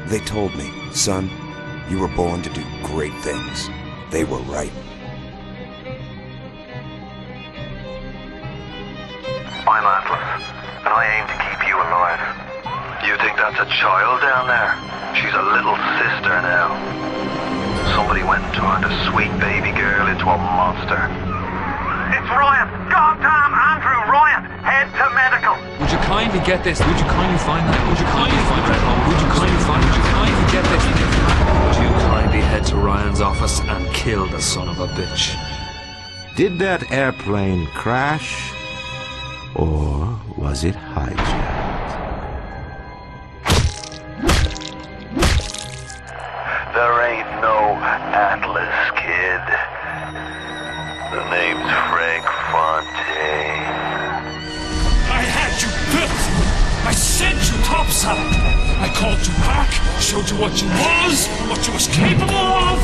They told me, son, you were born to do great things. They were right. I'm Atlas, and I aim to keep you alive. You think that's a child down there? She's a little sister now. Somebody went and turned a sweet baby girl into a monster. It's Ryan! Goddamn Andrew Ryan! Head to medical! Would you kindly get this? Would you kindly find that? Would you kindly find that home? Would you kindly find? Would you kindly get this? Would you kindly head to Ryan's office and kill the son of a bitch? Did that airplane crash? Or was it hijacked? There ain't no Atlas, kid. The name's Frank Fontaine. I had you built! I sent you topside! I called you back, showed you what you was capable of!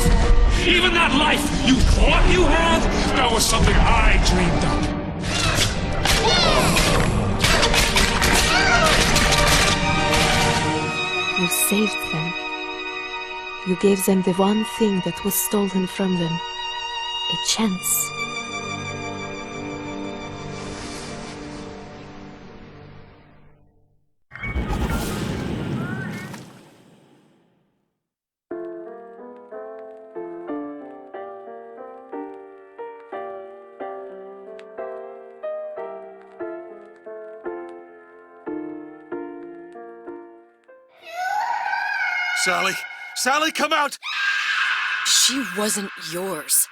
Even that life you thought you had, that was something I dreamed up. You saved them. You gave them the one thing that was stolen from them. A chance. Sally! Sally, come out! She wasn't yours,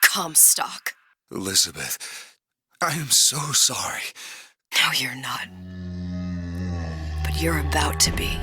Comstock. Elizabeth, I am so sorry. No, you're not. But you're about to be.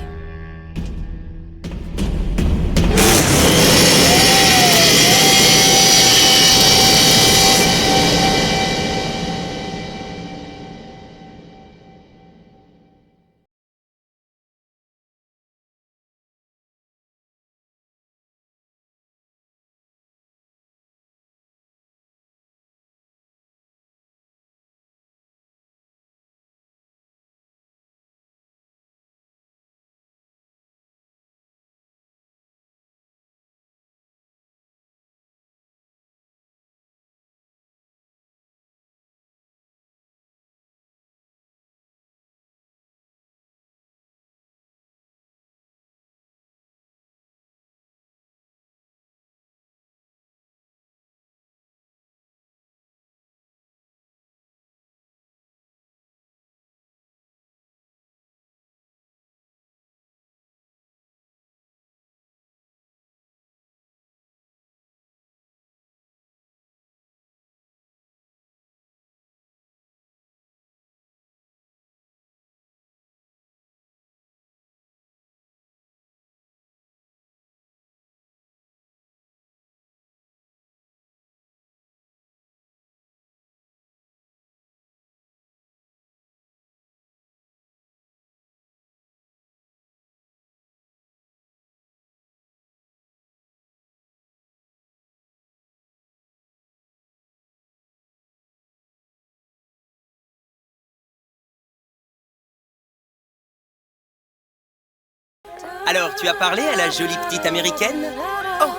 Alors, tu as parlé à la jolie petite américaine? Oh,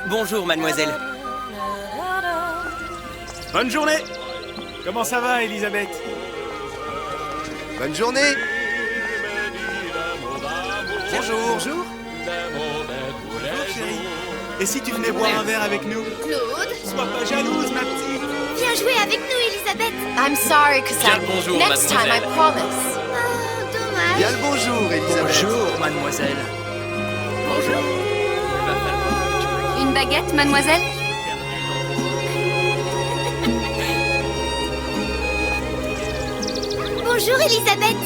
bonjour, mademoiselle. Bonne journée! Comment ça va, Elisabeth? Bonne journée! Bonjour! Bonjour! Bonjour, chérie! Et si tu venais boire un verre avec nous? Claude? Sois pas jalouse, ma petite! Viens jouer avec nous, Elisabeth! I'm sorry, Cassandra. Bien le bonjour, Next time, I mademoiselle. promise. Oh, dommage! Bien le bonjour, Elisabeth! Bonjour, mademoiselle. Bonjour. Une baguette, mademoiselle? Bonjour, Elisabeth!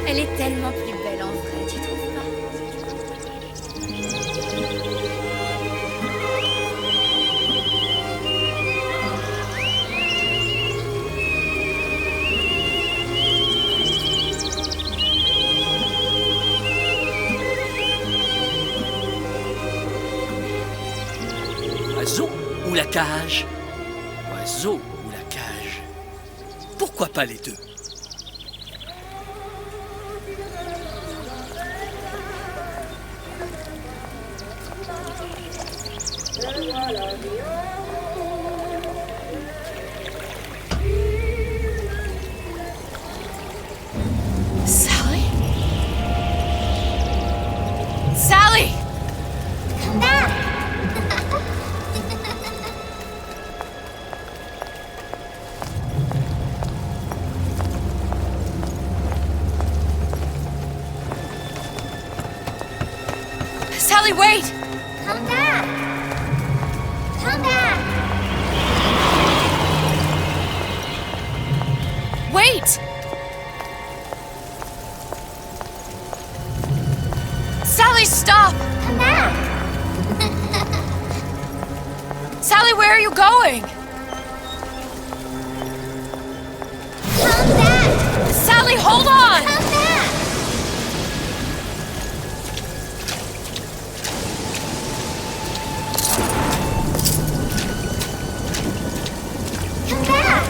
Elle est tellement plus belle en vrai, tu trouves pas? Oiseau ou la cage? Oiseau ou la cage? Pourquoi pas les deux? Sally? Sally! Come back! Sally, wait! Come back! Come back! Wait! Sally, stop! Come back! Sally, where are you going? Come back! Sally, hold on! Come back! Come back!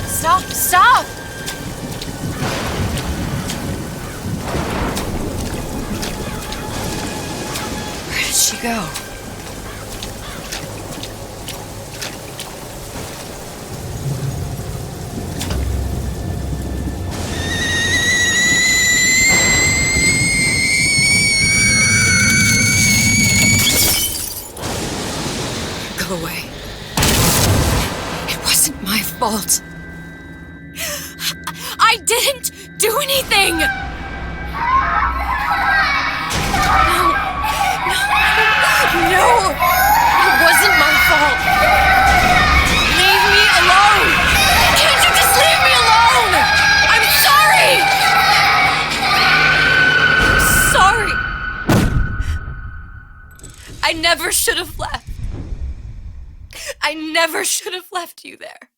Stop, stop! Where did she go? Go away. It wasn't my fault. I didn't do anything! No, it wasn't my fault. Leave me alone! Can't you just leave me alone? I'm sorry! I'm sorry. I never should have left. I never should have left you there.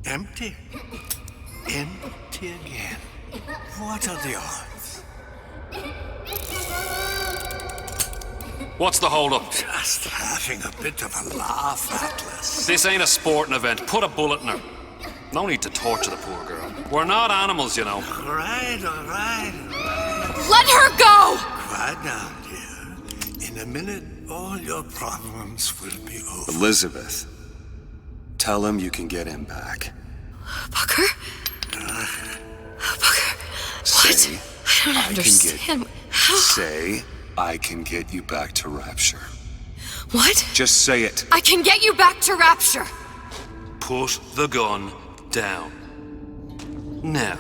Empty? Empty again. What are the odds? What's the hold-up? Just having a bit of a laugh, Atlas. This ain't a sporting event. Put a bullet in her. No need to torture the poor girl. We're not animals, you know. All right. Let her go! Quiet down, dear. In a minute, all your problems will be over. Elizabeth, tell him you can get him back. Booker? Booker, what? Say, I don't understand. How? Say, I can get you back to Rapture. What? Just say it. I can get you back to Rapture. Put the gun down. Now,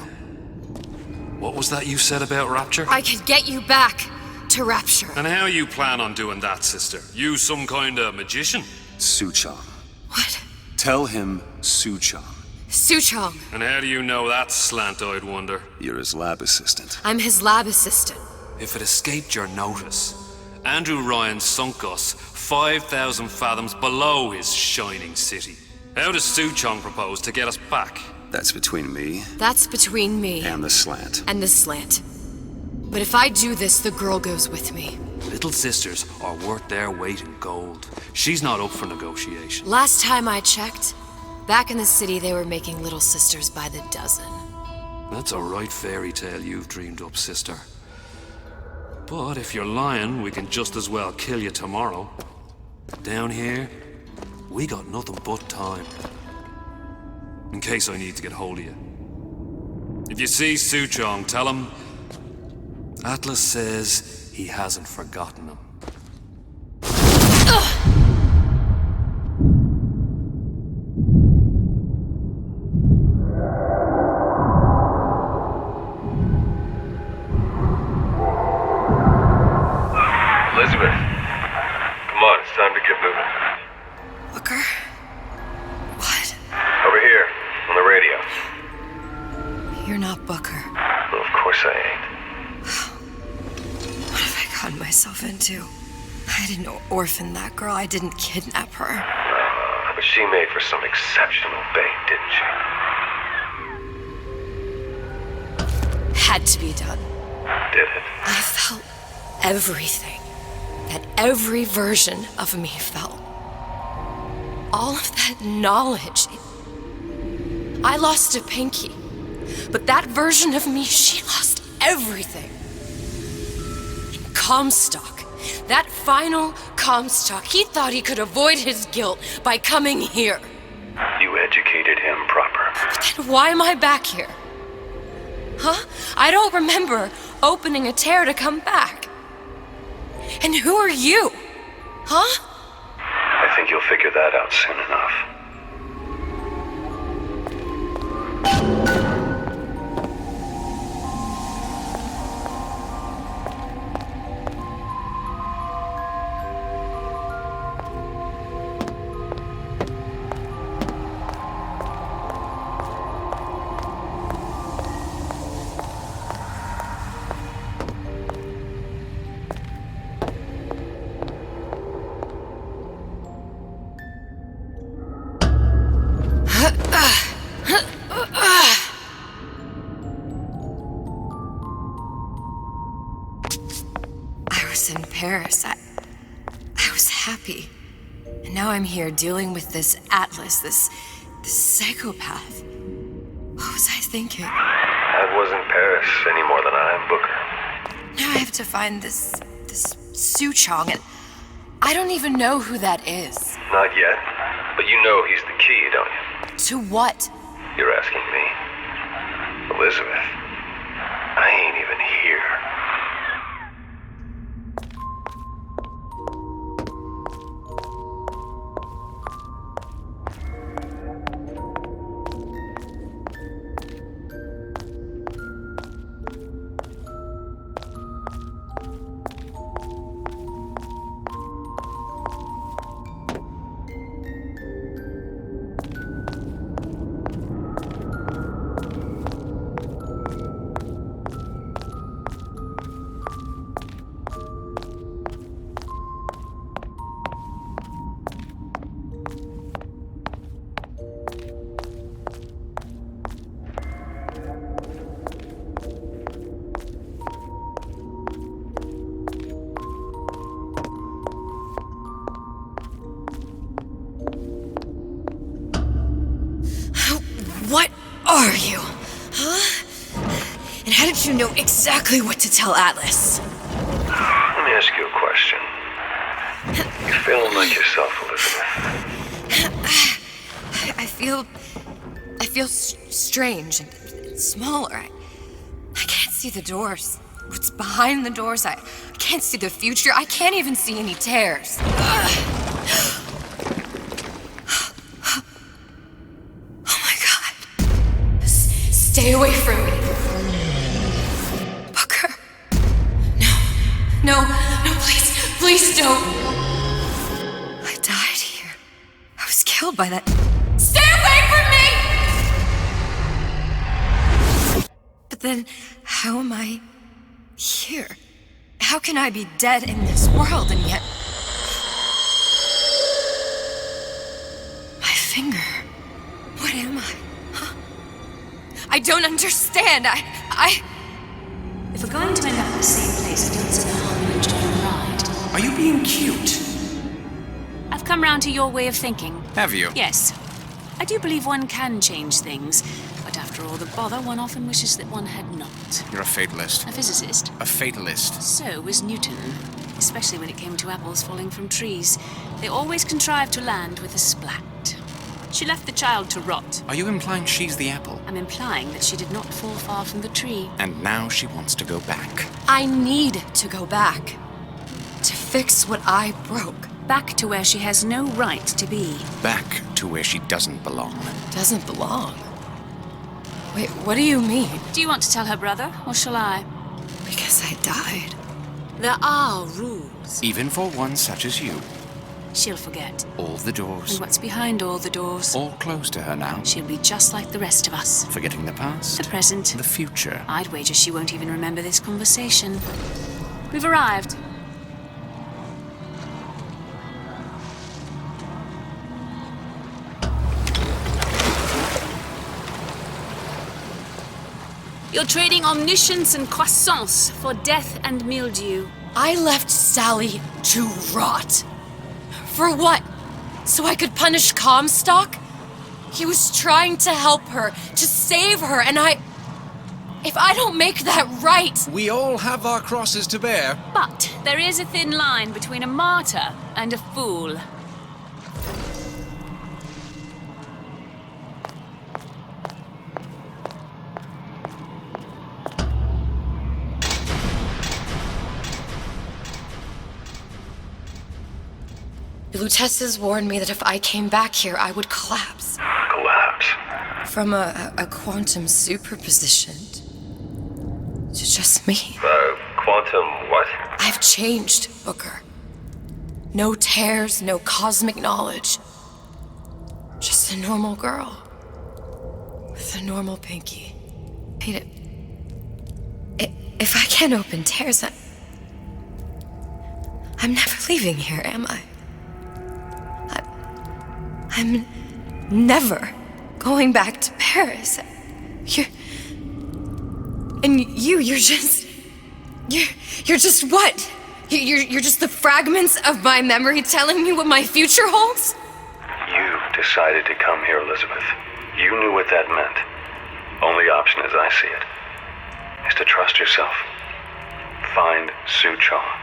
what was that you said about Rapture? I can get you back to Rapture. And how you plan on doing that, sister? You some kind of magician? Suchong. What? Tell him Suchong. Suchong. And how do you know that, slant-eyed wonder? You're his lab assistant. I'm his lab assistant. If it escaped your notice, Andrew Ryan sunk us 5,000 fathoms below his shining city. How does Suchong propose to get us back? That's between me That's between me and the slant. and the slant. But if I do this, the girl goes with me. Little sisters are worth their weight in gold. She's not up for negotiation. Last time I checked, back in the city they were making little sisters by the dozen. That's a right fairy tale you've dreamed up, sister. But if you're lying, we can just as well kill you tomorrow. Down here, we got nothing but time. In case I need to get hold of you. If you see Suchong, tell him Atlas says he hasn't forgotten him. Elizabeth, come on, it's time to get moving. Booker? What? Over here, on the radio. You're not Booker. Well, of course I ain't. What have I gotten myself into? I didn't orphan that girl. I didn't kidnap her. But she made for some exceptional bait, didn't she? had to be done. Did it? I felt everything that every version of me felt. All of that knowledge. I lost a pinky, but that version of me, she lost everything. Comstock, that final Comstock, he thought he could avoid his guilt by coming here. You educated him proper. But then why am I back here? Huh? I don't remember opening a tear to come back. And who are you? Huh? I think you'll figure that out soon enough. In Paris, I was happy. And now I'm here dealing with this Atlas, this psychopath. What was I thinking? That wasn't Paris any more than I am Booker. Now I have to find this Suchong, and I don't even know who that is. Not yet, but you know he's the key, don't you? To what? You're asking me. Elizabeth, I ain't even here. What are you? Huh? And how did you know exactly what to tell Atlas? Let me ask you a question. You feeling like yourself, Elizabeth? I feel strange and smaller. I can't see the doors. What's behind the doors? I can't see the future. I can't even see any tears. Stay away from me. Booker. No, please don't. I died here. I was killed by that. Stay away from me! But then, how am I here? How can I be dead in this world and yet... My finger. What am I? I don't understand. If we're going to end up in the same place, I don't see the harm in enjoying the ride. Are you being cute? I've come round to your way of thinking. Have you? Yes. I do believe one can change things, but after all the bother, one often wishes that one had not. You're a fatalist. A physicist. A fatalist. So was Newton, especially when it came to apples falling from trees. They always contrived to land with a splat. She left the child to rot. Are you implying she's the apple? I'm implying that she did not fall far from the tree. And now she wants to go back. I need to go back. To fix what I broke. Back to where she has no right to be. Back to where she doesn't belong. Doesn't belong? Wait, what do you mean? Do you want to tell her brother, or shall I? Because I died. There are rules. Even for one such as you. She'll forget. All the doors. And what's behind all the doors. All closed to her now. She'll be just like the rest of us. Forgetting the past. The present. The future. I'd wager she won't even remember this conversation. We've arrived. You're trading omniscience and croissants for death and mildew. I left Sally to rot. For what? So I could punish Comstock? He was trying to help her, to save her, and if I don't make that right... We all have our crosses to bear. But there is a thin line between a martyr and a fool. The Lutesses warned me that if I came back here, I would collapse. Collapse? From a quantum superposition to just me. Quantum what? I've changed, Booker. No tears, no cosmic knowledge. Just a normal girl. With a normal pinky. If I can't open tears, I'm never leaving here, am I? I'm never going back to Paris. You're just what? You're just the fragments of my memory telling me what my future holds? You decided to come here, Elizabeth. You knew what that meant. Only option, as I see it, is to trust yourself. Find Suchong.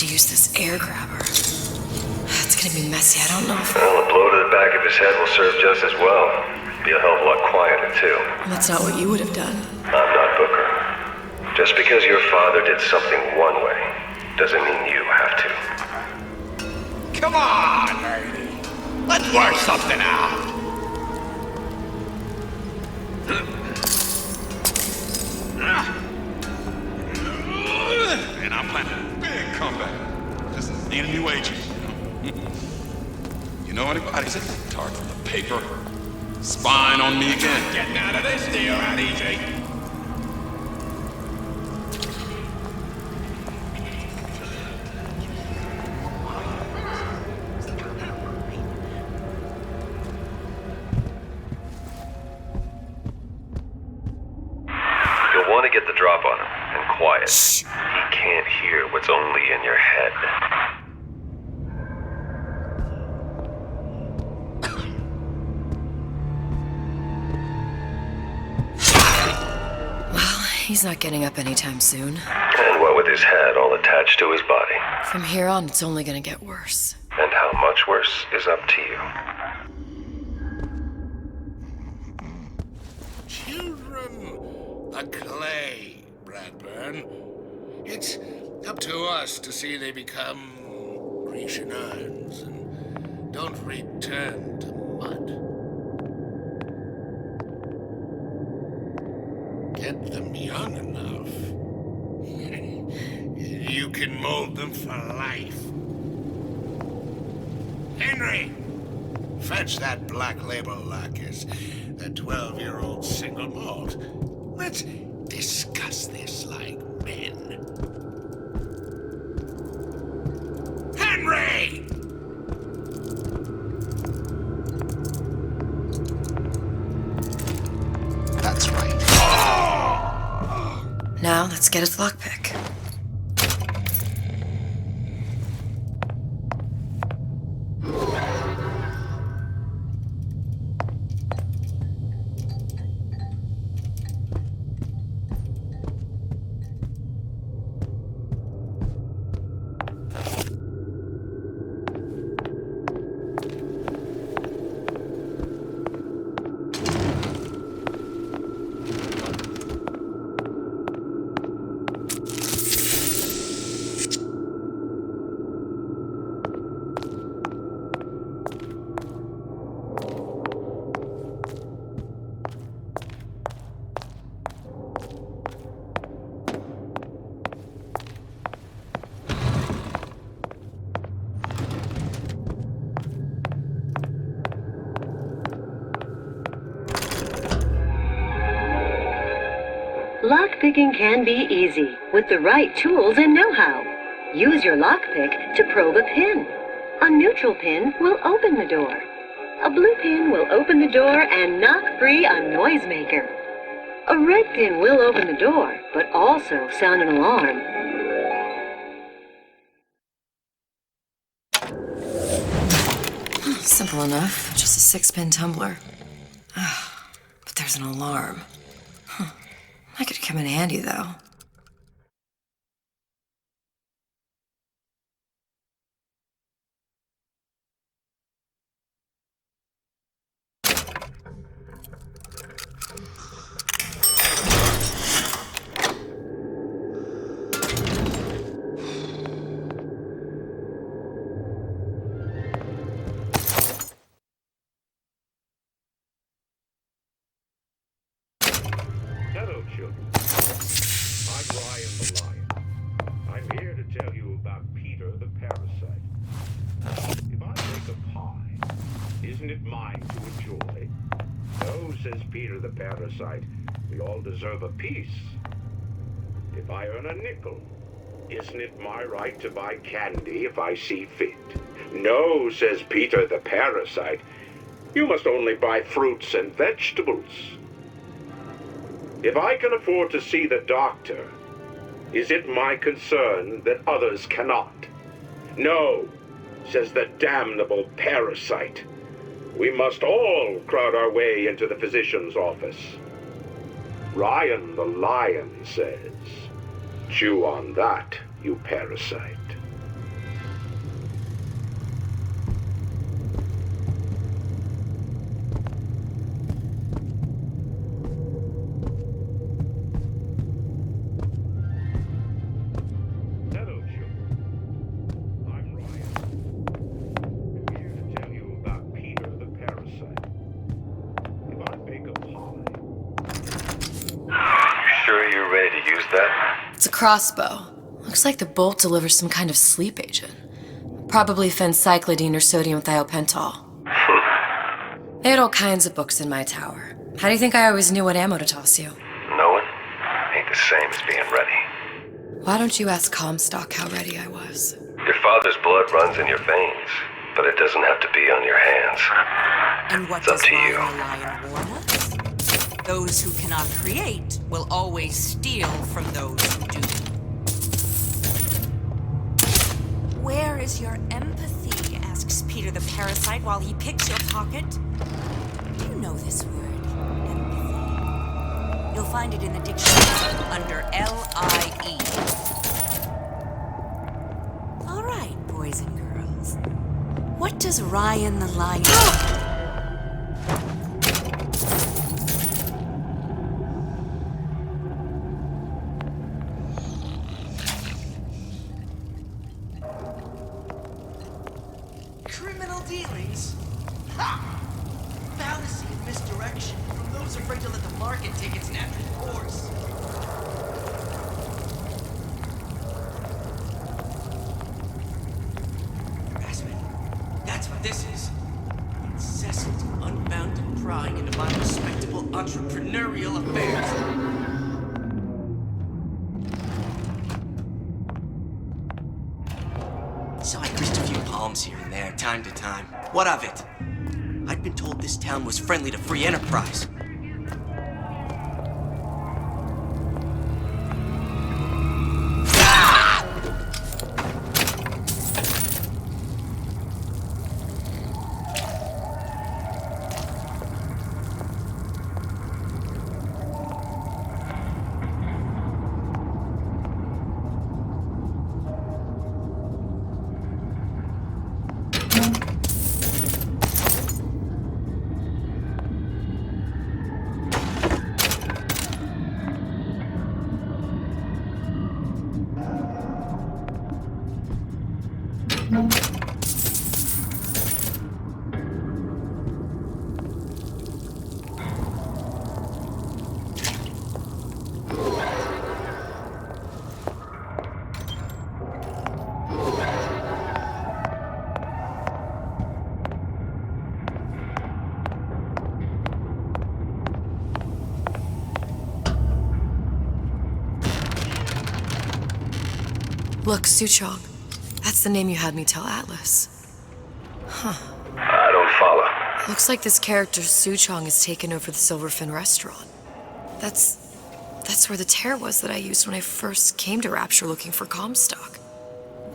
Use this air grabber. It's gonna be messy. I don't know if... Well, a blow to the back of his head will serve just as well. Be a hell of a lot quieter, too. That's not what you would have done. I'm not Booker. Just because your father did something one way, doesn't mean you have to. Come on, lady. Let's work something out. And I'm planning a big comeback. Just need a new agent. You know anybody? Tart from the paper. Spying on me again. Getting out of this deal out easy. You'll want to get the drop on him, and quiet. He can't hear what's only in your head. He's not getting up anytime soon. And what with his head all attached to his body. From here on, it's only gonna get worse. And how much worse is up to you. Children, the clay, Bradburn. It's up to us to see they become Grecian urns and don't return to mud. Get them young enough. You can mold them for life. Henry, fetch that black label lacquers, that 12-year-old single malt. Let's discuss this like men. Henry! That's right. Now, let's get his lockpick. Lockpicking can be easy with the right tools and know-how. Use your lockpick to probe a pin. A neutral pin will open the door. A blue pin will open the door and knock free a noisemaker. A red pin will open the door, but also sound an alarm. Simple enough. Just a 6-pin tumbler. But there's an alarm. That could come in handy, though. Hello, children. I'm Ryan the Lion. I'm here to tell you about Peter the Parasite. If I make a pie, isn't it mine to enjoy? No, says Peter the Parasite. We all deserve a piece. If I earn a nickel, isn't it my right to buy candy if I see fit? No, says Peter the Parasite. You must only buy fruits and vegetables. If I can afford to see the doctor, is it my concern that others cannot? No, says the damnable parasite. We must all crowd our way into the physician's office. Ryan the Lion says, chew on that, you parasite. It's a crossbow. Looks like the bolt delivers some kind of sleep agent. Probably phencyclidine or sodium thiopental. They had all kinds of books in my tower. How do you think I always knew what ammo to toss you? Knowing ain't the same as being ready. Why don't you ask Comstock how ready I was? Your father's blood runs in your veins, but it doesn't have to be on your hands. And what It's up does to Ryan you. the Lion warn us? Those who cannot create will always steal from those who do. Where is your empathy? Asks Peter the Parasite while he picks your pocket. Do you know this word? Empathy. You'll find it in the dictionary under L-I-E. All right, boys and girls. What does Ryan the Lion... Criminal dealings? Ha! Fallacy and misdirection from those afraid to let the market take its natural course. Harassment. That's what this is. Incessant, unbounded prying into my respectable entrepreneurial affairs. So I grist a few palms here and there, time to time. What of it? I'd been told this town was friendly to free enterprise. Look, Suchong. That's the name you had me tell Atlas. Huh. I don't follow. Looks like this character Suchong has taken over the Silverfin restaurant. That's where the tear was that I used when I first came to Rapture looking for Comstock.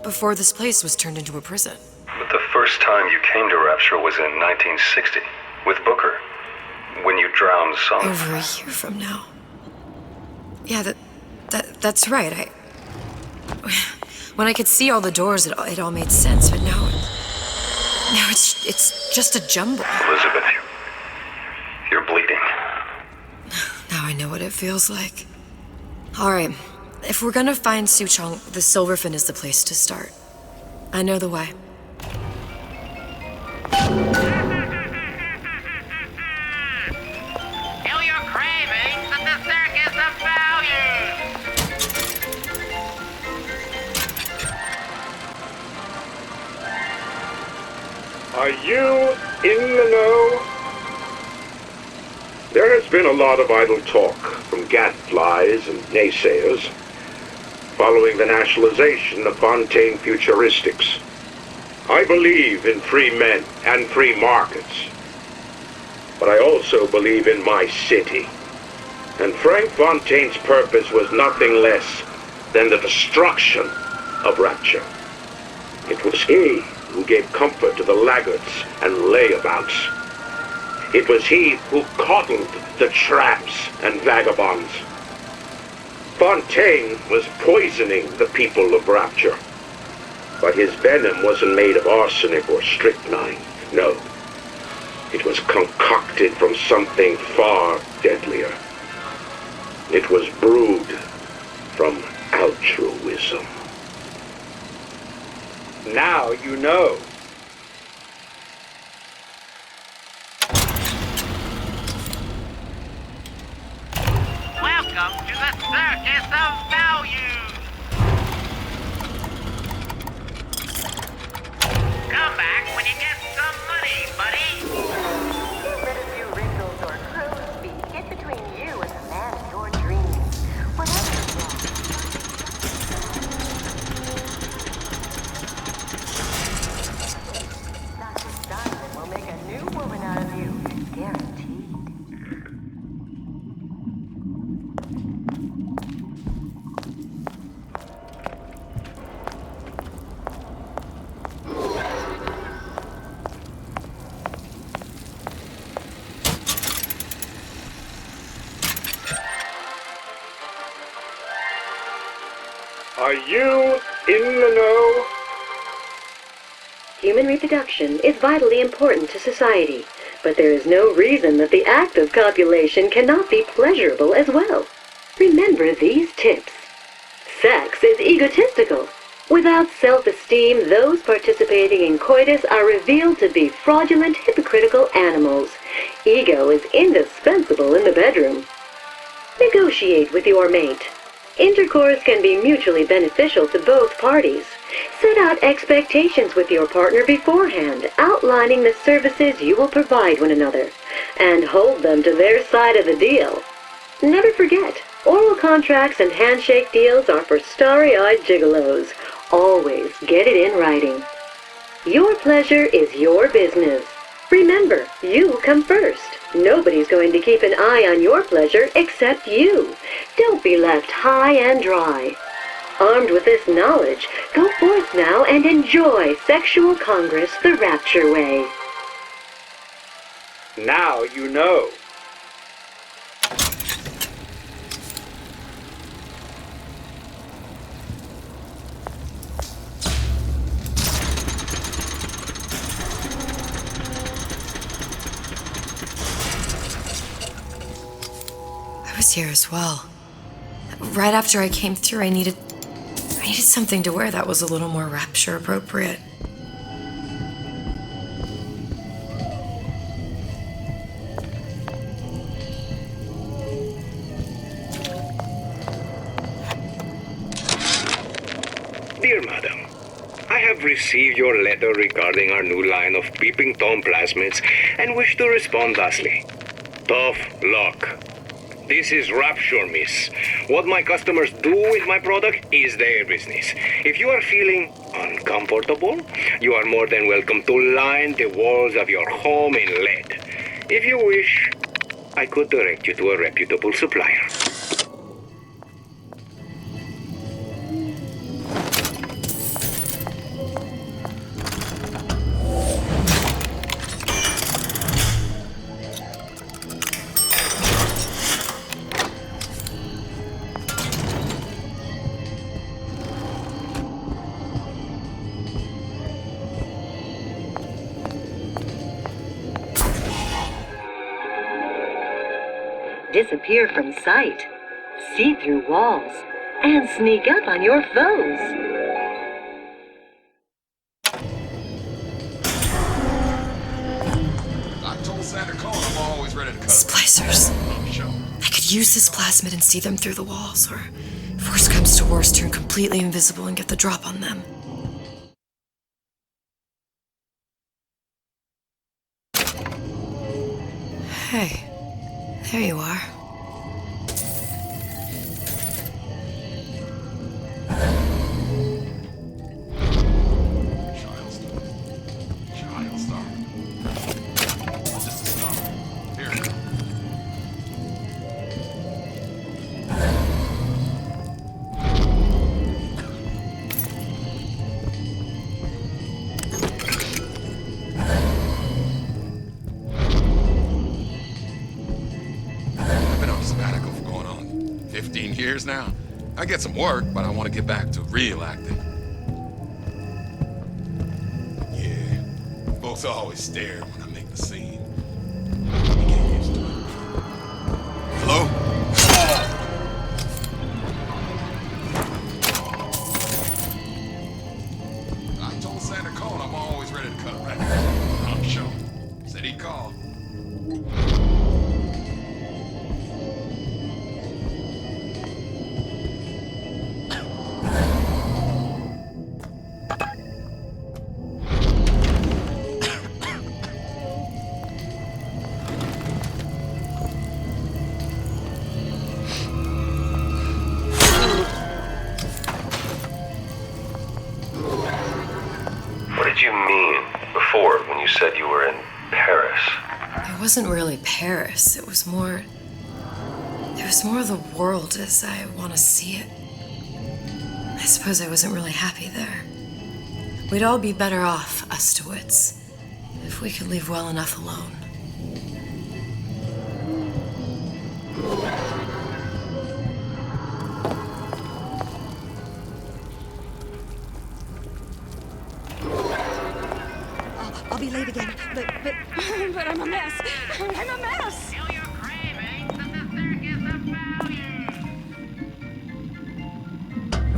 Before this place was turned into a prison. But the first time you came to Rapture was in 1960, with Booker, when you drowned some... Over a year from now. Yeah, that's right. When I could see all the doors, it all made sense, but now it's just a jumble. Elizabeth, you're bleeding. Now I know what it feels like. All right, if we're gonna find Suchong, the Silverfin is the place to start. I know the way. Kill your cravings at the Circus of Values! Are you in the know? There has been a lot of idle talk from gadflies and naysayers following the nationalization of Fontaine Futuristics. I believe in free men and free markets, but I also believe in my city. And Frank Fontaine's purpose was nothing less than the destruction of Rapture. It was he who gave comfort to the laggards and layabouts. It was he who coddled the tramps and vagabonds. Fontaine was poisoning the people of Rapture. But his venom wasn't made of arsenic or strychnine. No. It was concocted from something far deadlier. It was brewed from altruism. Now you know. Welcome to the Circus of Values! Come back when you get some money, buddy! Get rid of your wrinkles or crow's feet. Get between you and the man of your dreams. Whatever is wrong. Dr. Steinman will make a new woman out of you. Guaranteed. Are you in the know? Human reproduction is vitally important to society, but there is no reason that the act of copulation cannot be pleasurable as well. Remember these tips. Sex is egotistical. Without self-esteem, those participating in coitus are revealed to be fraudulent, hypocritical animals. Ego is indispensable in the bedroom. Negotiate with your mate. Intercourse can be mutually beneficial to both parties. Set out expectations with your partner beforehand, outlining the services you will provide one another, and hold them to their side of the deal. Never forget, oral contracts and handshake deals are for starry-eyed gigolos. Always get it in writing. Your pleasure is your business. Remember, you come first. Nobody's going to keep an eye on your pleasure except you. Don't be left high and dry. Armed with this knowledge, go forth now and enjoy Sexual Congress the Rapture way. Now you know. I was here as well. Right after I came through, I needed something to wear that was a little more Rapture appropriate. Dear Madam, I have received your letter regarding our new line of peeping Tom plasmids and wish to respond thusly. Tough luck. This is Rapture, miss. What my customers do with my product is their business. If you are feeling uncomfortable, you are more than welcome to line the walls of your home in lead. If you wish, I could direct you to a reputable supplier. Disappear from sight, see through walls, and sneak up on your foes. I told Santa Claus I'm always ready to cut. Splicers. I could use this plasmid and see them through the walls, or if worst comes to worst, turn completely invisible and get the drop on them. Hey, there you are. Years now. I get some work, but I want to get back to real acting. Yeah, folks always stare when I make the scene. You get used to it. Hello? I told Santa Claus I'm always ready to cut a record. I'm sure. Said he'd call. It wasn't really Paris. It was more of the world as I want to see it. I suppose I wasn't really happy there. We'd all be better off, us DeWitts, if we could leave well enough alone. I'll be late again, but I'm a mess. I'm a mess.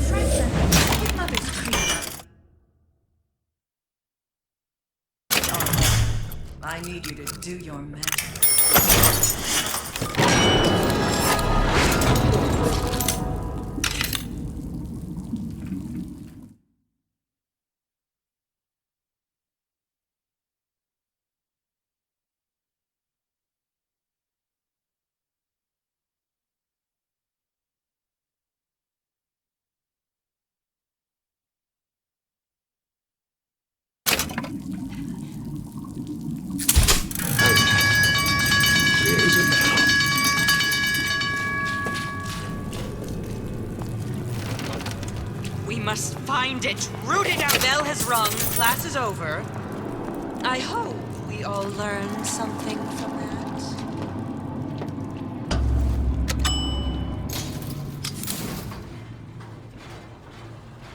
Franklin, your mother's creepy. I need you to do your magic. We must find it. Root it out. Bell has rung. Class is over. I hope we all learned something from that.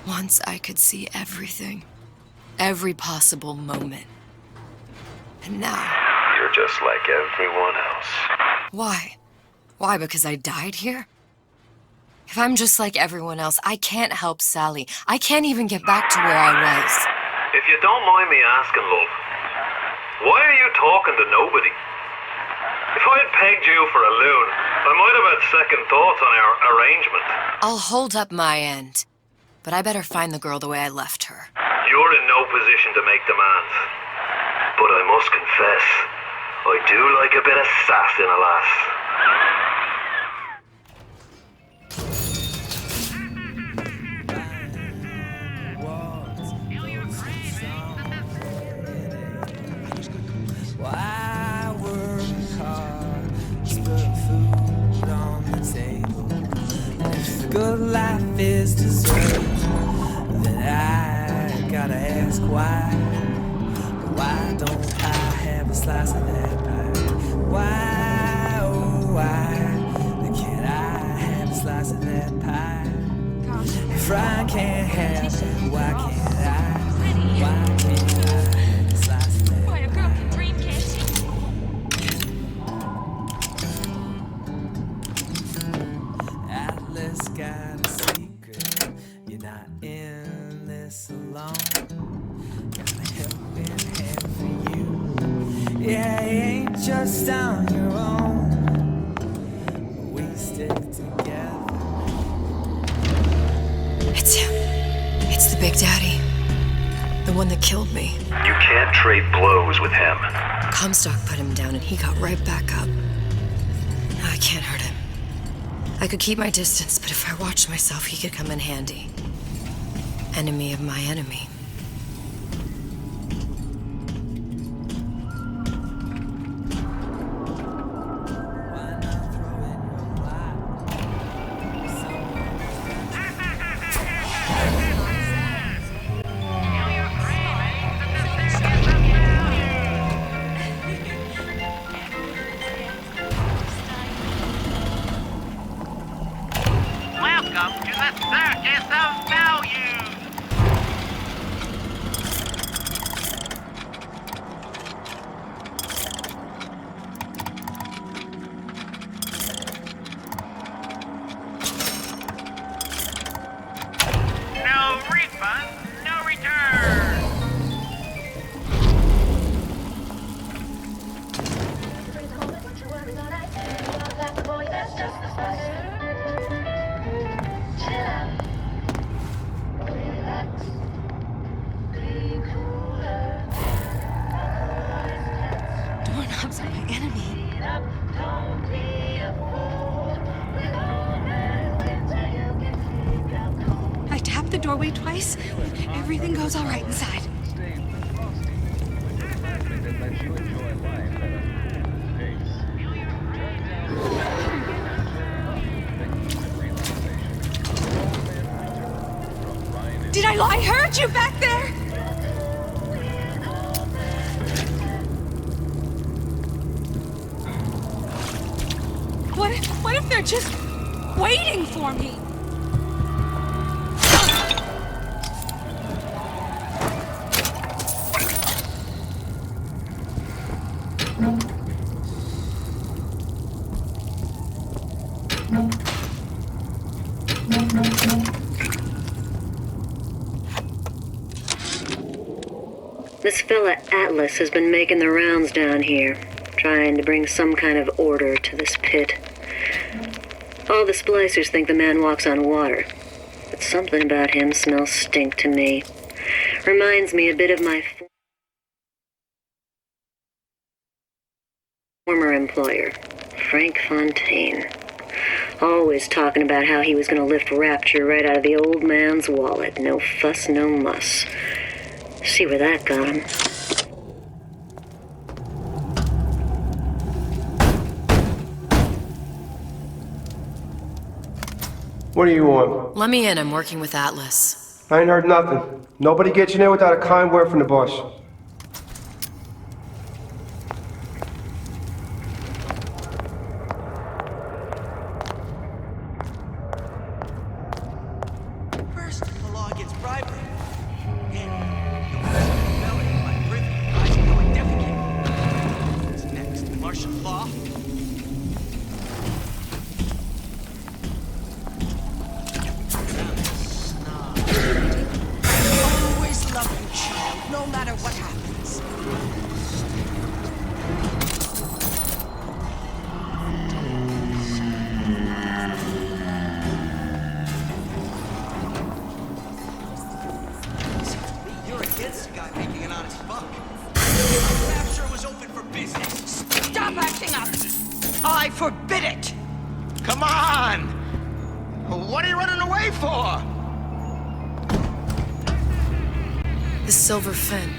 Once I could see everything. Every possible moment. And now... You're just like everyone else. Why? Why, because I died here? If I'm just like everyone else, I can't help Sally. I can't even get back to where I was. If you don't mind me asking, love, why are you talking to nobody? If I had pegged you for a loon, I might have had second thoughts on our arrangement. I'll hold up my end. But I better find the girl the way I left her. You're in no position to make demands. But I must confess, I do like a bit of sass in a lass. Why don't I have a slice of that pie? Why, oh why can't I have a slice of that pie? If I can't have it, why can't I? Why can't I have a slice of that pie? Boy, a girl can dream, can't she? Atlas got a secret. You're not in this alone. Got a helping hand for you. Yeah, you ain't just on your own. We stick together. It's him. It's the Big Daddy. The one that killed me. You can't trade blows with him. Comstock put him down and he got right back up. Now I can't hurt him. I could keep my distance, but if I watched myself, he could come in handy. Enemy of my enemy. Welcome to the Circus of Values! No refund, no return! Doorknobs are my enemy. I tap the doorway twice. Everything goes all right inside. Did I heard you back there? What if they're just waiting for me? This fella Atlas has been making the rounds down here, trying to bring some kind of order to this pit. All the splicers think the man walks on water, but something about him smells stink to me. Reminds me a bit of my former employer, Frank Fontaine. Always talking about how he was going to lift Rapture right out of the old man's wallet. No fuss, no muss. See where that got him. What do you want? Let me in, I'm working with Atlas. I ain't heard nothing. Nobody gets in there without a kind word from the boss. First, the law against bribery. And the Western felony by privy, advising no indefecate. What's next? Martial law? Always love you, child, no matter what happens. You're against a guy making an honest buck. Rapture was open for business. Stop acting up! I forbid it! Come on! What are you running away for? The Silver Fin.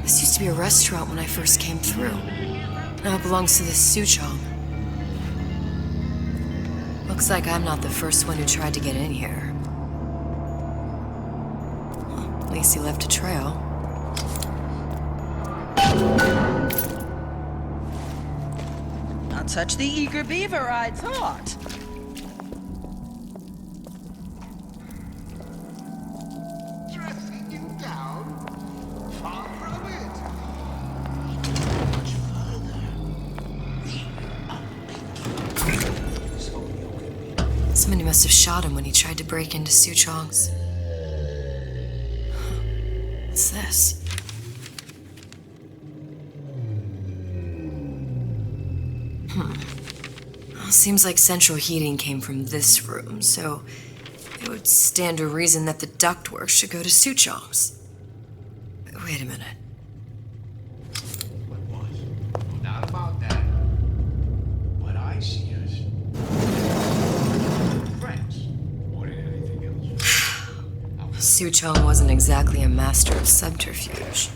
This used to be a restaurant when I first came through. Now it belongs to this Suchong. Looks like I'm not the first one who tried to get in here. Well, at least he left a trail. such the eager beaver I'd thought. Dressing you down? Far from it. Somebody must have shot him when he tried to break into Suchong's. What's this? Well, seems like central heating came from this room, so it would stand to reason that the ductwork should go to Suchong's. Wait a minute. No doubt about that. What I see is friends more than anything else. Suchong wasn't exactly a master of subterfuge.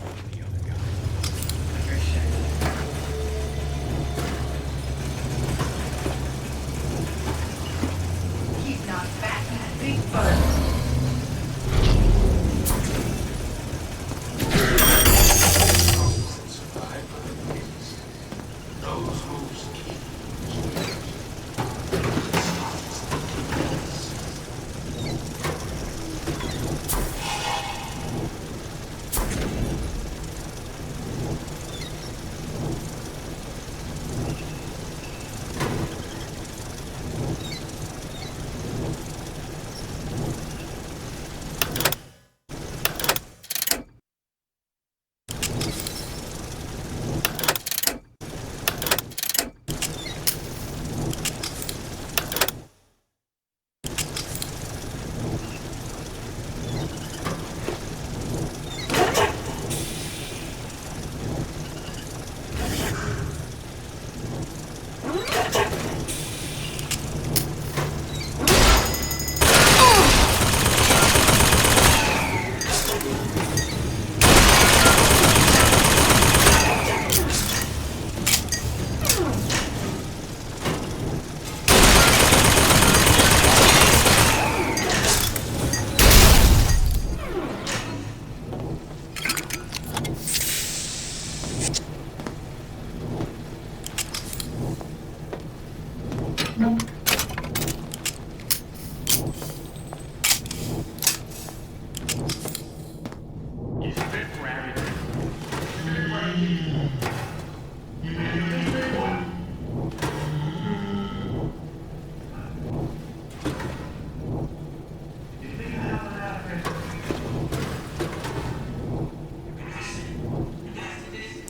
He's not fat and big fun.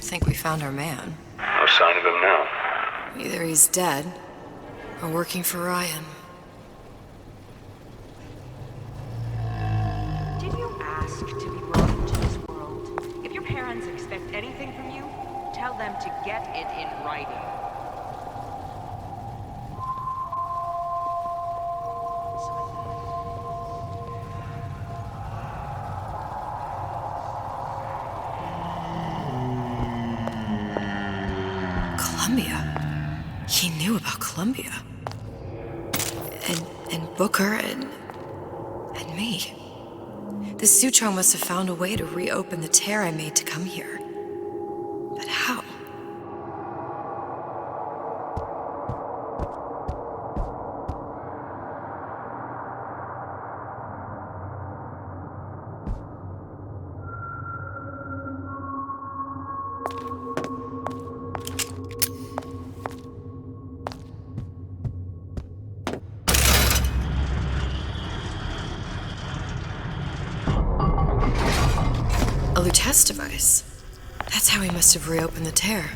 Think we found our man. No sign of him now. Either he's dead, or working for Ryan. Did you ask to be brought into this world? If your parents expect anything from you, tell them to get it in writing. Columbia. He knew about Columbia. And Booker and me. The Suchong must have found a way to reopen the tear I made to come here. But how? A Lutece device. That's how he must have reopened the tear.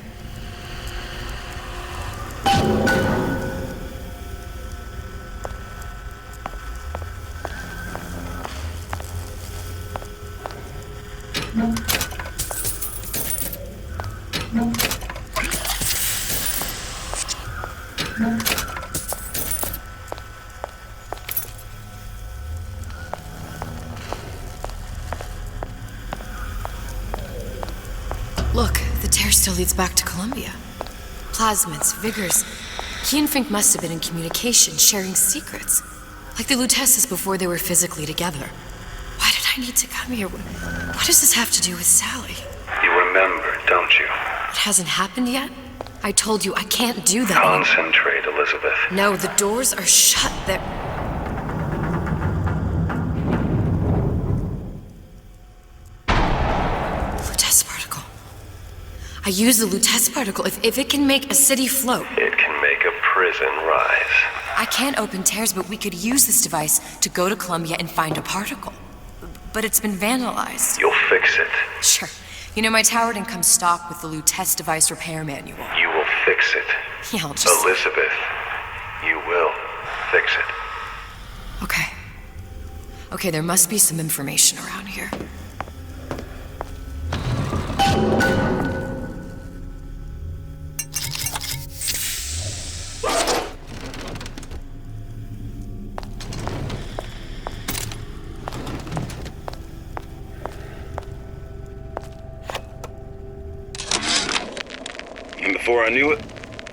Look, the tear still leads back to Columbia. Plasmids, vigors. He and Fink must have been in communication, sharing secrets. Like the Luteces before they were physically together. Why did I need to come here? What does this have to do with Sally? You remember, don't you? It hasn't happened yet? I told you I can't do that. Concentrate, Elizabeth. No, the doors are shut. They're... Lutece particle. I use the Lutece particle. If it can make a city float... It can make a prison rise. I can't open tears, but we could use this device to go to Columbia and find a particle. But it's been vandalized. You'll fix it. Sure. You know, my tower didn't come stock with the Lutece device repair manual. You will fix it. Yeah, I'll just... Elizabeth, you will fix it. Okay. Okay, there must be some information around here. And before I knew it,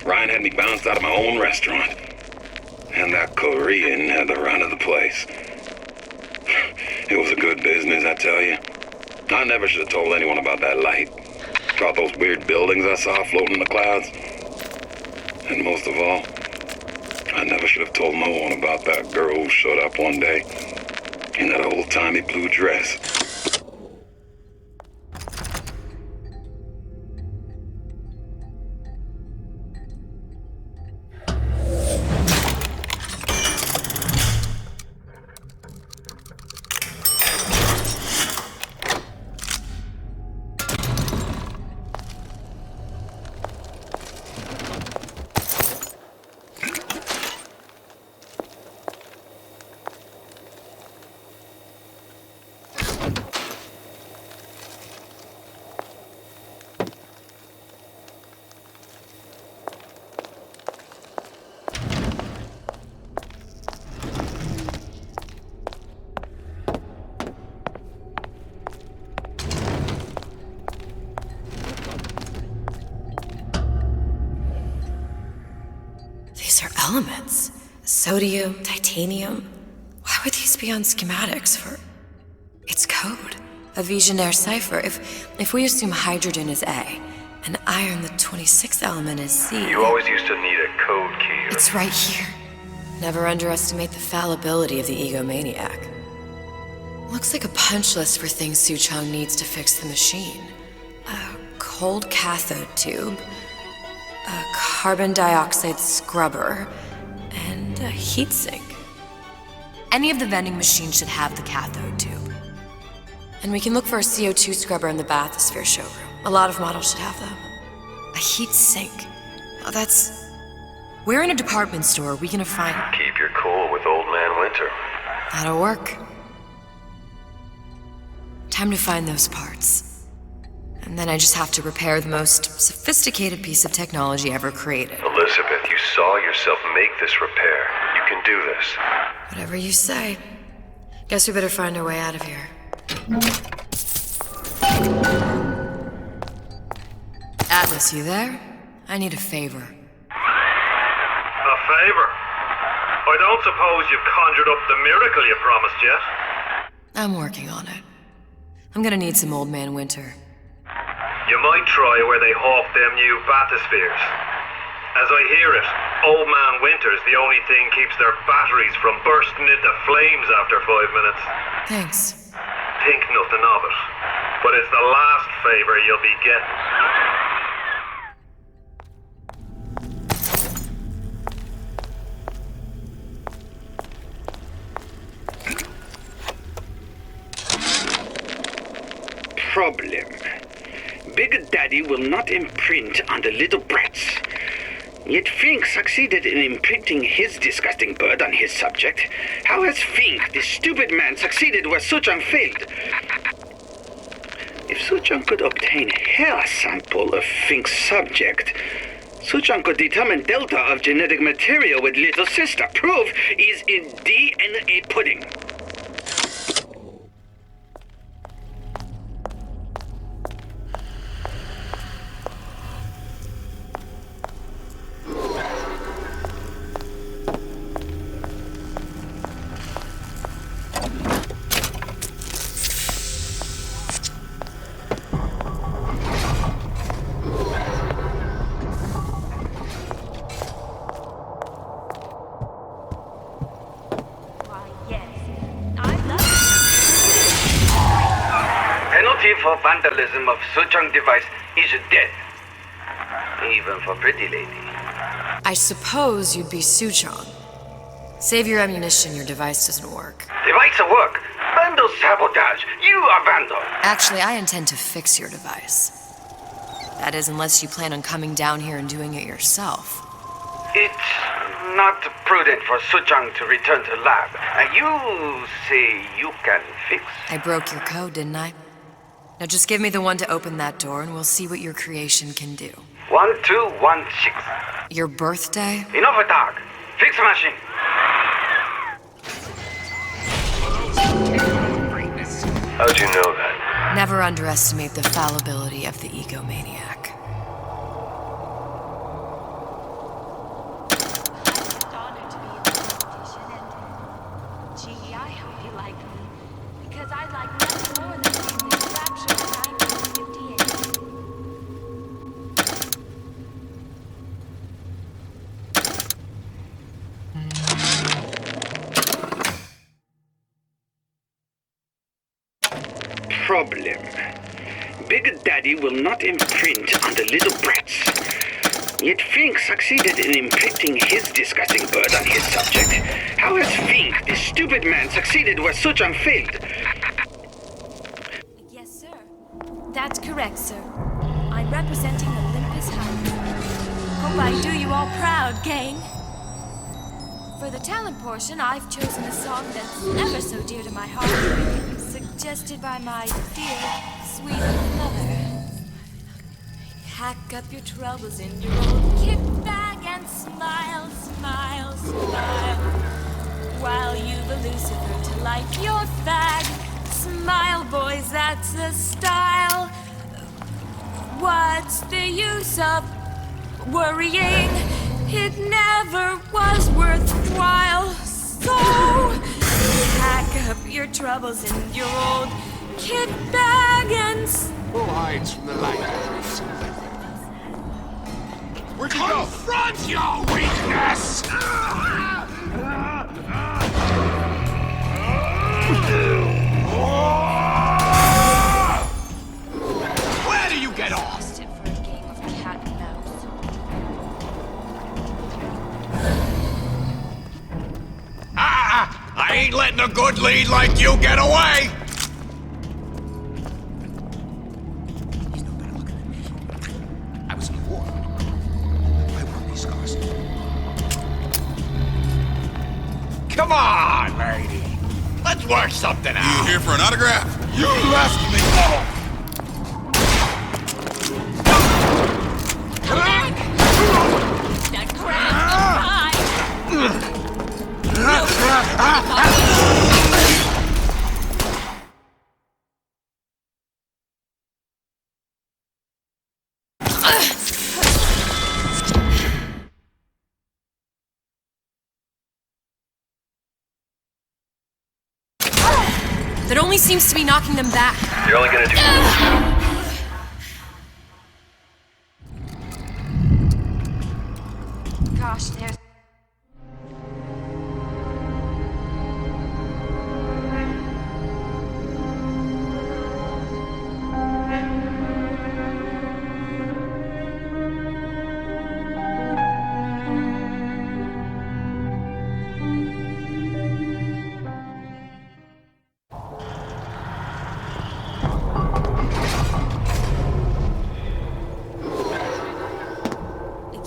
Ryan had me bounced out of my own restaurant. And that Korean had the run of the place. It was a good business, I tell you. I never should have told anyone about that light. About those weird buildings I saw floating in the clouds. And most of all, I never should have told no one about that girl who showed up one day in that old-timey blue dress. These are elements. Sodium, titanium. Why would these be on schematics for... It's code. A Visionaire cipher. If we assume hydrogen is A, and iron, the 26th element, is C... You always used to need a code key. It's right here. Never underestimate the fallibility of the egomaniac. Looks like a punch list for things Suchong needs to fix the machine. A cold cathode tube, a carbon dioxide scrubber, and a heatsink. Any of the vending machines should have the cathode tube. And we can look for a CO2 scrubber in the bathysphere showroom. A lot of models should have them. A heatsink. Oh, that's... Where in a department store are we gonna find... Keep your cool with Old Man Winter. That'll work. Time to find those parts. And then I just have to repair the most sophisticated piece of technology ever created. Elizabeth, you saw yourself make this repair. You can do this. Whatever you say. Guess we better find our way out of here. Atlas, you there? I need a favor. A favor? I don't suppose you've conjured up the miracle you promised yet? I'm working on it. I'm gonna need some Old Man Winter. You might try where they hawk them new bathyspheres. As I hear it, Old Man Winter's the only thing keeps their batteries from bursting into flames after 5 minutes. Thanks. Think nothing of it. But it's the last favor you'll be getting. Problem. Big Daddy will not imprint on the little brats. Yet Fink succeeded in imprinting his disgusting bird on his subject. How has Fink, this stupid man, succeeded where Suchong failed? If Suchong could obtain hair sample of Fink's subject, Suchong could determine delta of genetic material with little sister. Proof is in DNA pudding. for vandalism of Suchong device is dead. Even for pretty lady. I suppose you'd be Suchong. Save your ammunition, your device doesn't work. Device work. Vandal sabotage. You are vandal. Actually, I intend to fix your device. That is, unless you plan on coming down here and doing it yourself. It's not prudent for Suchong to return to lab. You say you can fix? I broke your code, didn't I? Now just give me the one to open that door and we'll see what your creation can do. 1216. Your birthday? Enough talk. Fix machine. How'd you know that? Never underestimate the fallibility of the egomaniac. Gee, I hope you like me. Because I like nothing more than being with Rapture in 1958. Problem. Big Daddy will not imprint on the little brats. Yet Fink succeeded in imprinting his disgusting bird on his subject. How has Fink, this stupid man, succeeded where Suchong failed? Yes, sir. That's correct, sir. I'm representing Olympus Heights. Hope I do you all proud, gang. For the talent portion, I've chosen a song that's ever so dear to my heart, suggested by my dear, sweet mother. Pack up your troubles in your old kit bag and smile, smile, smile. While you've a Lucifer to light your fag. Smile, boys, that's the style. What's the use of worrying? It never was worthwhile. So, pack up your troubles in your old kit bag and... Who hides from the light? Where'd you go? Confront your weakness! Where do you get off? For a game of cat and mouse. I ain't letting a good lead like you get away! I was in the war. I wore these scars. Come on, lady. Let's work something out. You here for an autograph? You left me. That only seems to be knocking them back. You're only gonna do... Gosh, there's...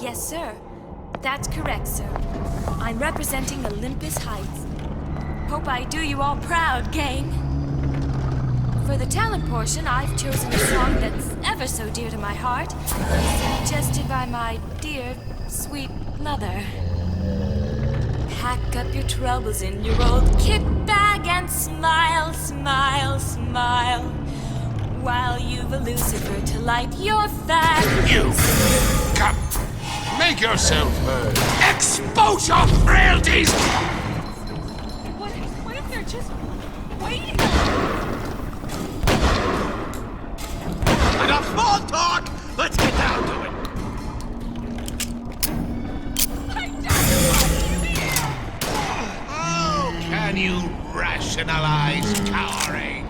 Yes, sir. That's correct, sir. I'm representing Olympus Heights. Hope I do you all proud, gang. For the talent portion, I've chosen a song that's ever so dear to my heart, suggested by my dear, sweet mother. Pack up your troubles in your old kit bag and smile, smile, smile. While you've a Lucifer to light your fag. You! Come! Make yourself heard! Expose your frailties! What if they're just waiting? Enough small talk! Let's get down to it! How can you rationalize cowering?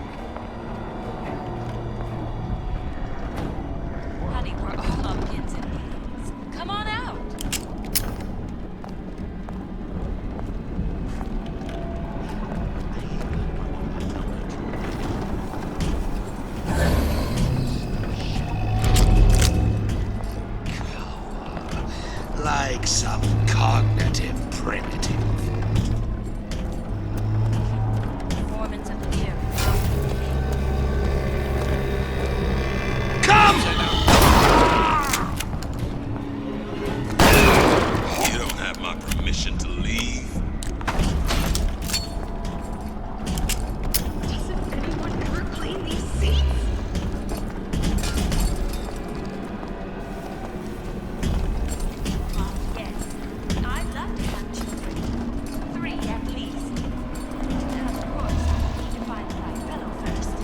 like some cognitive primitive. Performance of the year. Come! You don't have my permission to leave. Doesn't anyone ever clean these seats? Yes, I'd love to have children. 3 at least. Of course, I need to find the right fellow first.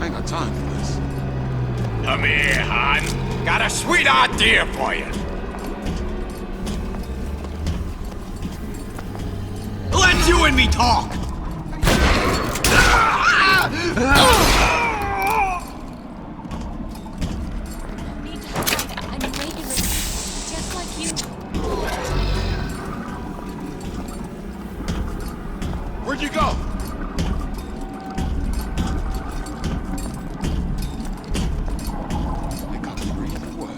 I ain't got time for this. Come here, hon. Got a sweet idea for you. Let you and me talk. Need to find I'm regular, just like you. Where'd you go? They got the reason what?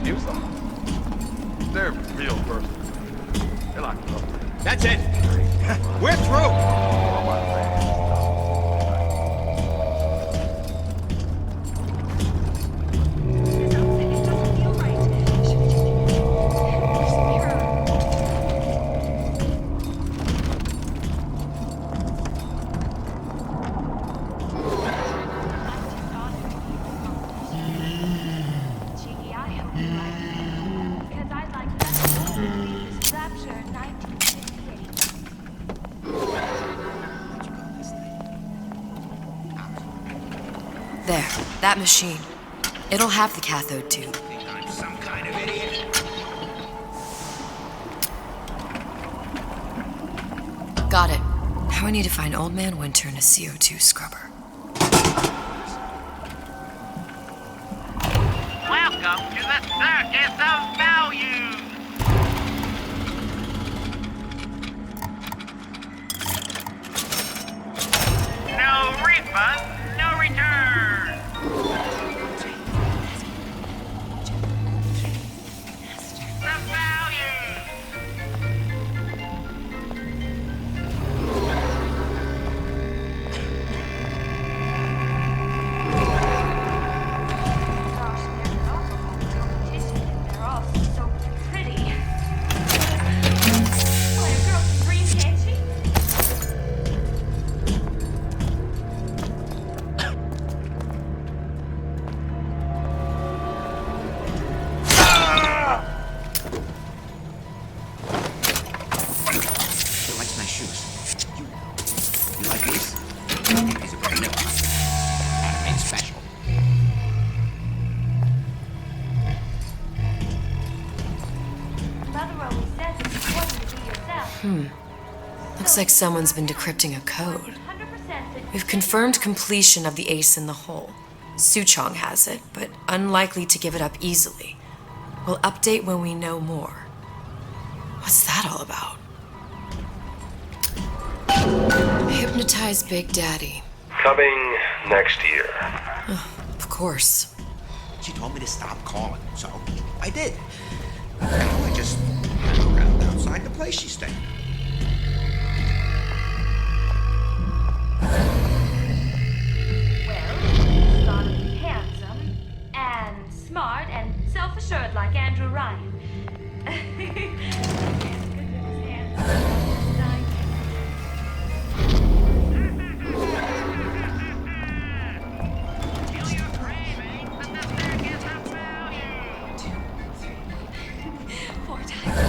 You saw. They're real person. They're like That's it. We're through. Cheeky, I hope you're right. Because I'd like nothing more than to read this Rapture 1958. There, that machine. It'll have the cathode tube. I'm some kind of idiot. Got it. Now I need to find Old Man Winter and a CO2 scrubber. Welcome to the circus of value. No refund, no return. The value. Gosh, there's an awful lot of competition and they're all so pretty. Boy, a girl can dream, can't she? Who likes nice shoes? You like these? These are brand new. Handmade special. Mother always says it's important to be yourself. Looks like someone's been decrypting a code. 100% We've confirmed completion of the ace in the hole. Suchong has it, but unlikely to give it up easily. We'll update when we know more. What's that all about? Hypnotize Big Daddy. Coming next year. Of course. She told me to stop calling, so I did. Now I just hang around outside the place she's staying. Well, he's gotta be handsome and smart and self-assured like Andrew Ryan. Poor Tiger.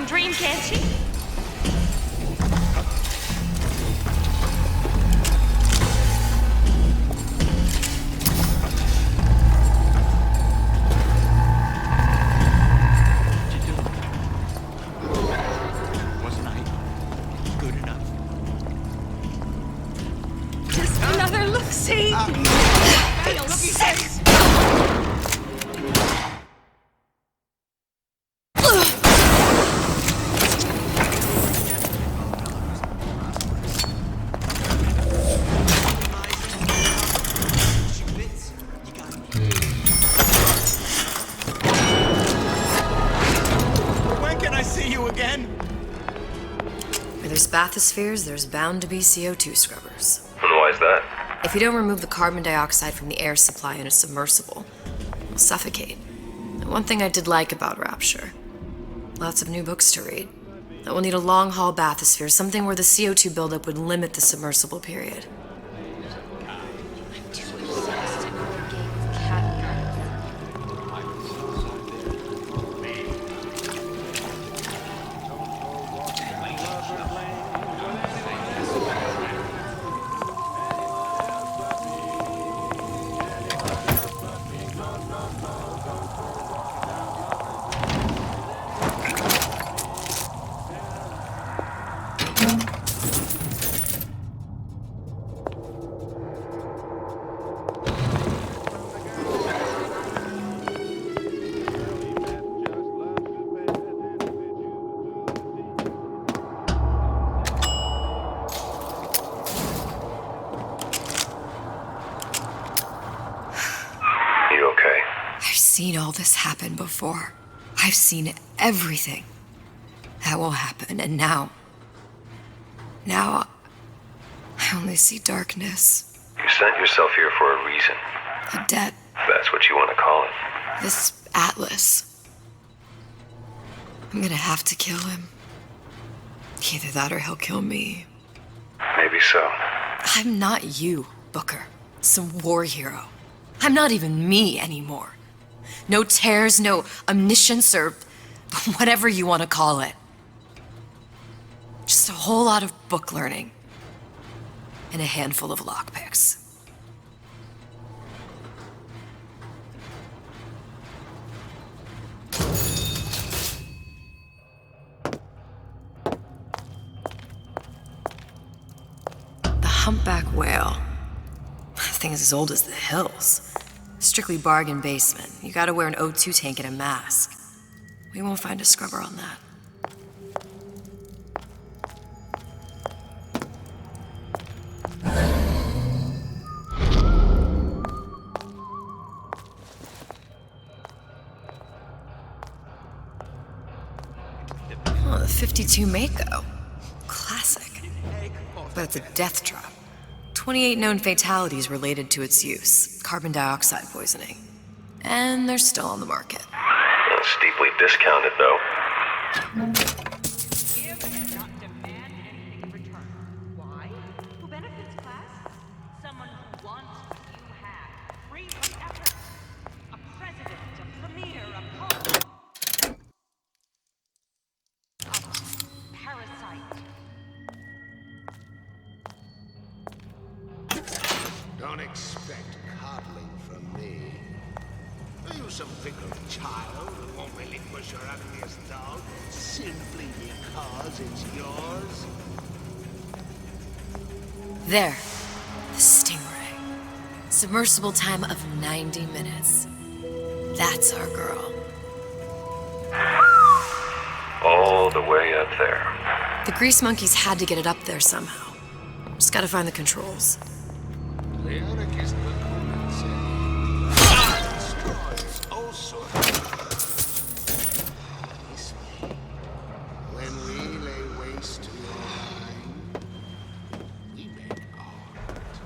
can dream, can't she? Wasn't I good enough? Just another look-see. Look-see. Bathyspheres, there's bound to be CO2 scrubbers. And why is that? If you don't remove the carbon dioxide from the air supply in a submersible, you'll suffocate. And one thing I did like about Rapture, lots of new books to read. That will need a long-haul bathysphere, something where the CO2 buildup would limit the submersible period. I've seen all this happen before. I've seen everything that will happen, and now I only see darkness. You sent yourself here for a reason. A debt. That's what you want to call it. This Atlas. I'm gonna have to kill him. Either that or he'll kill me. Maybe so. I'm not you, Booker. Some war hero. I'm not even me anymore. No tears, no omniscience, or whatever you want to call it. Just a whole lot of book learning. And a handful of lockpicks. The humpback whale. The thing is as old as the hills. Strictly bargain basement. You gotta wear an O2 tank and a mask. We won't find a scrubber on that. Oh, the 52 Mako. Classic. But it's a death trap. 28 known fatalities related to its use. Carbon dioxide poisoning. And they're still on the market. Steeply discounted, though. Give and not demand anything in return. Why? Who benefits, class? Someone who wants what you have. Free from effort. A president, a premier, a pope. A parasite. Don't expect coddling from me. Are you some fickle child who won't relinquish your ugliest dog simply because it's yours? There. The Stingray. Submersible time of 90 minutes. That's our girl. All the way up there. The grease monkeys had to get it up there somehow. Just gotta find the controls. Destroys all sorts. This way. When we lay waste to your mind, we make art.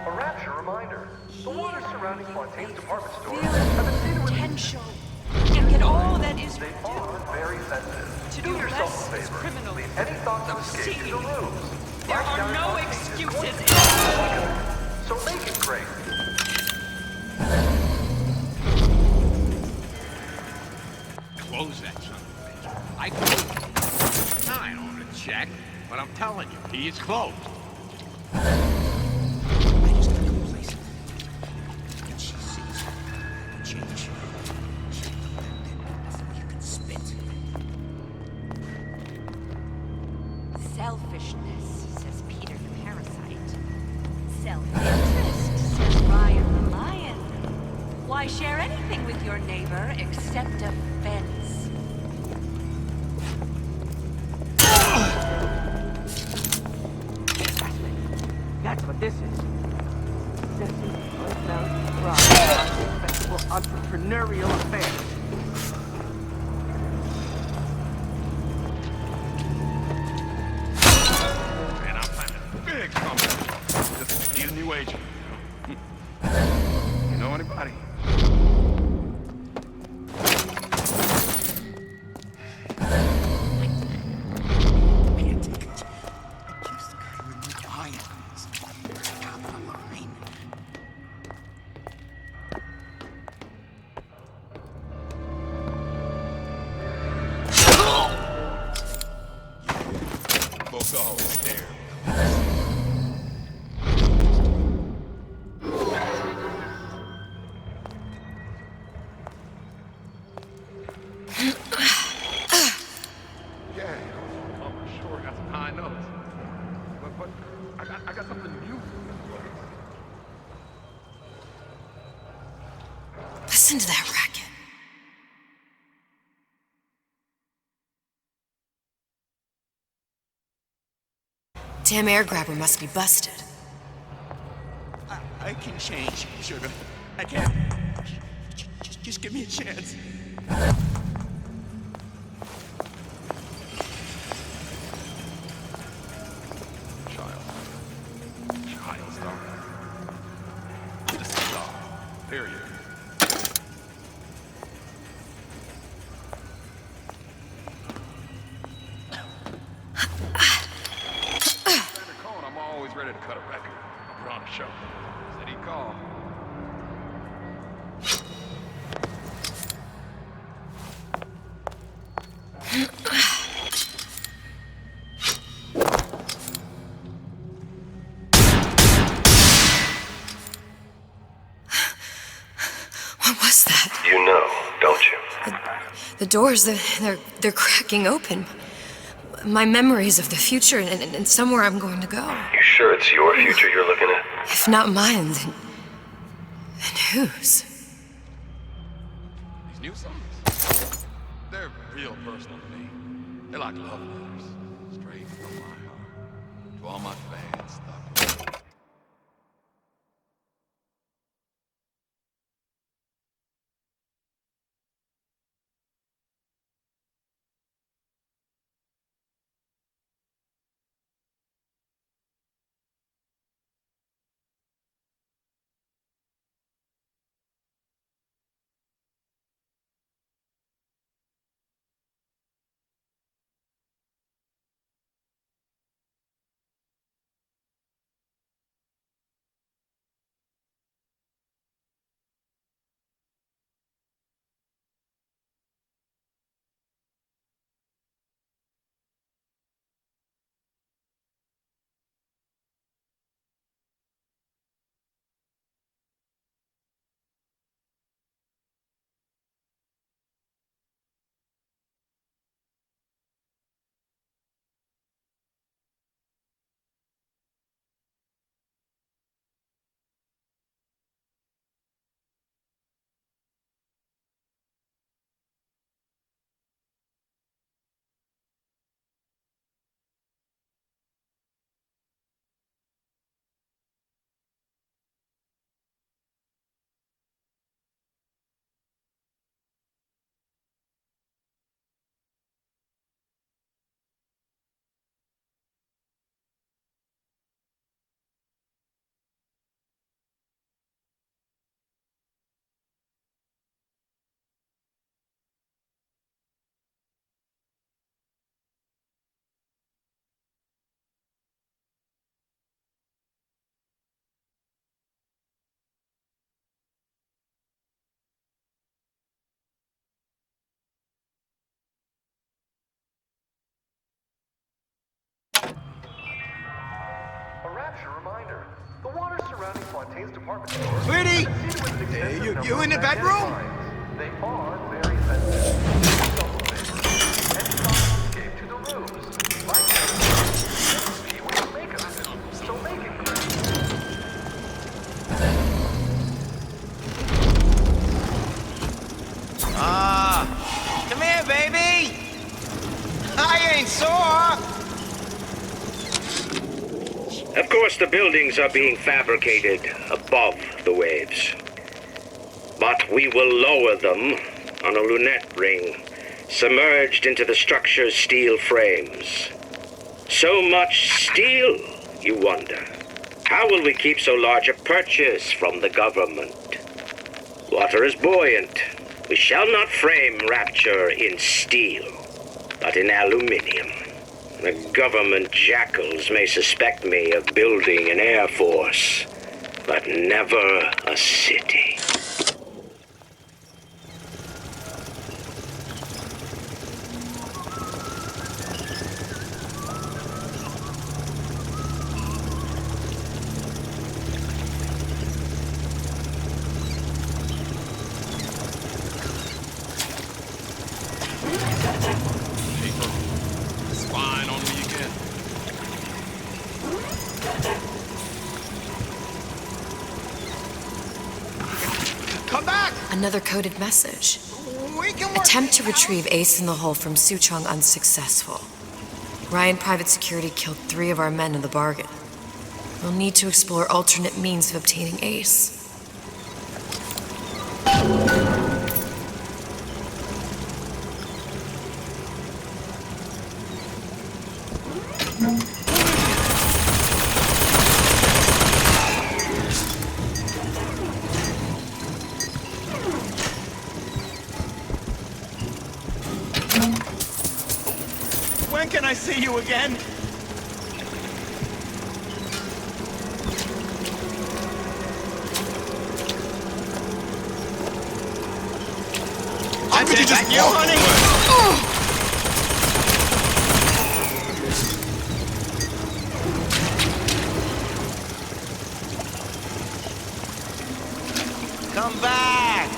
A Rapture reminder. The water surrounding Fontaine's department store have been treated with potential. And get all that is They are very sensitive. To Do do yourself a less is favor. criminal. Leave any thoughts of escape in the rooms. There are no Lifestyle excuses. So make it great. Jack, but I'm telling you, he is closed. Selfishness, says Peter the parasite. Self-interest, says Ryan the lion. Why share anything with your neighbor except a fence? That's what this is. Excessive, unbalanced pride, respectable entrepreneurial affairs. Man, I'm planning a big comeback. Just need a new agent. You know anybody? Folks always stare. Yeah, I'm sure I got some high notes. But I got something new. Listen to that racket. Damn air grabber must be busted. I can change, sugar. I can. Just give me a chance. Child star. Just a star. Period. I'm always ready to cut a record. Put on a show. Said he'd call. What was that? You know, don't you? The doors, they're cracking open. My memories of the future and somewhere I'm going to go. You sure it's your future you're looking at? If not mine, then whose? These new songs, they're real personal to me. They're like love letters, straight from my heart to all my fans stuck. surrounding Fontaine's department store. Sweetie! You in the bedroom? They are very sensitive. Any thoughts escape to the rooms. Like that, see what you make of it. So make it clear. Come here, baby! I ain't sore! Of course, the buildings are being fabricated above the waves. But we will lower them on a lunette ring, submerged into the structure's steel frames. So much steel, you wonder. How will we keep so large a purchase from the government? Water is buoyant. We shall not frame Rapture in steel, but in aluminium. The government jackals may suspect me of building an air force, but never a city. Spying on me again. Come back! Another coded message. We can work. Attempt to retrieve Ace in the Hole from Suchong unsuccessful. Ryan Private Security killed 3 of our men in the bargain. We'll need to explore alternate means of obtaining Ace. When can I see you again? How could you just you, walk honey? Come back.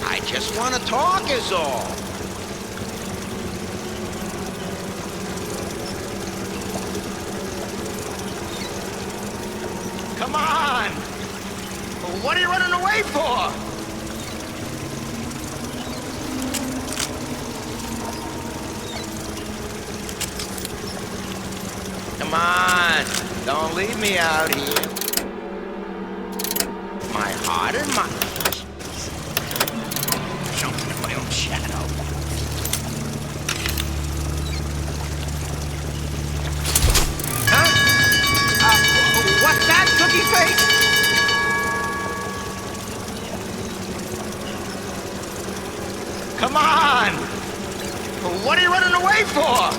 I just want to talk is all. Come on! What are you running away for? Come on! Don't leave me out here. My heart and my... Jumping in my own shadow. What's that, cookie face? Come on! What are you running away for?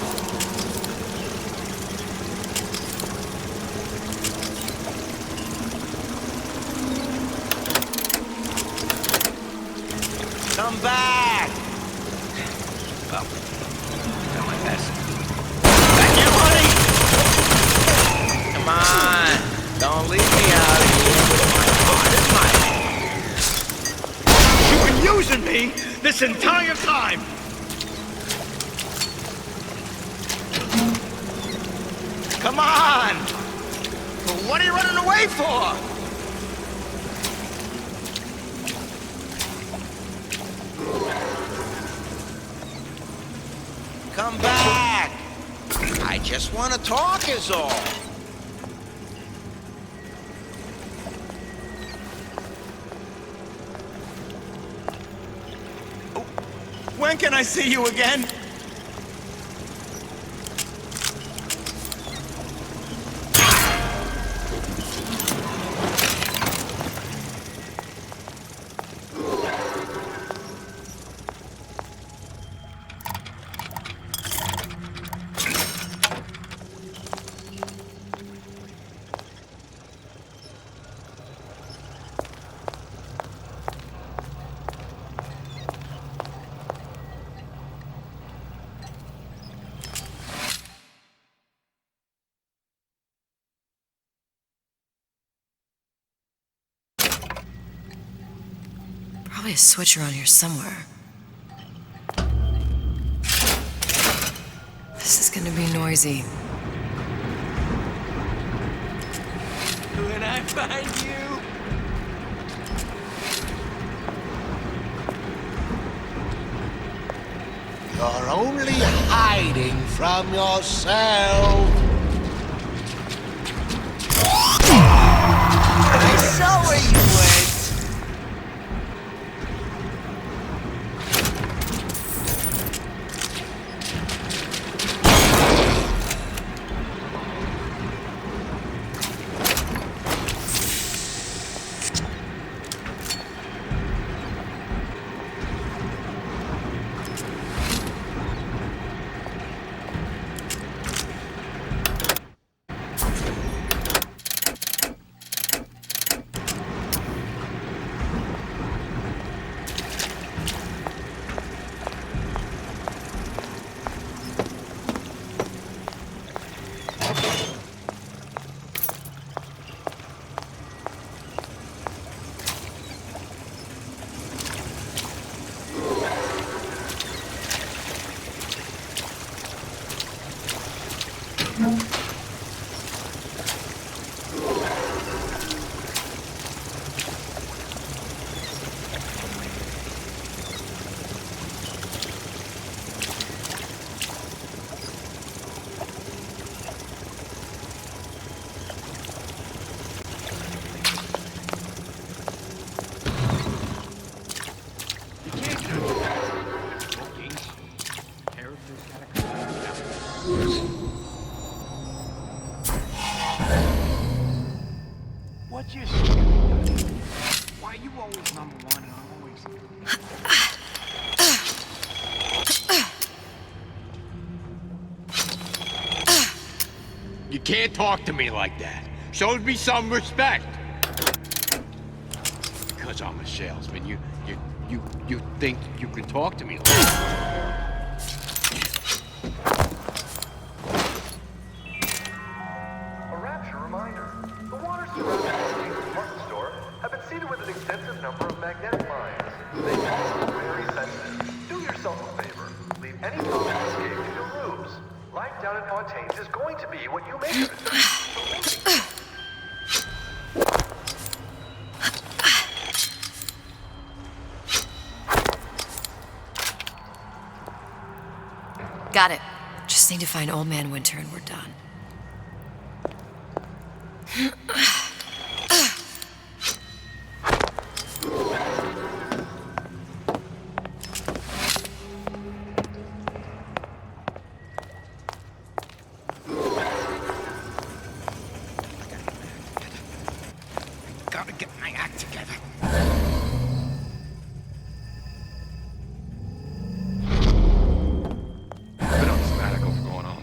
Come back! Well, done my best. Back you, honey! Come on! Don't leave me out here with my heart in my hand. You've been using me this entire time! Come on! What are you running away for? Come back! I just want to talk is all. When can I see you again? probably a switch around here somewhere. This is gonna be noisy. When I find you... You're only hiding from yourself. I saw where you went. What's your secret? Why you always number one and I'm always... You can't talk to me like that. Show me some respect. Because I'm a salesman, you think you can talk to me like that. A Rapture reminder. The waters surrounding the department store have been seeded with an extensive number of magnetic mines. They are very sensitive. Do yourself a favor. Leave any thought of escape to your rooms. Life down in Fontaine's is going to be what you make of it. Got it. Just need to find Old Man Winter and we're done. Gotta get my act together. I've been on sabbatical for going on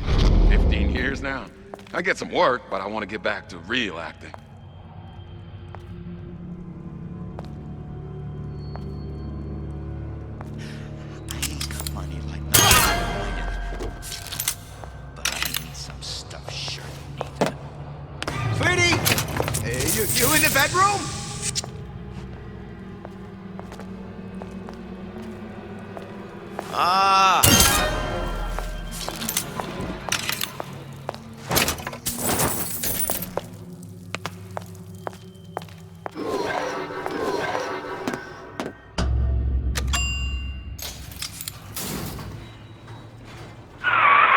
15 years now. I get some work, but I want to get back to real acting. I ain't got money like that. But I need some stuff sure needed. Sweetie! You in the bedroom? Ah!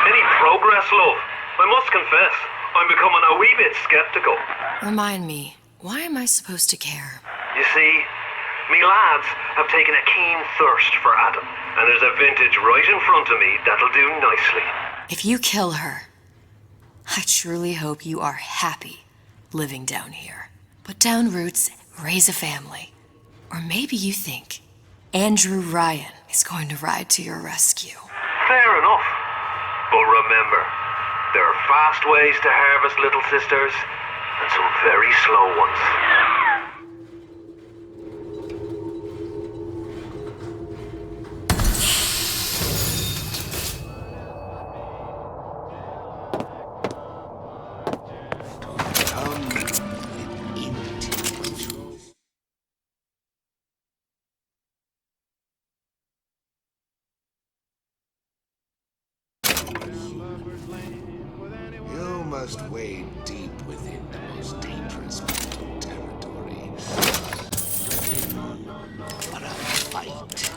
Any progress, love? I must confess, I'm becoming a wee bit skeptical. Remind me, why am I supposed to care? You see, me lads have taken a keen thirst for Adam, and there's a vintage right in front of me that'll do nicely. If you kill her, I truly hope you are happy living down here. Put down roots, raise a family. Or maybe you think Andrew Ryan is going to ride to your rescue. Fair enough. But remember, there are fast ways to harvest little sisters, and some very slow ones. right.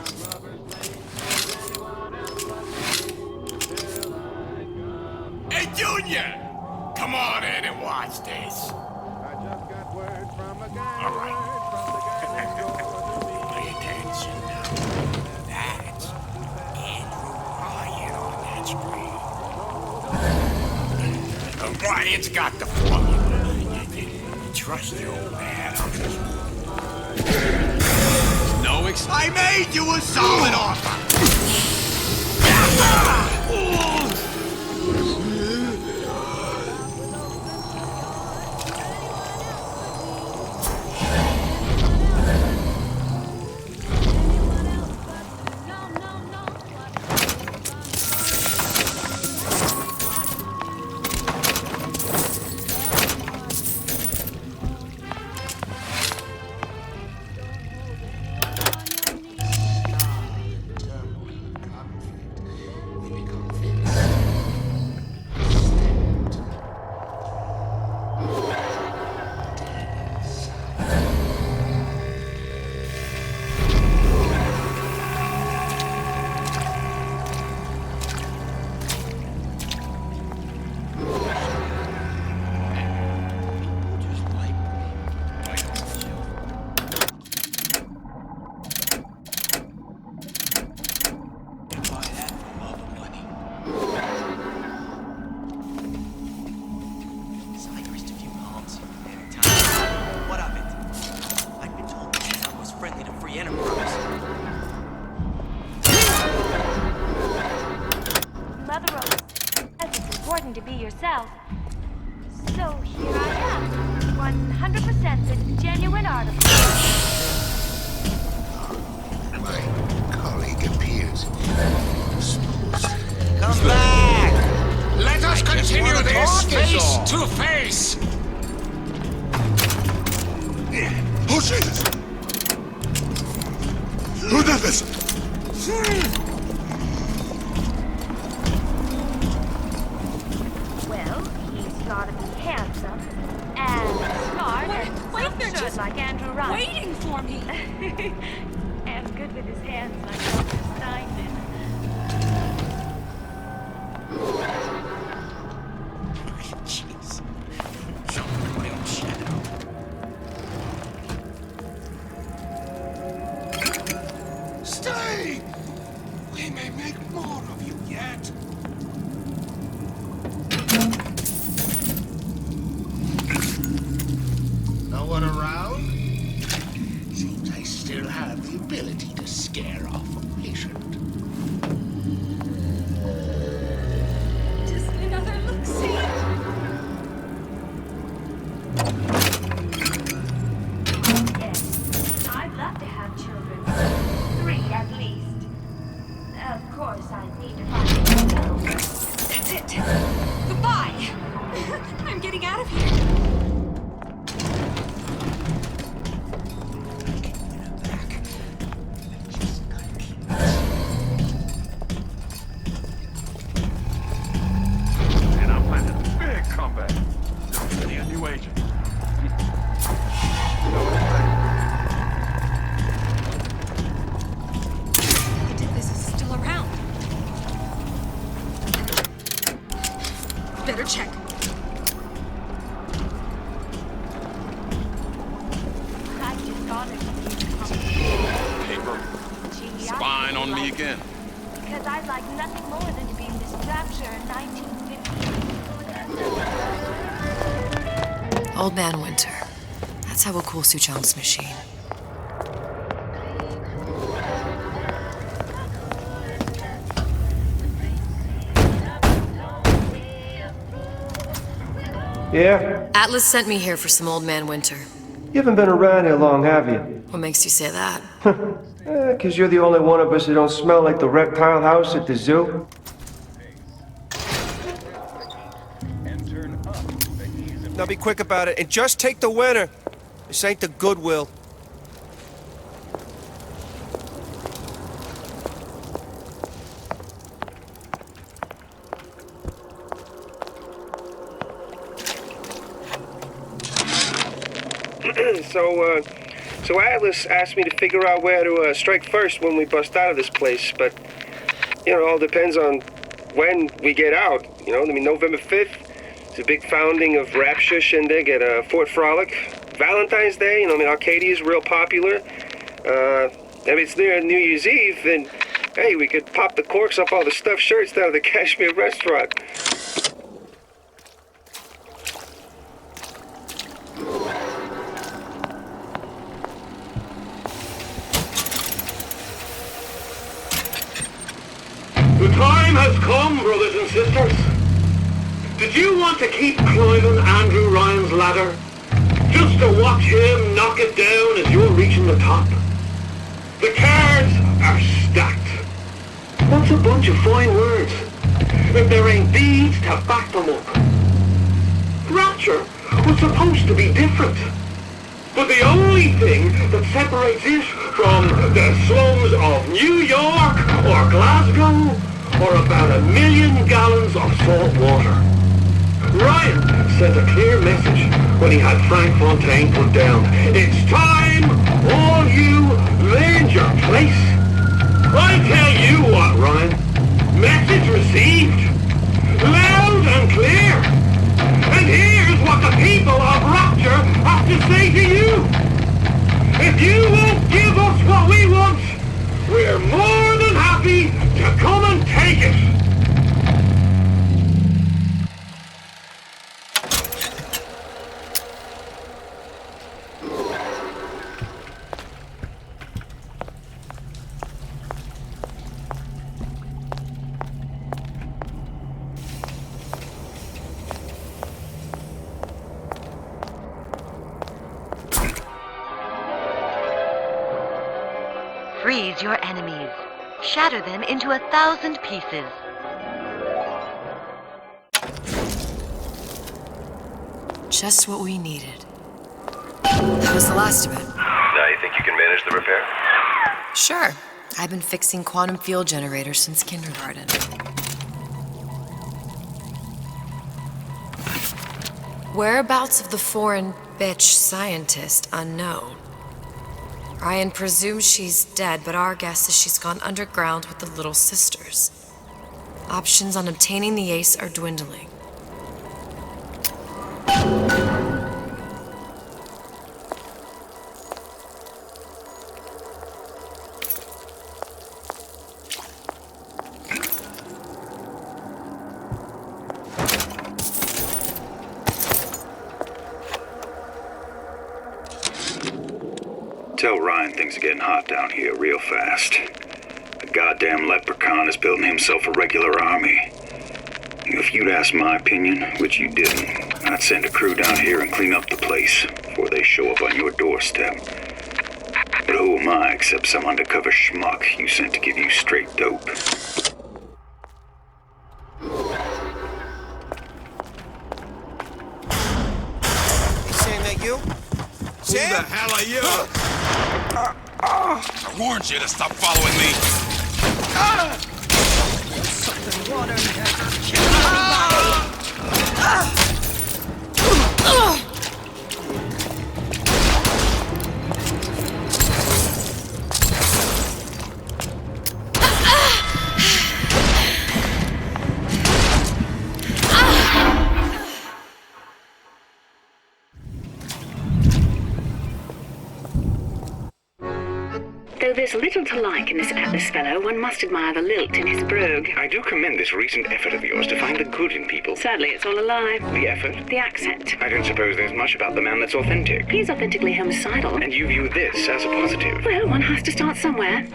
Hey, Junior! Come on in and watch this. All right. Pay attention now. That's Andrew Ryan on that screen. Ryan's got the formula. Trust the old man on this one. No I made you a solid offer! To be yourself. So here I am, 100% the genuine article. My colleague appears. Come back! Let us continue this face to face! Oh, Jesus! Who did this? Gotta be handsome and smart and absurd like Andrew Ryan. Waiting for me. And good with his hands like Dr. Steinman. Jeez. Jumping my own shadow. Stay! We may make more of you yet. No one around? Seems I still have the ability to scare off a patient. Just another look-see. Yes, I'd love to have children. 3 at least. Of course, I'd need to find myself. That's it. Goodbye. I'm getting out of here. Better check. I just got it. Paper. Spying on me again. Because I'd like nothing more than to be in this Rapture in 1950. Old Man Winter. That's how we'll cool Suchong's machine. Yeah? Atlas sent me here for some Old Man Winter. You haven't been around here long, have you? What makes you say that? 'Cause you're the only one of us who don't smell like the reptile house at the zoo. Now be quick about it, and just take the winner. This ain't the Goodwill. So Atlas asked me to figure out where to strike first when we bust out of this place, but, you know, it all depends on when we get out. You know, I mean, November 5th is a big founding of Rapture shindig at Fort Frolic. Valentine's Day, you know, I mean, Arcadia is real popular. If it's near New Year's Eve, then, hey, we could pop the corks off all the stuffed shirts down at the Kashmir restaurant. The time has come, brothers and sisters. Did you want to keep climbing Andrew Ryan's ladder? Just to watch him knock it down as you're reaching the top? The cards are stacked. What's a bunch of fine words if there ain't deeds to back them up? Rapture was supposed to be different. But the only thing that separates it from the slums of New York or Glasgow or about 1 million gallons of salt water. Ryan sent a clear message when he had Frank Fontaine put down. It's time all you learned your place. I tell you what, Ryan. Message received. Loud and clear. And here's what the people of Rapture have to say to you. If you won't give us what we want, we're more than happy to come and take it. Freeze your enemies. Shatter them into 1,000 pieces. Just what we needed. That was the last of it. Now you think you can manage the repair? Sure. I've been fixing quantum field generators since kindergarten. Whereabouts of the foreign bitch scientist unknown. Ryan presumes she's dead, but our guess is she's gone underground with the Little Sisters. Options on obtaining the ace are dwindling. Tell Ryan things are getting hot down here real fast. The goddamn leprechaun is building himself a regular army. If you'd asked my opinion, which you didn't, I'd send a crew down here and clean up the place before they show up on your doorstep. But who am I except some undercover schmuck you sent to give you straight dope? Saying that you? Who the hell are you? I warned you to stop following me. Something water Though there's little to like in this Atlas fellow, one must admire the lilt in his brogue. I do commend this recent effort of yours to find the good in people. Sadly, it's all a lie. The effort? The accent. I don't suppose there's much about the man that's authentic. He's authentically homicidal. And you view this as a positive. Well, one has to start somewhere.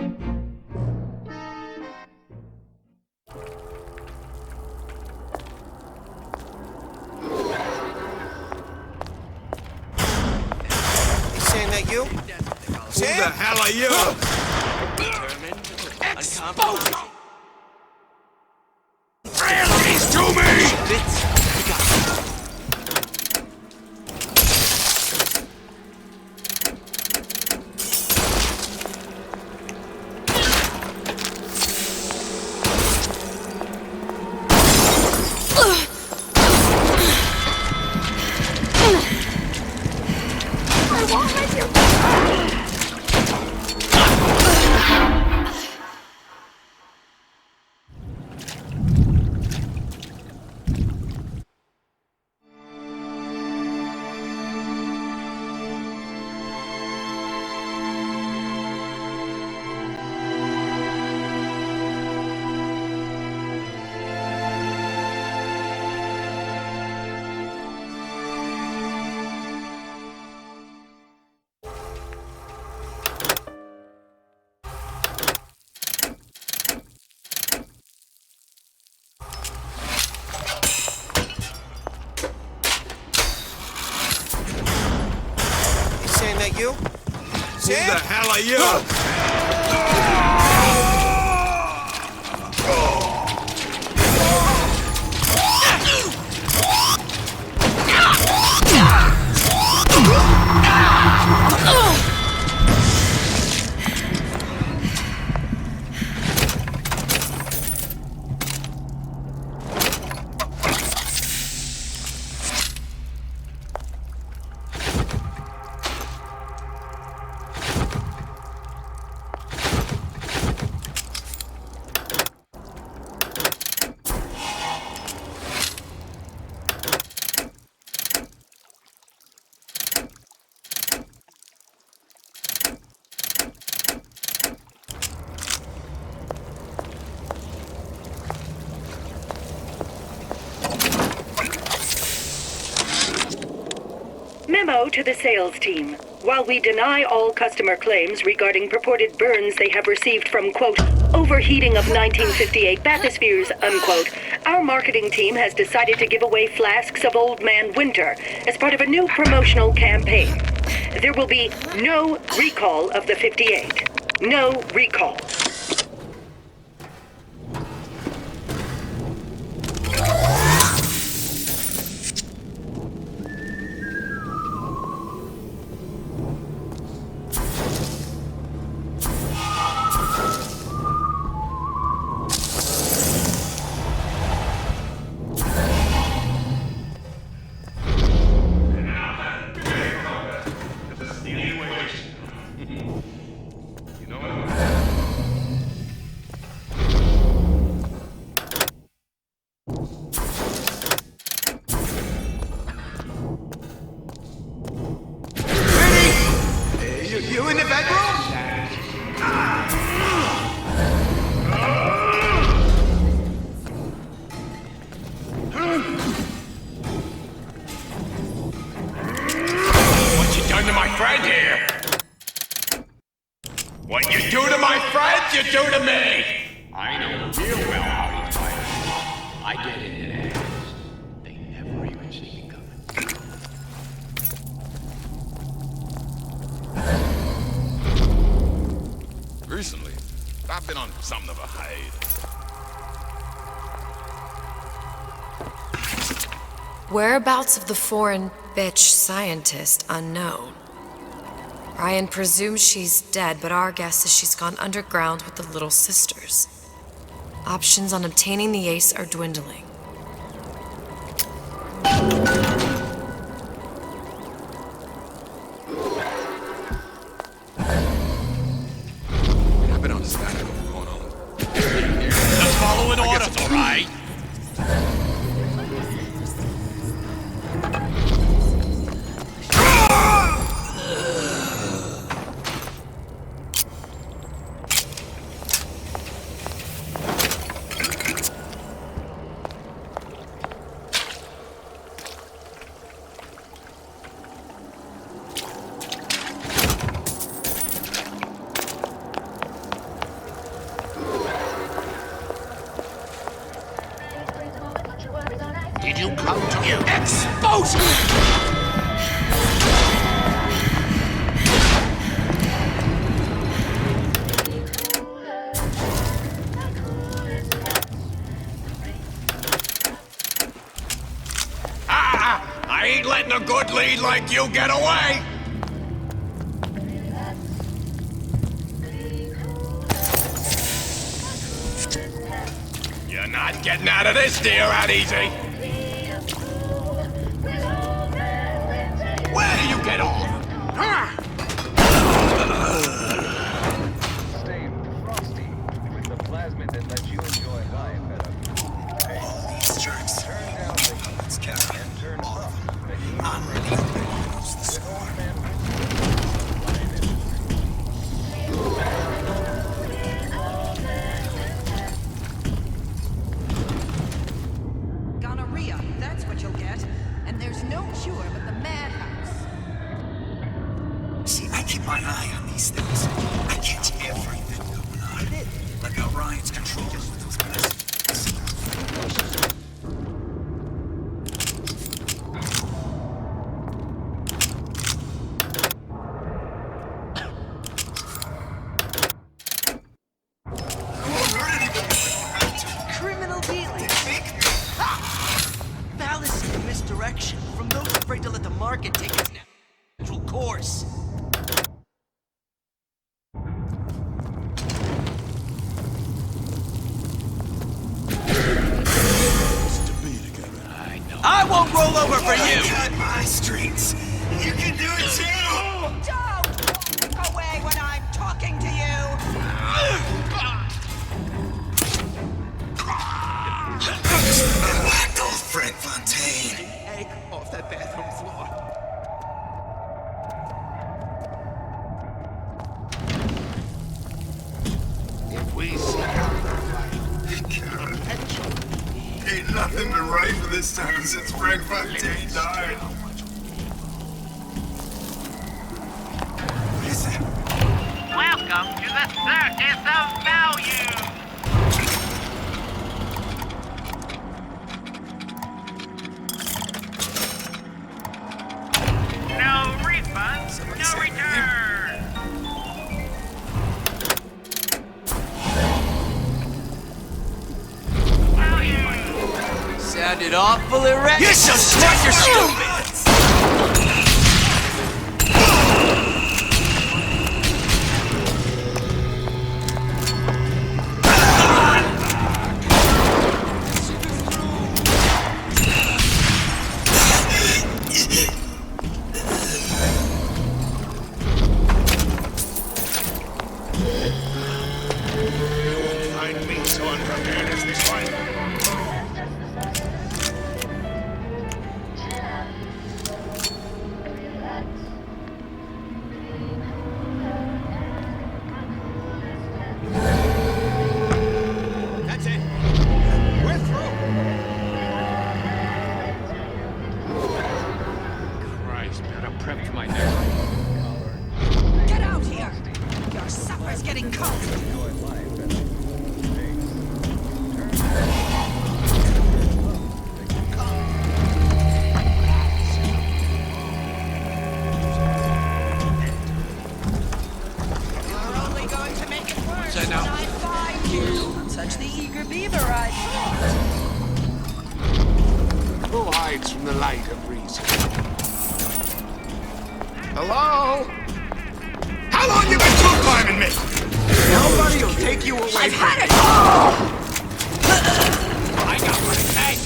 Saying that you? Who the hell are you? Exposed! Release to me! I won't let you. you? Who the hell are you? Memo to the sales team. While we deny all customer claims regarding purported burns they have received from, quote, overheating of 1958 bathyspheres, unquote, our marketing team has decided to give away flasks of Old Man Winter as part of a new promotional campaign. There will be no recall of the 58. No recall. You in the bedroom? What you done to my friend here? What you do to my friend, you do to me! I know real well how these fighters. I get into their heads. They never even see me coming. Recently, I've been on something of a hiatus. Whereabouts of the foreign bitch scientist unknown. Ryan presumes she's dead, but our guess is she's gone underground with the Little Sisters. Options on obtaining the ace are dwindling. I've been on static of what's going on. Just following orders, all right? Did you come to you? Exposure! I ain't letting a good lead like you get away! You're not getting out of this deal that easy! Where do you get off? Stay frosty with the plasmid that lets you enjoy life at a cool pace. All these jerks. Turn down the heat Let's get and turn up the heat. unbelievable. Use the With score. Old Man Gonorrhea, that's what you'll get. And there's no cure but the madhouse. market take its natural course. I won't roll over for you! Cut my streets. You can do it too! Don't walk away when I'm talking to you! Whacked old Fred Fontaine. Egg off that bathroom floor. If we seek out the light, ain't nothing been right for this town since Fred Fontaine died. What is it? Welcome to the Circus of Value! No refunds, no return! Sounded awful erect. You're so smart, you're stupid! Find me so unprepared as this one. That's it. We're through. Christ, better prep for my next. Get out here! Your supper's getting cold! You're only going to make it worse Say no. when I find you! Such the eager beaver I thought! Who hides from the light of reason? Hello? How long you been true climbing me? Nobody will take you away I've from had me. it all! I got what it takes.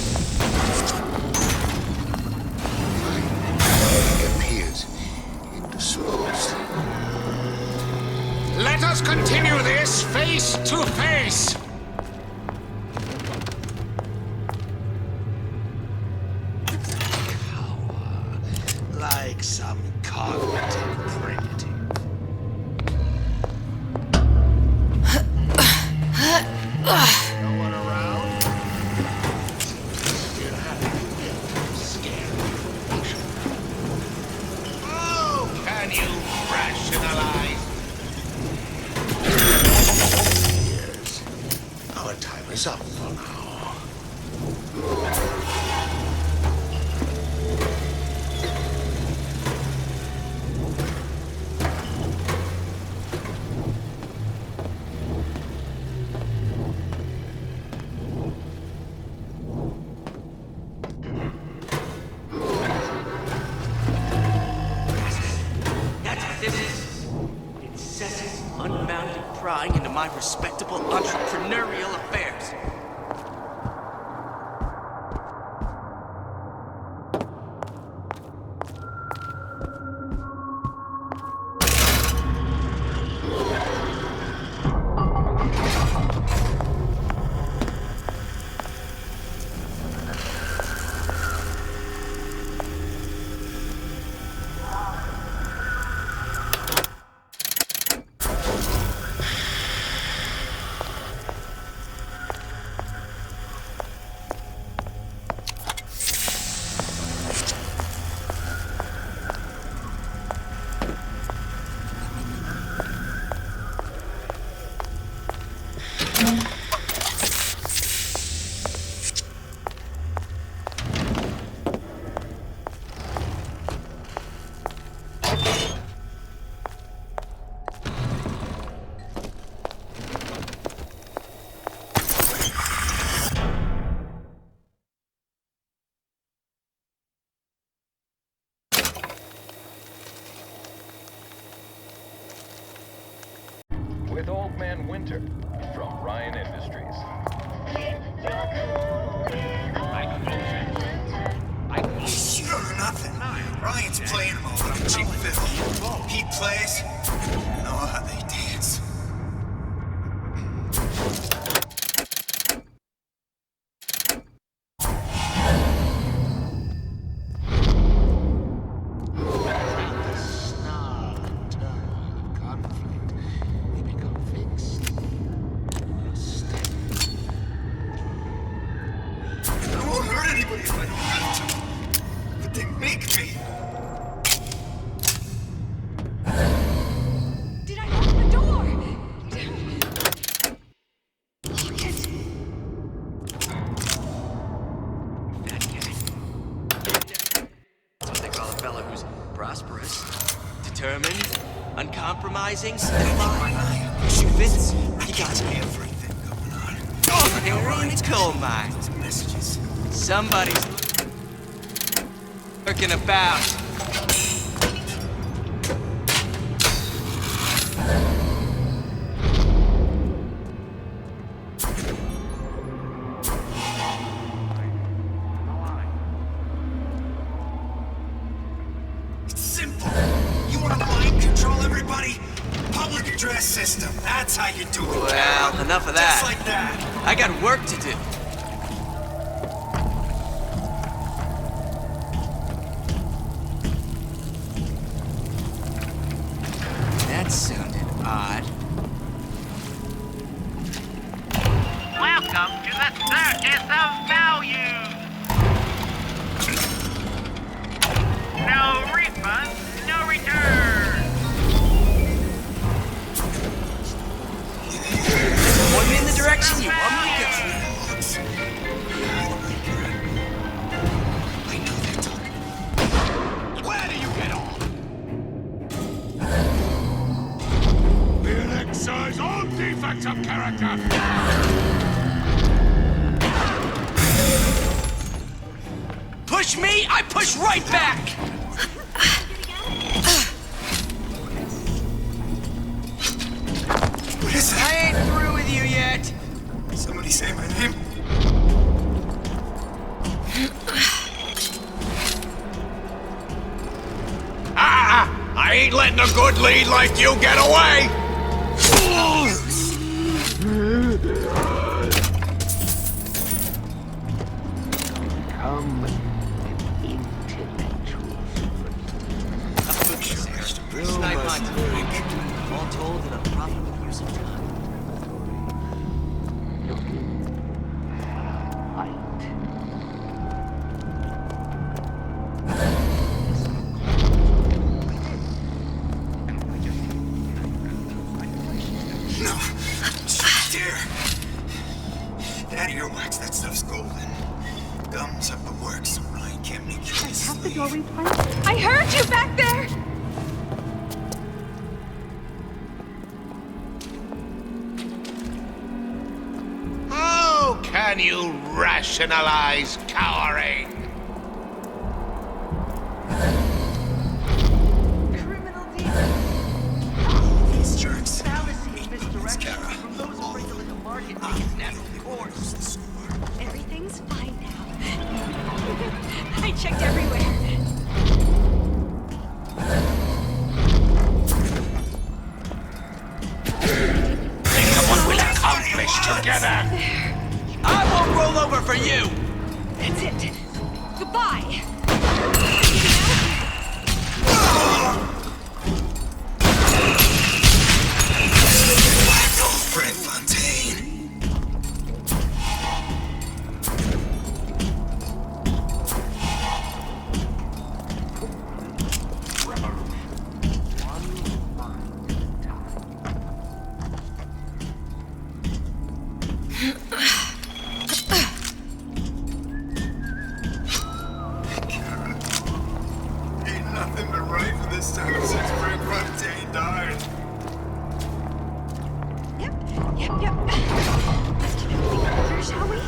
Appears indisposed. Let us continue this face to face. Like some cognitive primitive. No one around? You're having a scary vision. Oh, can you rationalize? Yes. Our time is up for now. That's what this is. Incessant, unbounded prying into my respectable entrepreneurial affairs. with Old Man Winter from Ryan Industries. You don't know nothing. Ryan's playing them all on cheap fiddle. He plays, and oh, how they dance. I won't hurt anybody if I don't have to. But they make me. Did I lock the door? That's what they call a fella who's prosperous, determined, uncompromising, steadfast. Shoe fits. He got everything going on. Canary in the coal mine. Messages. Somebody's lurking about. It's simple. You want to mind control everybody? Public address system. That's how you do it. Well, enough of that. Just like that. I got work to do. That sounded odd. Welcome to the circus of value. No refunds, no returns. Point me in the direction you want me to go. Where do you get off? We'll excise all defects of character. Push me, I push right back! What is I that? ain't through with you yet. Somebody say my name. I ain't letting a good lead like you get away! Come an intellectual. Snipe on time. All told in a profitable use of time. No. Dear. That earwax, that stuff's golden. Gums up the works so Ryan can't make it. Have the door replaced? I heard you back there! How can you rationalize cowering? Criminal demons. These jerks. Fallacy, misdirection from those afraid to let the market take its natural course. Everything's fine now. I checked everywhere. Think of what we'll accomplish together! I won't roll over for you! That's it. Goodbye. Fred Fontaine. Ain't nothing but right for this town since Fred Fontaine died. Yep. Let's keep everything in order, shall we?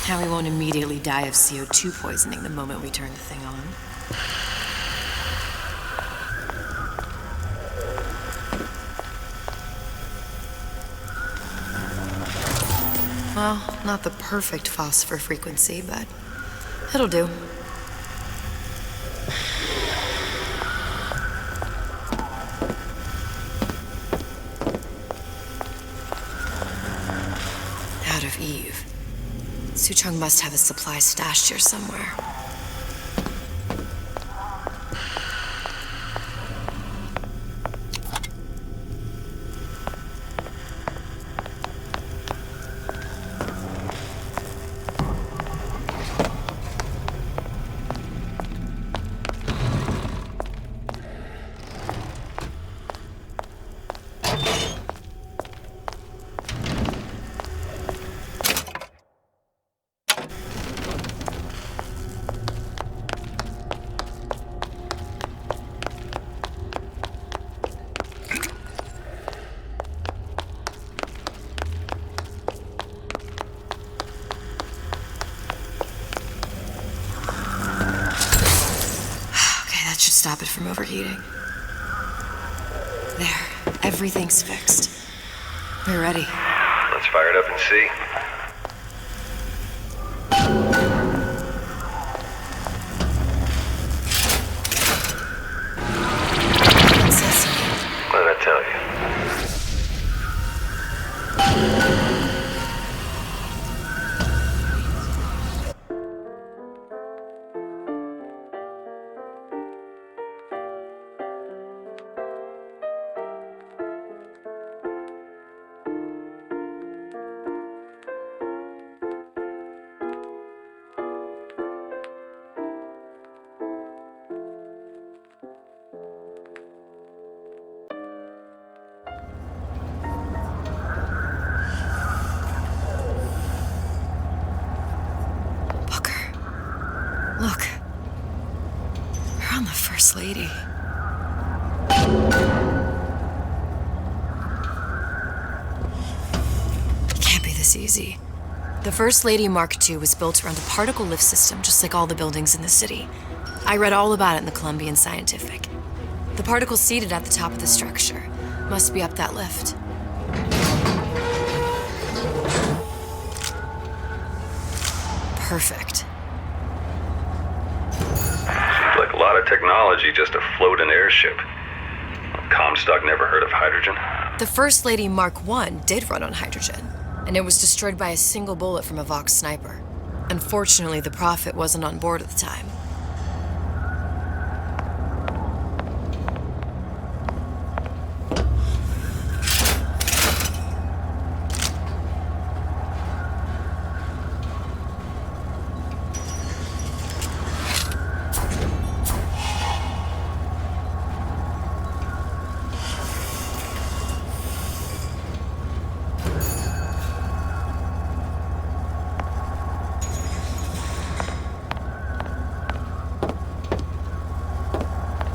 Now we won't immediately die of CO2 poisoning the moment we turn the thing on. Well, not the perfect phosphor frequency, but it'll do. Out of Eve. Suchong must have a supply stashed here somewhere. Stop it from overheating. There, everything's fixed. We're ready. Let's fire it up and see. What did I tell you? Look. We're on the First Lady. It can't be this easy. The First Lady Mark II was built around a particle lift system, just like all the buildings in the city. I read all about it in the Columbian Scientific. The particles seated at the top of the structure must be up that lift. Perfect. Seems like a lot of technology just to float an airship. Comstock never heard of hydrogen. The First Lady Mark I did run on hydrogen, and it was destroyed by a single bullet from a Vox sniper. Unfortunately, the Prophet wasn't on board at the time.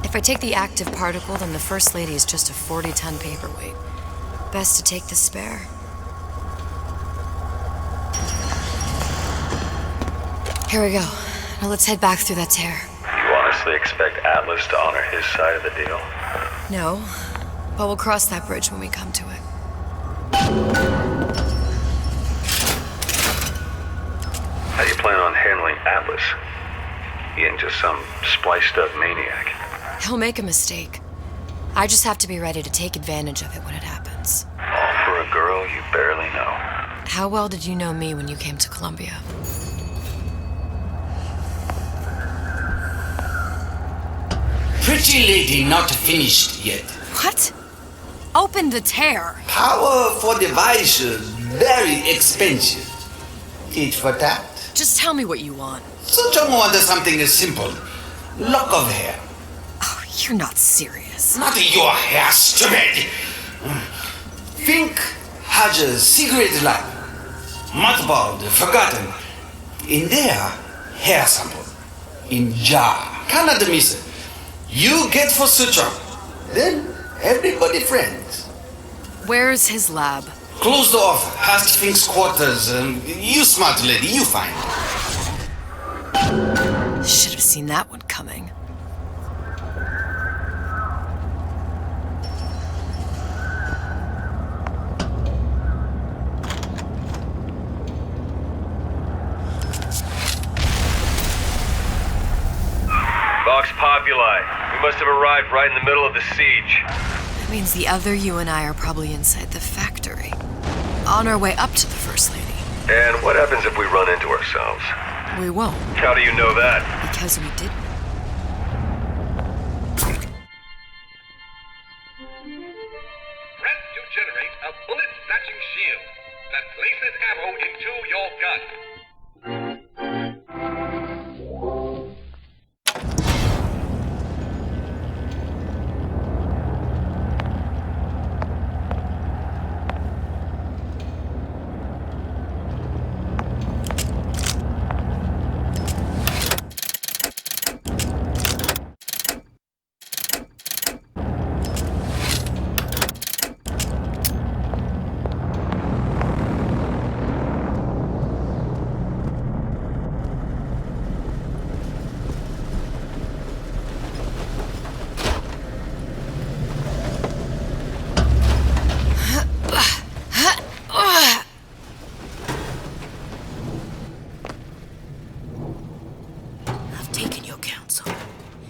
If I take the active particle, then the First Lady is just a 40-ton paperweight. Best to take the spare. Here we go. Now let's head back through that tear. You honestly expect Atlas to honor his side of the deal? No, but we'll cross that bridge when we come to it. How do you plan on handling Atlas? He ain't just some spliced-up maniac. He'll make a mistake. I just have to be ready to take advantage of it when it happens. All for a girl you barely know. How well did you know me when you came to Columbia? Pretty lady not finished yet. What? Open the tear. Power for device very expensive. Tit for tat. Just tell me what you want. Suchong wants something simple. Lock of hair. Oh, you're not serious. Not your hair, stupid! Fink has a secret lab. Mothballed, forgotten. In there, hair sample. In jar. Cannot miss it. You get for Suchong. Then everybody friends. Where's his lab? Closed off, past Fink's quarters. You smart lady, you find. Should have seen that one coming. Vox Populi. We must have arrived right in the middle of the siege. That means the other you and I are probably inside the factory. On our way up to the First Lady. And what happens if we run into ourselves? We won't. How do you know that? Because we didn't. Press to generate a bullet-snatching shield that places ammo into your gun.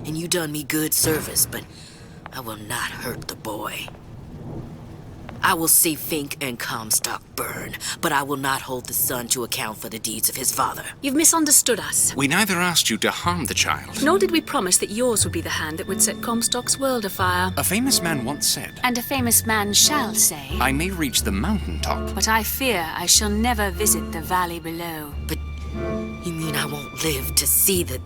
And you done me good service, but I will not hurt the boy. I will see Fink and Comstock burn, but I will not hold the son to account for the deeds of his father. You've misunderstood us. We neither asked you to harm the child. Nor did we promise that yours would be the hand that would set Comstock's world afire. A famous man once said, And a famous man shall say, I may reach the mountaintop, but I fear I shall never visit the valley below. But you mean I won't live to see the...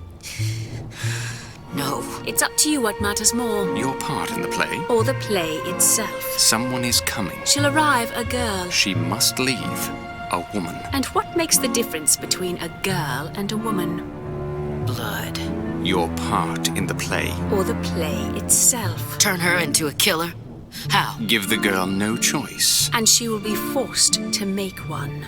No. It's up to you what matters more. Your part in the play? Or the play itself. Someone is coming. She'll arrive, a girl. She must leave, a woman. And what makes the difference between a girl and a woman? Blood. Your part in the play. Or the play itself. Turn her into a killer? How? Give the girl no choice. And she will be forced to make one.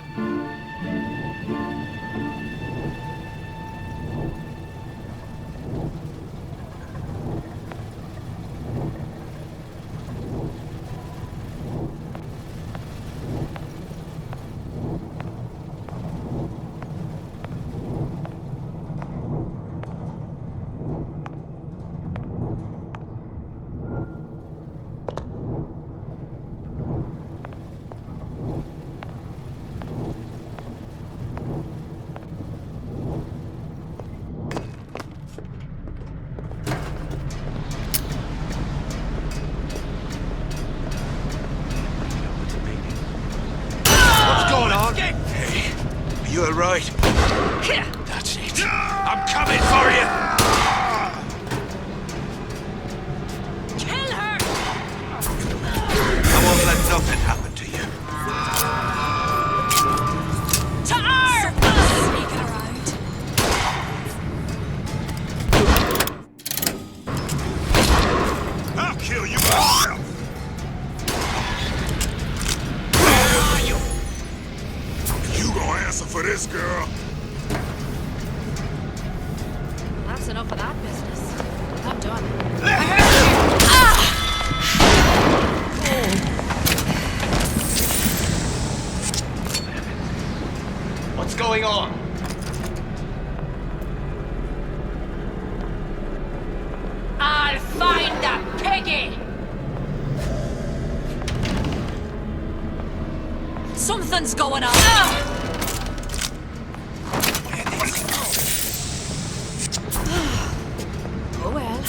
You all right? That's it. I'm coming for you! Kill her! I won't let nothing happen to you. To her! Sneaking around. I'll kill you. You gonna answer for this, girl? That's enough of that business. I'm done. What's going on? I'll find that piggy! Something's going on. Oh well.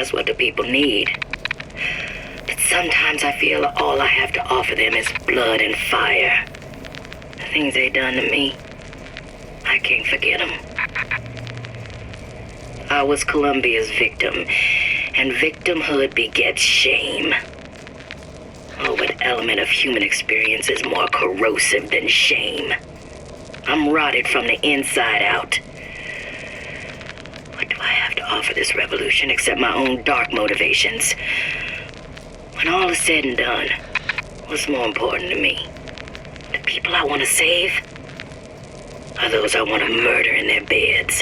just what the people need. But sometimes I feel all I have to offer them is blood and fire. The things they done to me, I can't forget them. I was Columbia's victim, and victimhood begets shame. Oh, what element of human experience is more corrosive than shame? I'm rotted from the inside out. What do I have to offer this revolution except my own dark motivations? When all is said and done, what's more important to me? The people I want to save? Or those I want to murder in their beds?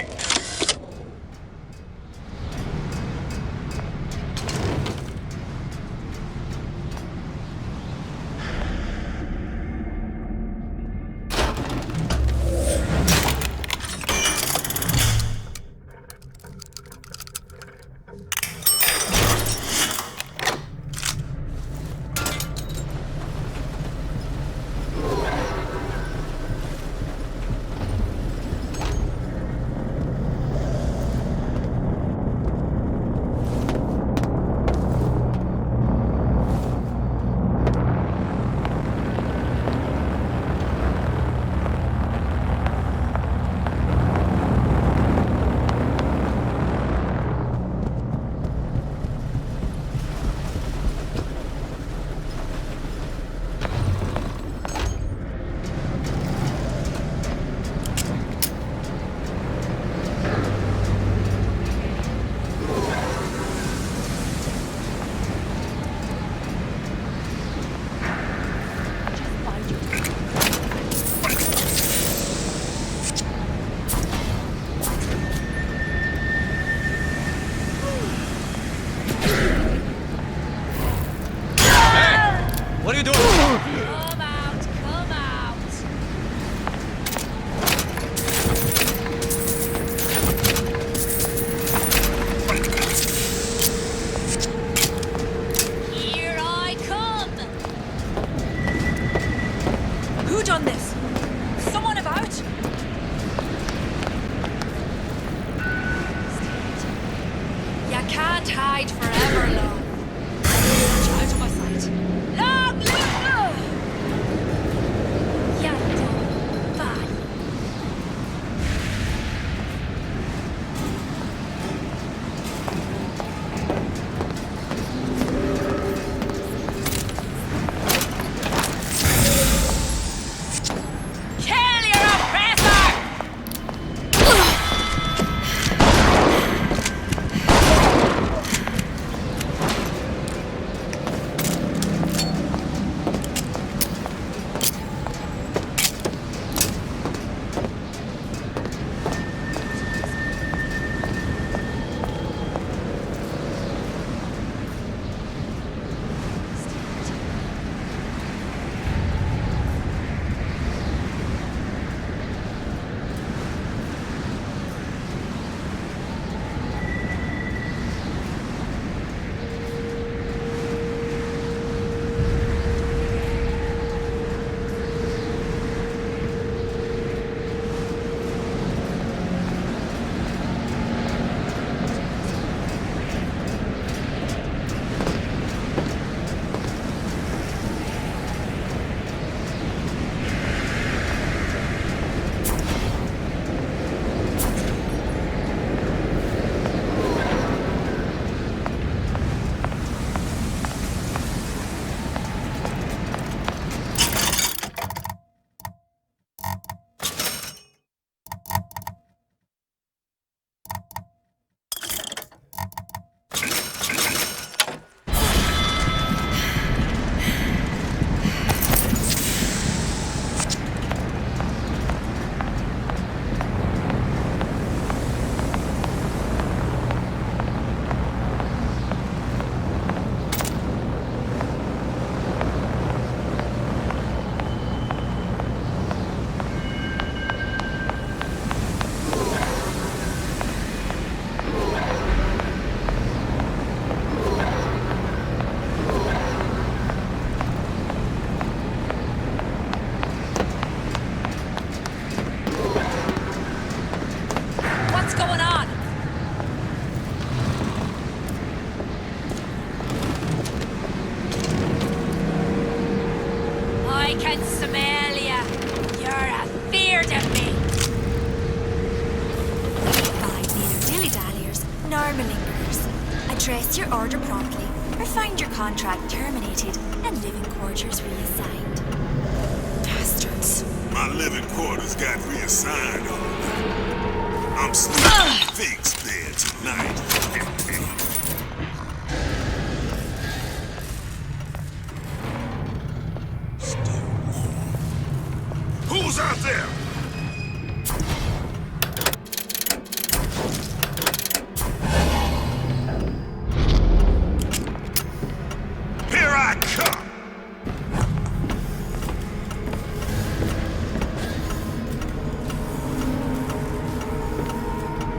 I can smell ya. You're a fear to me. Find neither dilly-dalliers nor malingers. Address your order promptly, or find your contract terminated and living quarters reassigned. Bastards. My living quarters got reassigned already. I'm sleeping in Fink's bed tonight. Who's out there? Here I come!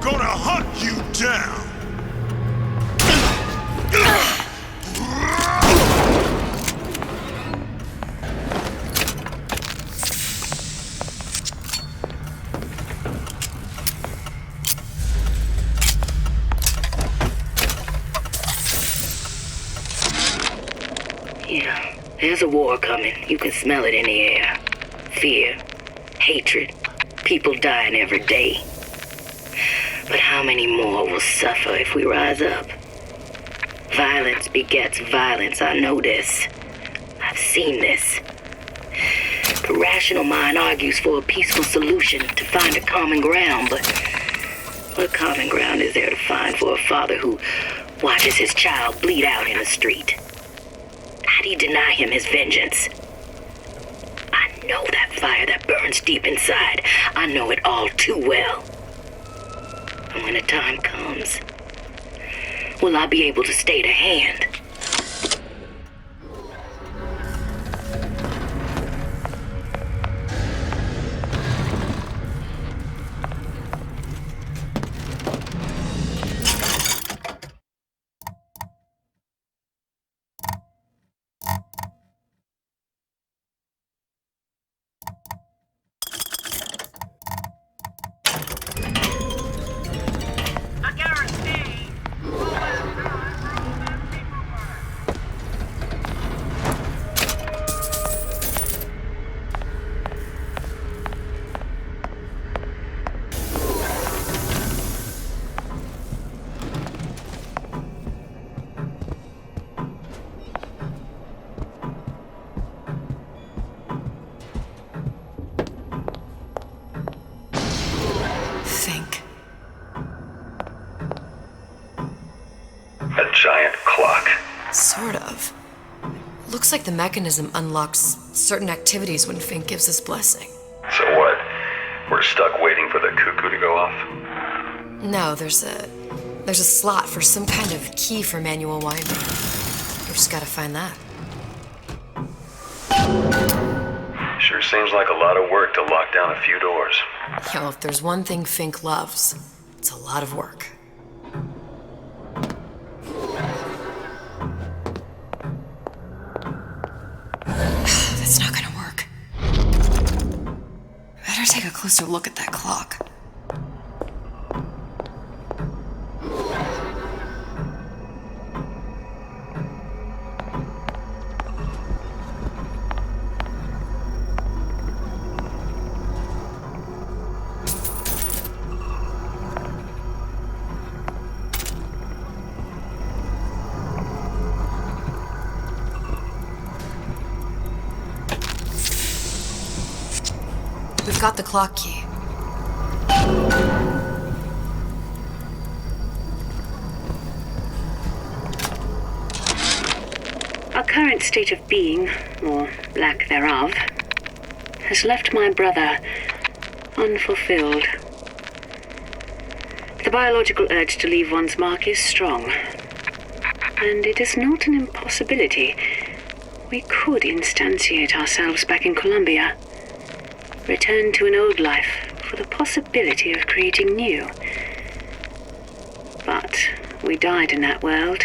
Gonna hunt you down! Yeah, there's a war coming. You can smell it in the air. Fear, hatred, people dying every day. But how many more will suffer if we rise up? Violence begets violence, I know this. I've seen this. The rational mind argues for a peaceful solution to find a common ground, but what common ground is there to find for a father who watches his child bleed out in the street? How do you deny him his vengeance? I know that fire that burns deep inside. I know it all too well. And when the time comes, will I be able to stay to hand? A giant clock. Sort of. Looks like the mechanism unlocks certain activities when Fink gives his blessing. So what? We're stuck waiting for the cuckoo to go off? No, there's a slot for some kind of key for manual winding. We just gotta find that. Sure seems like a lot of work to lock down a few doors. Yo, if there's one thing Fink loves, it's a lot of work. That's not gonna work. Better take a closer look at that clock. We've got the clock key. Our current state of being, or lack thereof, has left my brother unfulfilled. The biological urge to leave one's mark is strong, and it is not an impossibility. We could instantiate ourselves back in Columbia, return to an old life for the possibility of creating new. But we died in that world.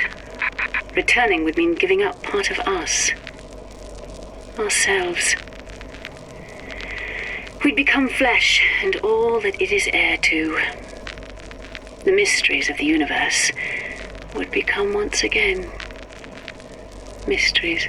Returning would mean giving up part of us. Ourselves. We'd become flesh and all that it is heir to. The mysteries of the universe would become once again mysteries.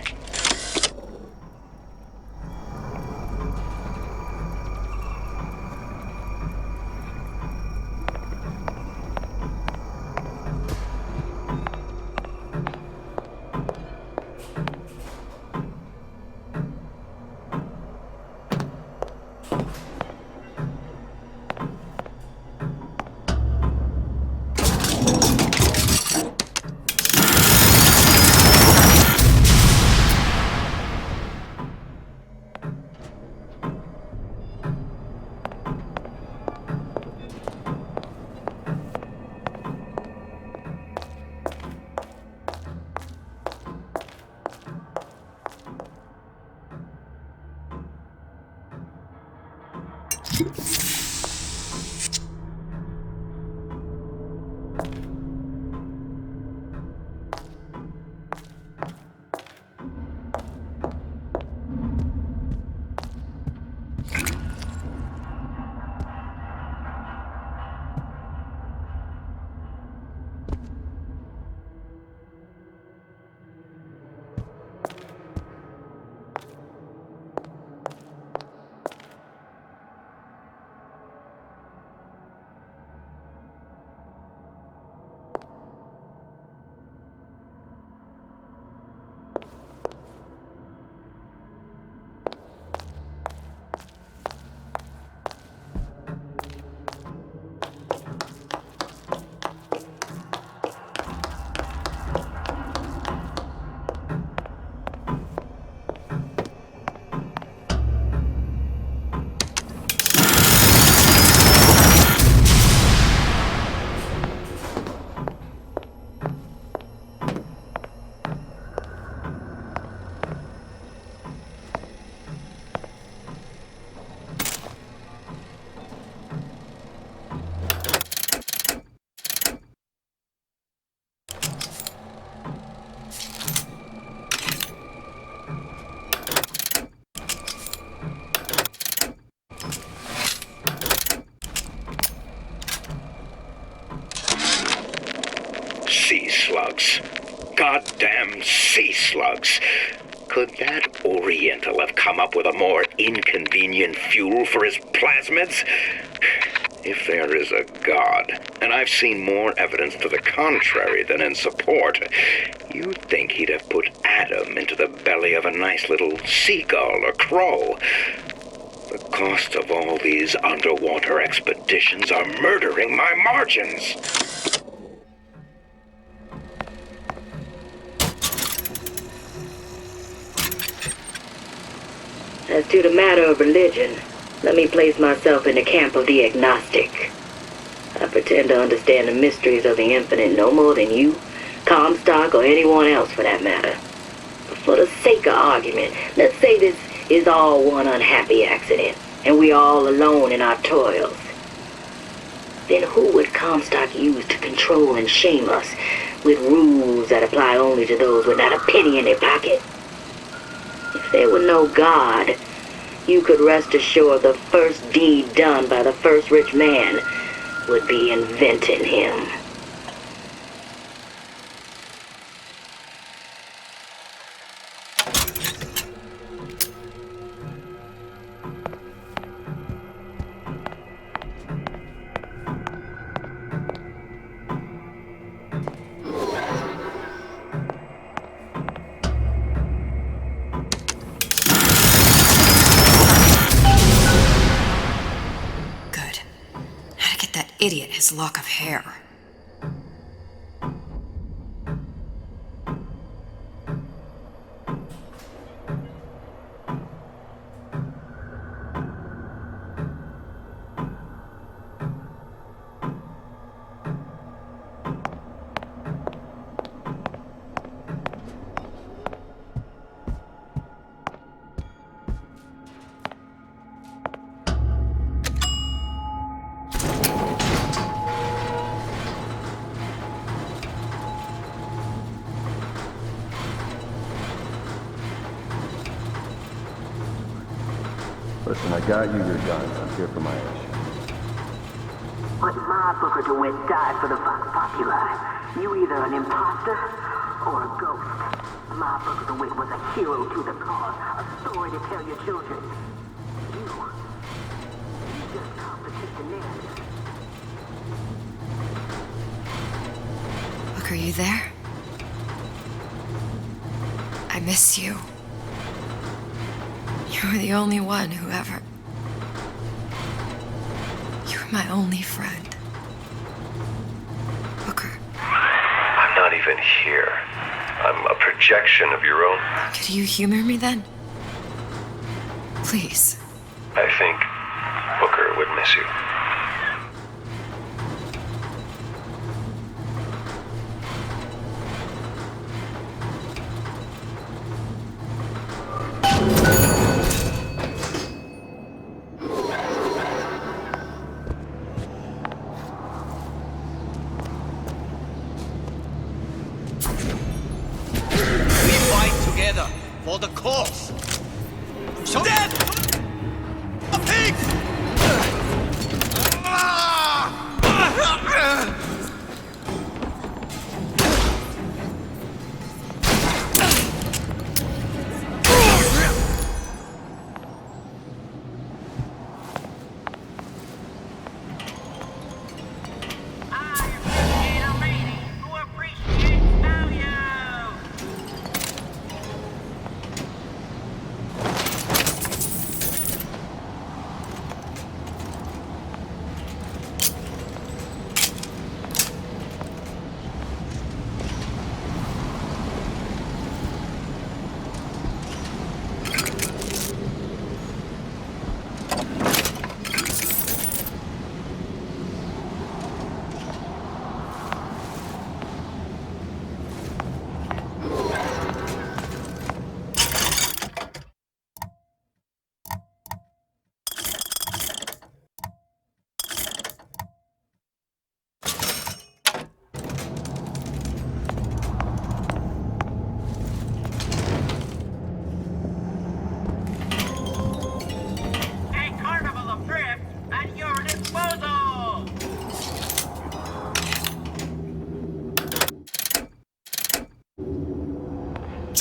Sea slugs. Goddamn sea slugs. Could that Oriental have come up with a more inconvenient fuel for his plasmids? If there is a God, and I've seen more evidence to the contrary than in support, you'd think he'd have put Adam into the belly of a nice little seagull or crow. The cost of all these underwater expeditions are murdering my margins. As to the matter of religion, let me place myself in the camp of the agnostic. I pretend to understand the mysteries of the infinite no more than you, Comstock, or anyone else for that matter. But for the sake of argument, let's say this is all one unhappy accident, and we're all alone in our toils. Then who would Comstock use to control and shame us with rules that apply only to those with not a penny in their pocket? If there were no God, you could rest assured the first deed done by the first rich man would be inventing him. Idiot his lock of hair. Listen, I got you your guns. I'm here for my issue. But my Booker DeWitt died for the Vox Populi. You either an imposter or a ghost. My Booker DeWitt was a hero to the cause, a story to tell your children. You just complicate the narrative. Look, are you there? I miss you. You were the only one who ever... You were my only friend. Booker. I'm not even here. I'm a projection of your own. Could you humor me then? Please. I think Booker would miss you.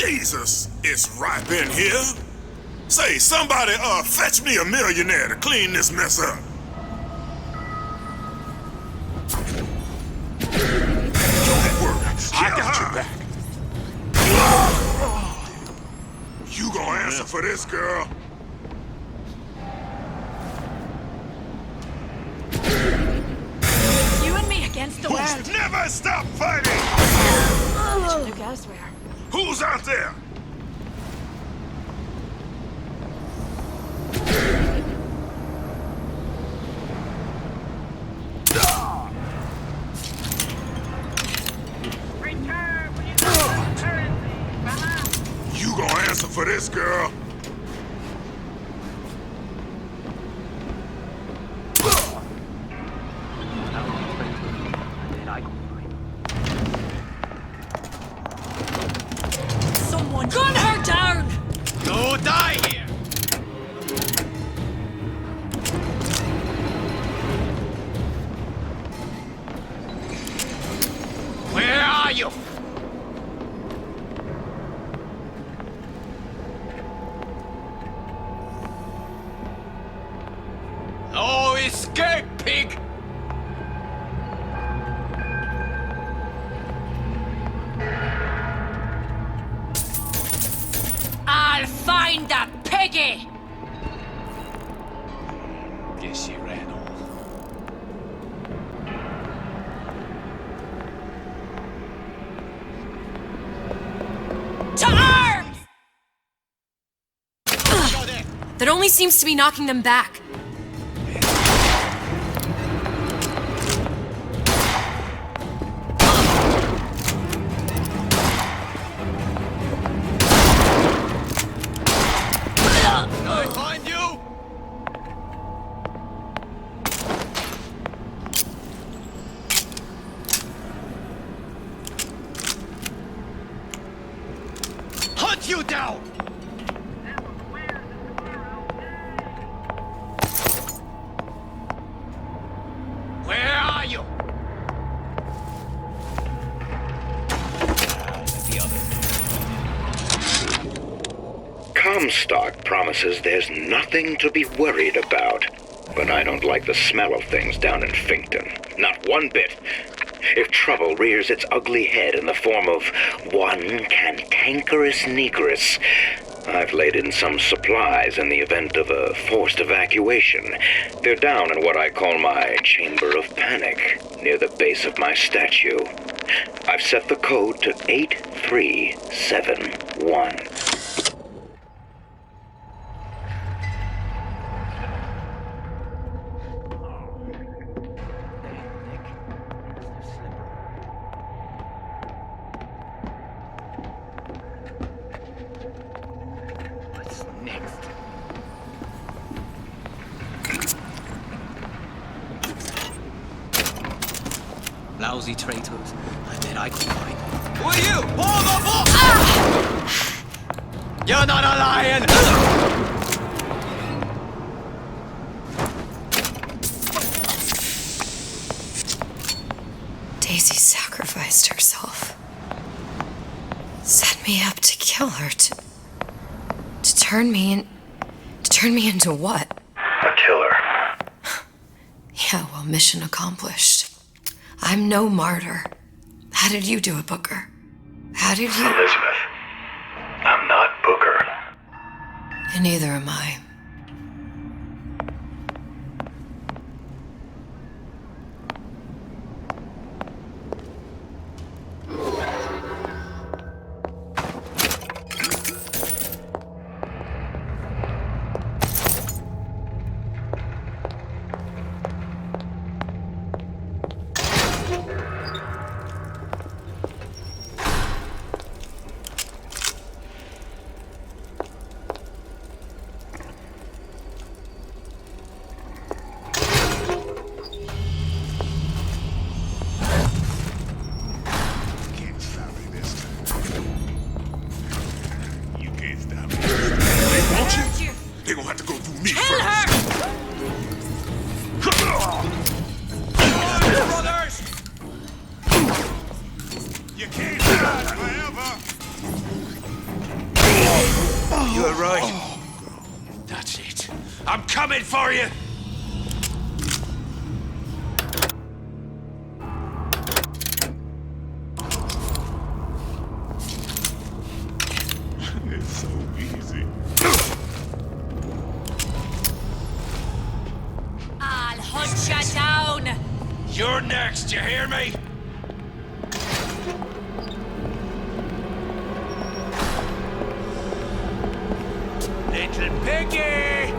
Jesus, it's ripe in here. Say, somebody, fetch me a millionaire to clean this mess up. Don't worry, I got your back. You gonna answer for this, girl? You and me against the world. Never stop fighting! Look elsewhere. Who's out there? You gonna answer for this, girl? Someone gun her down! Go die here! Where are you? Oh, escape, pig! I'll find that piggy! Guess she ran off. To arms! That only seems to be knocking them back. I find you! Hunt you down! Where are you? Comstock promises there's nothing to be worried about. But I don't like the smell of things down in Finkton. Not one bit. If trouble rears its ugly head in the form of one cantankerous negress, I've laid in some supplies in the event of a forced evacuation. They're down in what I call my chamber of panic, near the base of my statue. I've set the code to 8371. Lousy traitors. I bet I could find them. Who are you? Pull the book! You're not a lion! Daisy sacrificed herself. Set me up to kill her, to turn me into what? A killer. Yeah, well, mission accomplished. I'm no martyr. How did you do it, Booker? How did you... Elizabeth, I'm not Booker. And neither am I. I'm coming for you! It's so easy. I'll hunt you down! You're next, you hear me? Little piggy!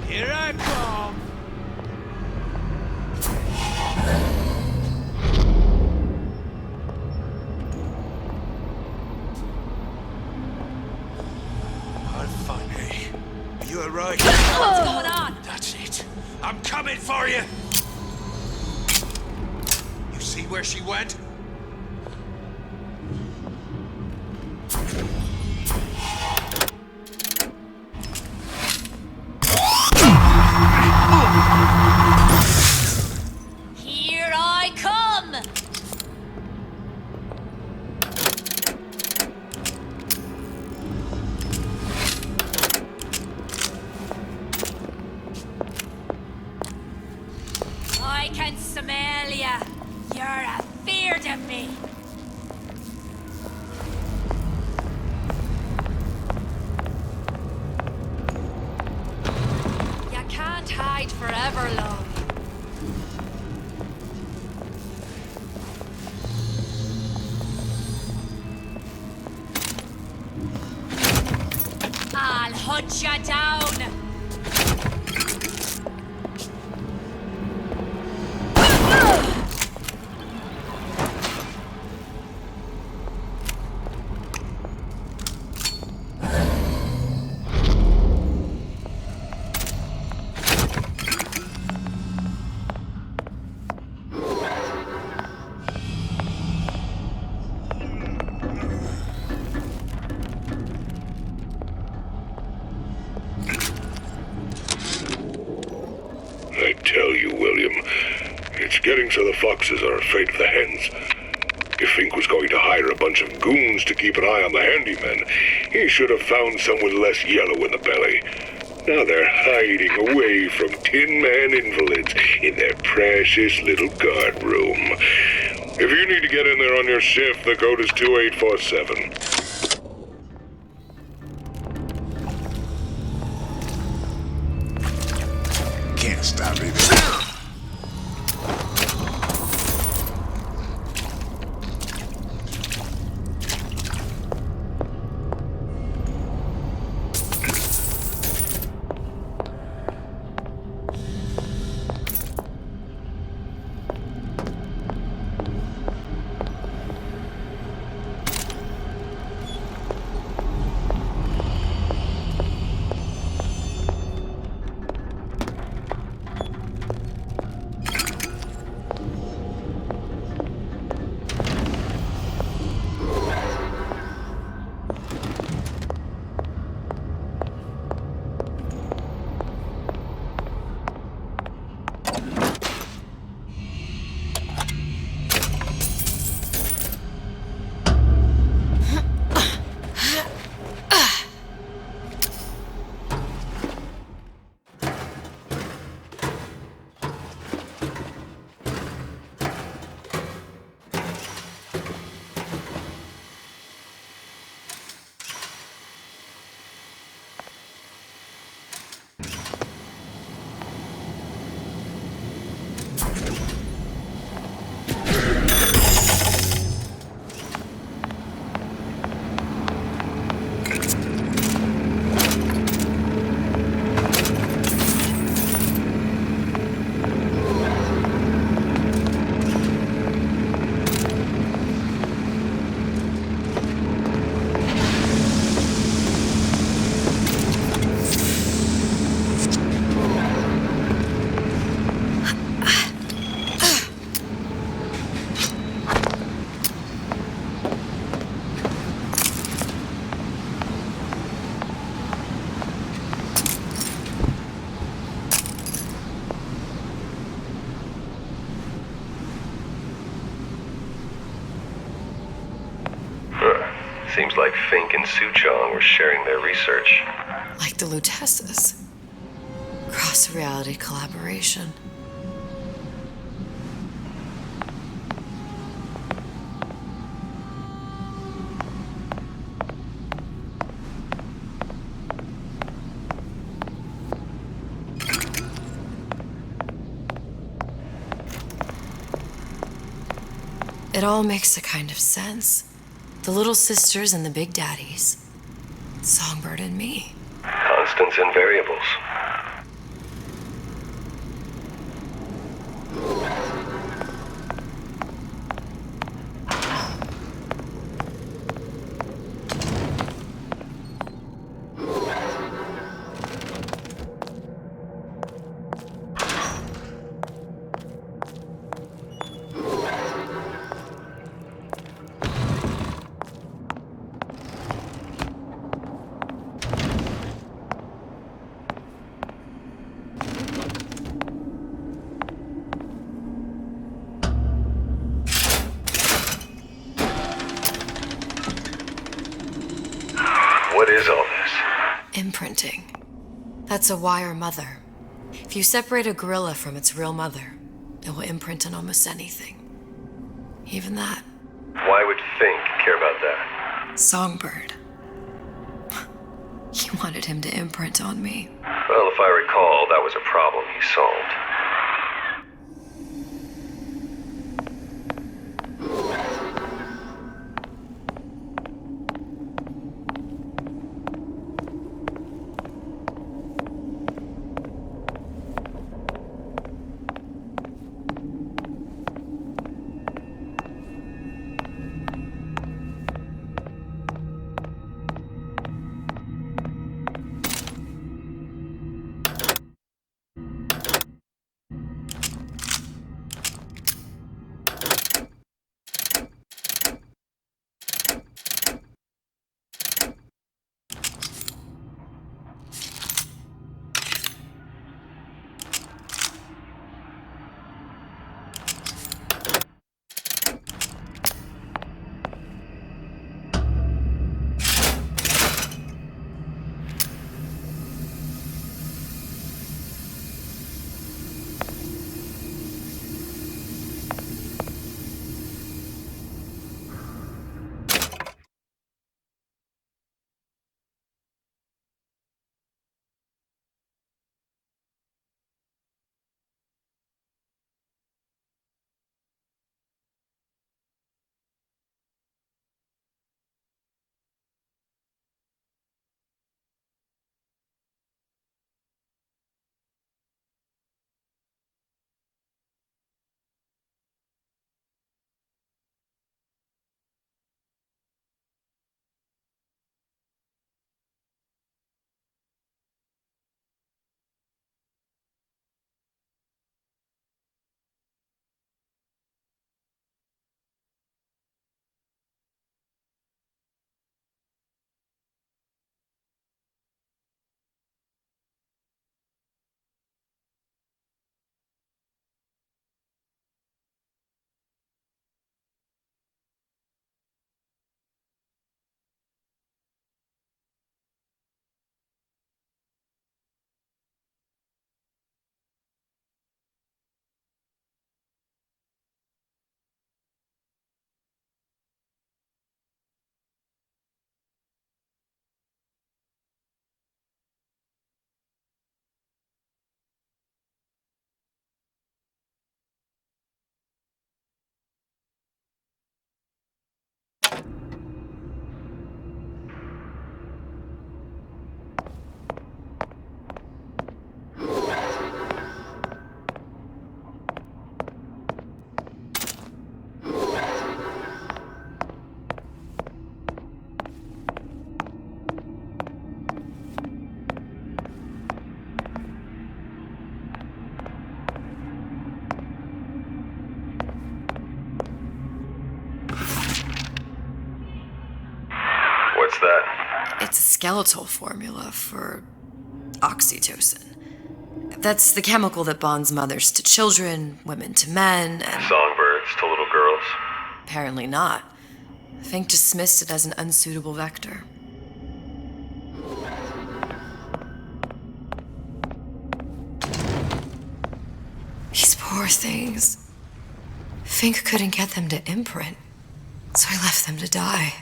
Here I come! I'll find her. Are you alright? What's going on? That's it. I'm coming for you! You see where she went? Here I come! I can smell ya. You're afeard of me. You can't hide forever, love. I'll hunt you down. I tell you, William, it's getting so the foxes are afraid of the hens. If Fink was going to hire a bunch of goons to keep an eye on the handyman, he should have found some with less yellow in the belly. Now they're hiding away from Tin Man invalids in their precious little guard room. If you need to get in there on your shift, the code is 2847. Can't stop it. Seems like Fink and Suchong were sharing their research. Like the Lutesses. Cross-reality collaboration. It all makes a kind of sense. The little sisters and the big daddies. Songbird and me. Constants and variables. What is all this? Imprinting. That's a wire mother. If you separate a gorilla from its real mother, it will imprint on almost anything. Even that. Why would Fink care about that? Songbird. He wanted him to imprint on me. Well, if I recall, that was a problem he solved. What's that? It's a skeletal formula for oxytocin. That's the chemical that bonds mothers to children, women to men, and... Songbirds to little girls? Apparently not. Fink dismissed it as an unsuitable vector. These poor things. Fink couldn't get them to imprint, so I left them to die.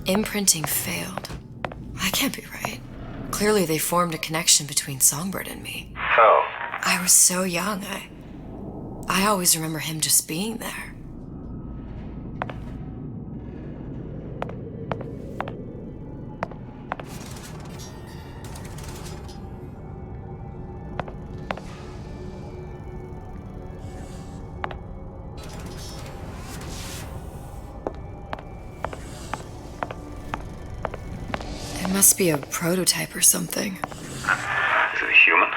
Imprinting failed. That can't be right. Clearly they formed a connection between Songbird and me. How? I was so young, I always remember him just being there. It must be a prototype or something. Is it a human?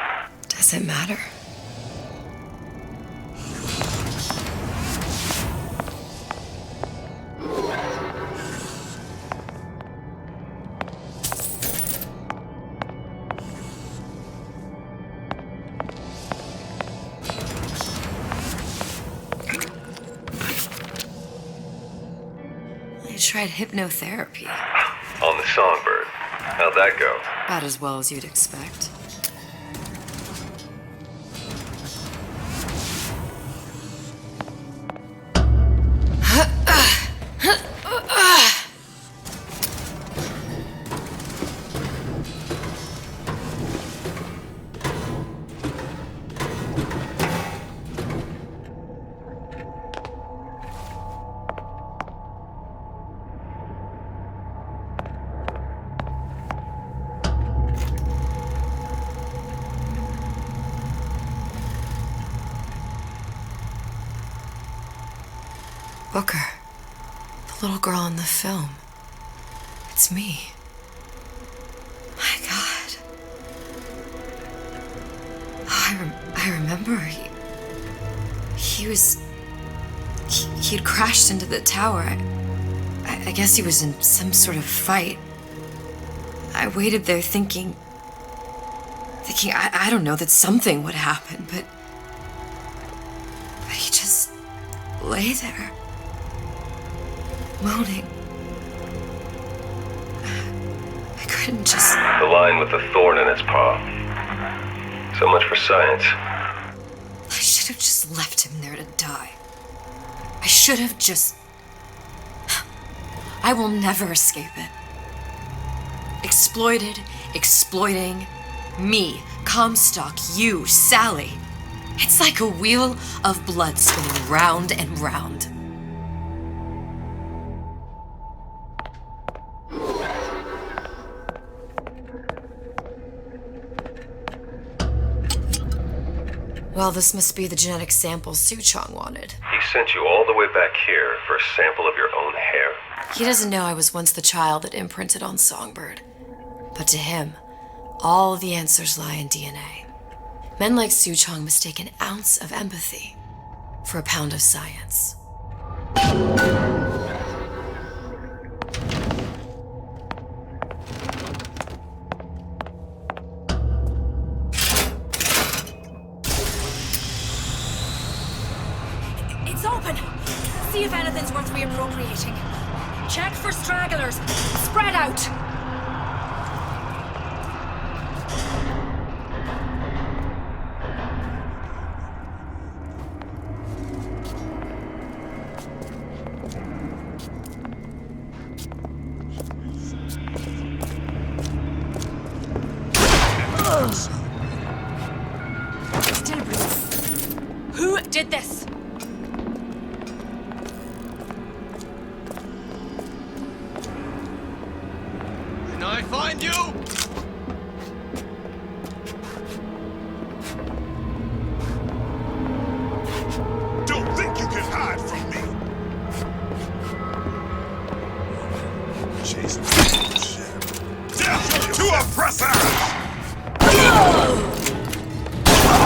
Does it matter? I tried hypnotherapy. On the Songbird. How'd that go? About as well as you'd expect. Booker, the little girl in the film. It's me. My God. Oh, I remember he'd crashed into the tower. I guess he was in some sort of fight. I waited there thinking I don't know, that something would happen, but he just lay there. Moaning. I couldn't just... The line with the thorn in its paw. So much for science. I should have just left him there to die. I should have just... I will never escape it. Exploited, exploiting, me, Comstock, you, Sally. It's like a wheel of blood spinning round and round. Well, this must be the genetic sample Suchong wanted. He sent you all the way back here for a sample of your own hair? He doesn't know I was once the child that imprinted on Songbird. But to him, all the answers lie in DNA. Men like Suchong mistake an ounce of empathy for a pound of science. It's open! See if anything's worth reappropriating. Check for stragglers. Spread out! Still breathing. Who did this? Can I find you? Don't think you can hide from me! Jesus. Death to oppressors!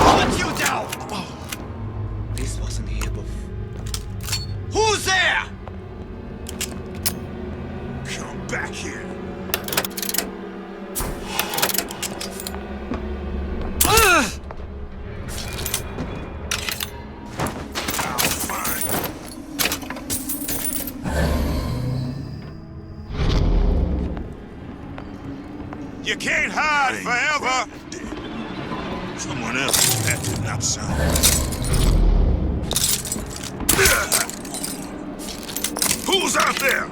Put you down! Oh, this wasn't forever. Someone else. That did not sound. Who's out there?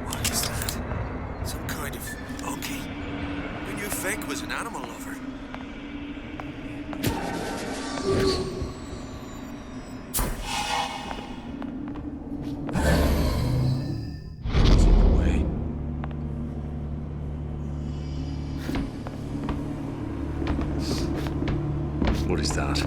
What is that? Some kind of monkey? We knew Fink was an animal lover. What is that?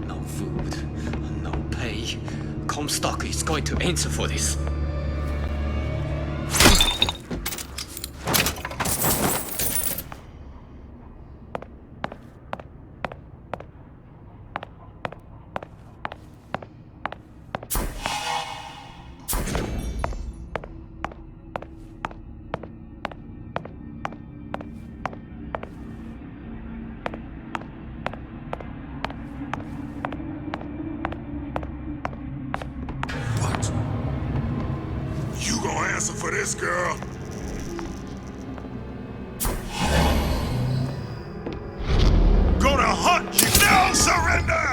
No food, no pay. Comstock is going to answer for this. You gonna answer for this, girl? Gonna hunt you. No surrender!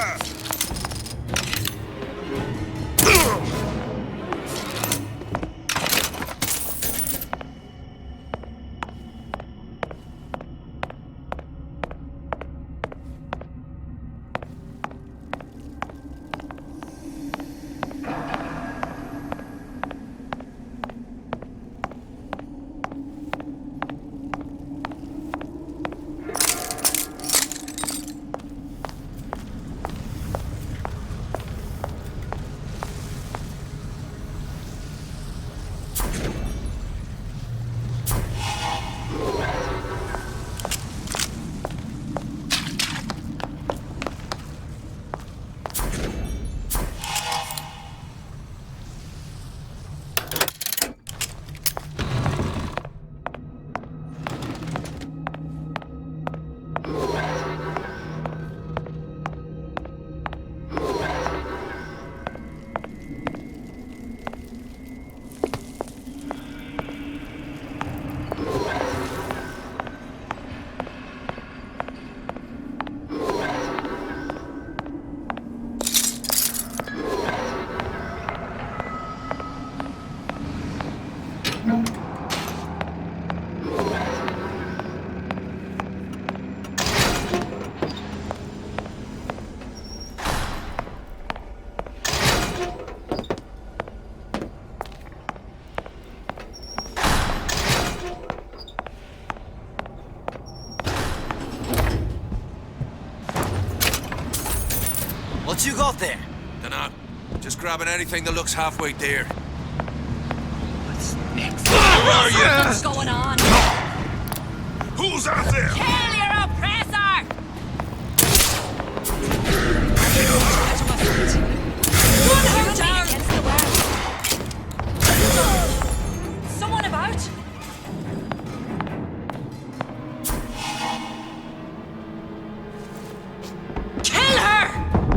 What you got there? Dunno. Just grabbing anything that looks halfway there. What's next? Where are you? What's going on? Who's out there? Kill your oppressor! Someone about? Kill her!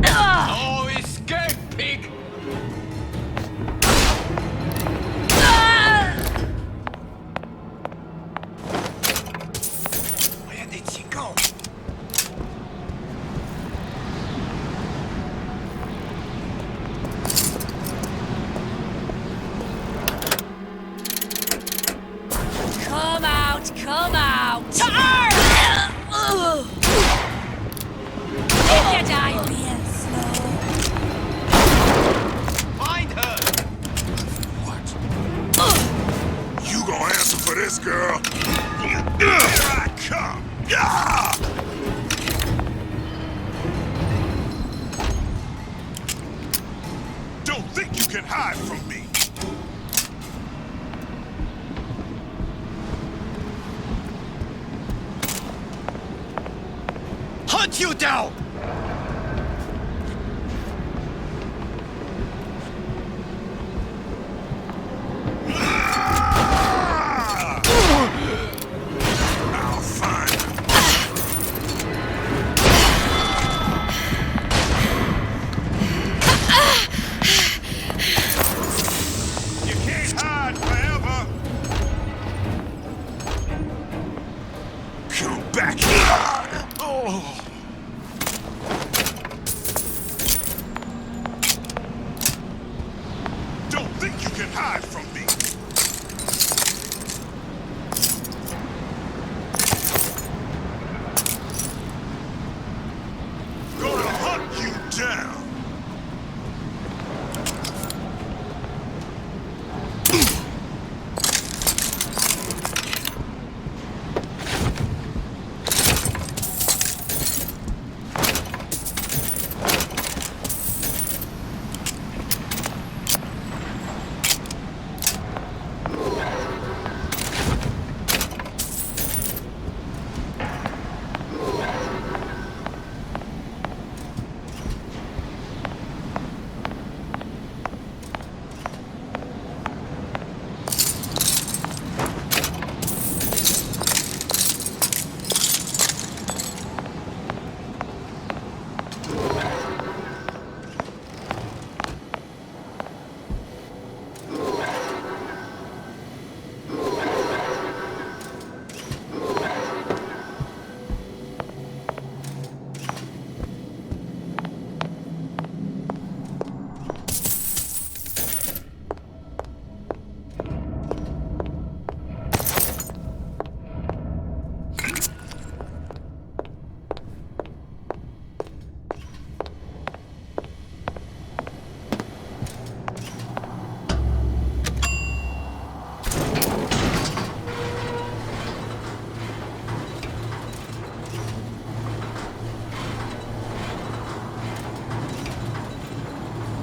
Oh, escape, pig! Where did she go? Come out! Come out! If you die real slow. Find her! You gonna answer for this, girl? Here I come! Hunt you down! I'll find him. You can't hide forever. Come back here. Oh. Don't think you can hide from me. Gonna hunt you down.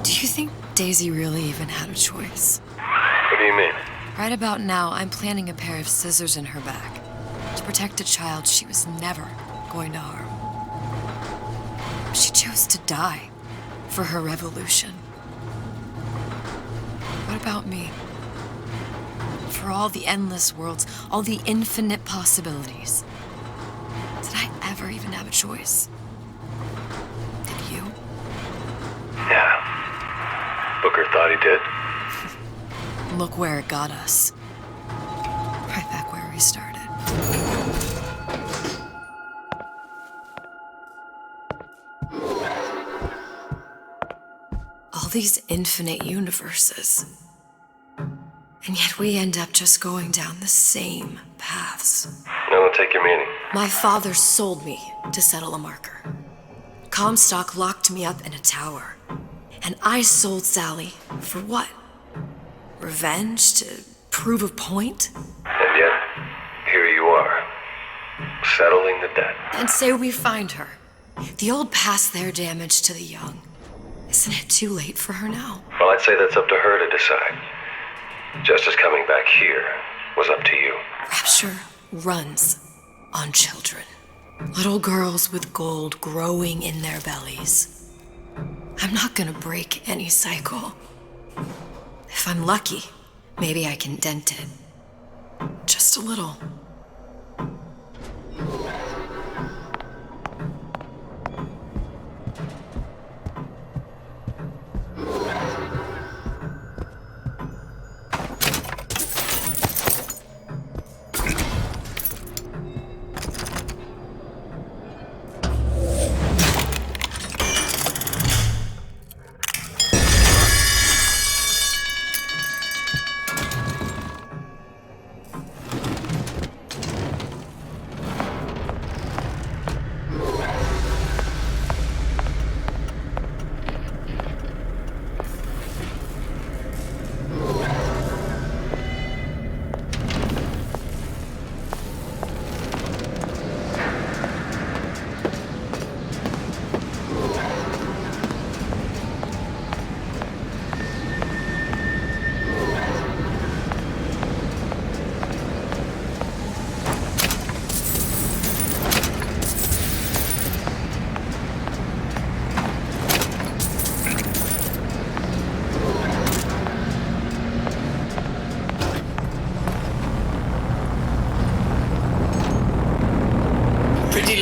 Do you think Daisy really even had a choice? What do you mean? Right about now, I'm planting a pair of scissors in her back to protect a child she was never going to harm. She chose to die for her revolution. What about me? For all the endless worlds, all the infinite possibilities. Did I ever even have a choice? Did you? Yeah. Booker thought he did. Look where it got us. Right back where we started. All these infinite universes. And yet we end up just going down the same paths. I don't take your meaning. My father sold me to settle a marker. Comstock locked me up in a tower. And I sold Sally for what? Revenge? To prove a point? And yet, here you are, settling the debt. And say we find her. The old past there damage to the young. Isn't it too late for her now? Well, I'd say that's up to her to decide. Justice coming back here was up to you. Rapture runs on children. Little girls with gold growing in their bellies. I'm not gonna break any cycle. If I'm lucky, maybe I can dent it. Just a little.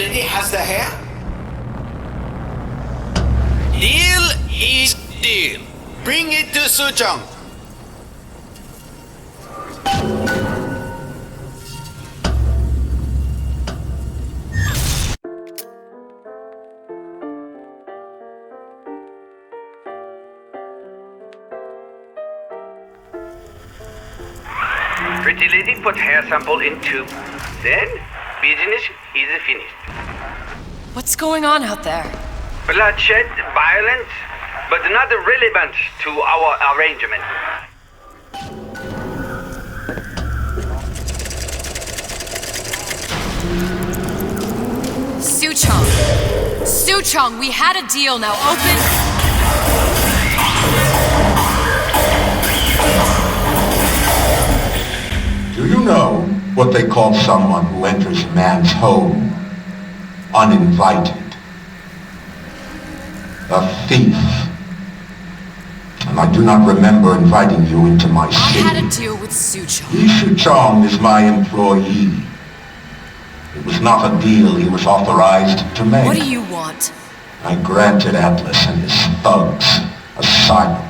lady has the hair? Deal is deal. Bring it to Suchong. Pretty lady put hair sample in tube. Then, business is finished. What's going on out there? Bloodshed, violence, but not relevant to our arrangement. Suchong! Suchong, we had a deal, now open... Do you know what they call someone who enters man's home uninvited? A thief. And I do not remember inviting you into my city. I had a deal with Suchong. Yi Suchong is my employee. It was not a deal he was authorized to make. What do you want? I granted Atlas and his thugs asylum.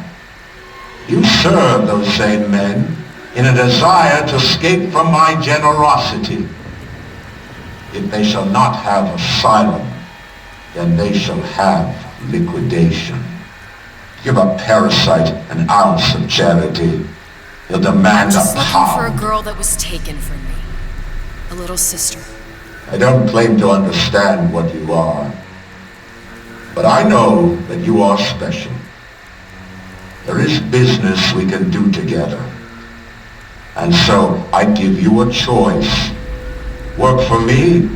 You serve those same men in a desire to escape from my generosity. If they shall not have asylum, then they shall have liquidation. Give a parasite an ounce of charity. He'll demand I'm just a looking pound. for a girl that was taken from me. A little sister. I don't claim to understand what you are, but I know that you are special. There is business we can do together. And so I give you a choice. Work for me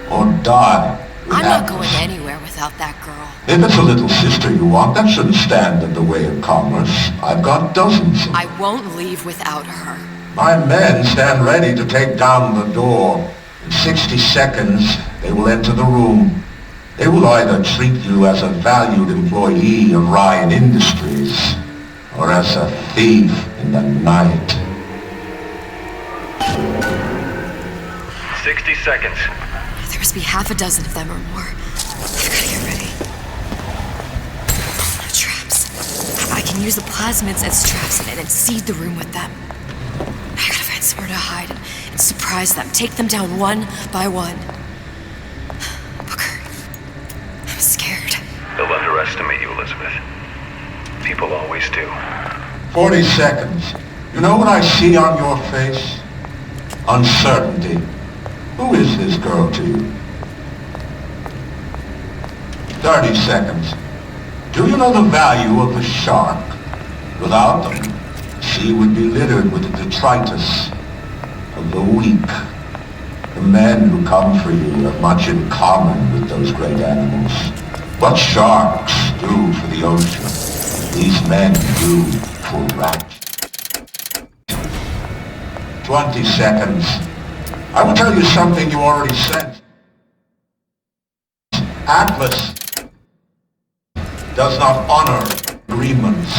or die with I'm not Atlas. going anywhere without that girl. If it's a little sister you want, that shouldn't stand in the way of commerce. I've got dozens of I won't leave without her. My men stand ready to take down the door. In 60 seconds, they will enter the room. They will either treat you as a valued employee of Ryan Industries or as a thief in the night. 60 seconds. There must be half a dozen of them or more. I've got to get ready. No traps. I can use the plasmids as traps and seed the room with them. I gotta find somewhere to hide and surprise them. Take them down one by one. Booker, I'm scared. They'll underestimate you, Elizabeth. People always do. 40 seconds. You know what I see on your face? Uncertainty. Who is this girl to you? 30 seconds. Do you know the value of a shark? Without them, the sea would be littered with the detritus of the weak. The men who come for you have much in common with those great animals. What sharks do for the ocean, these men do for Rapture. 20 seconds. I will tell you something you already said. Atlas does not honor agreements.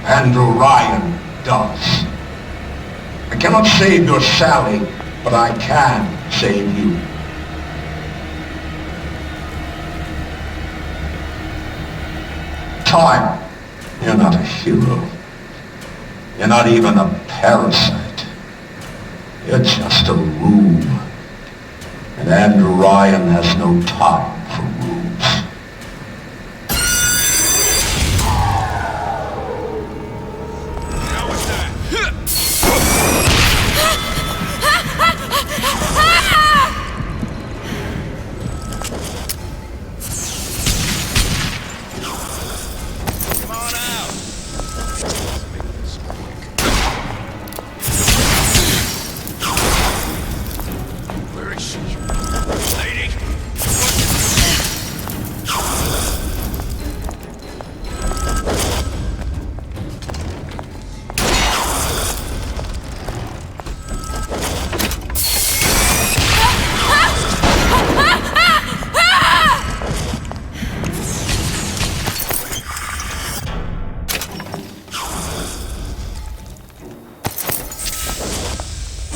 Andrew Ryan does. I cannot save your Sally, but I can save you. Time. You're not a hero. You're not even a parasite. You're just a room. And Andrew Ryan has no time for rooms.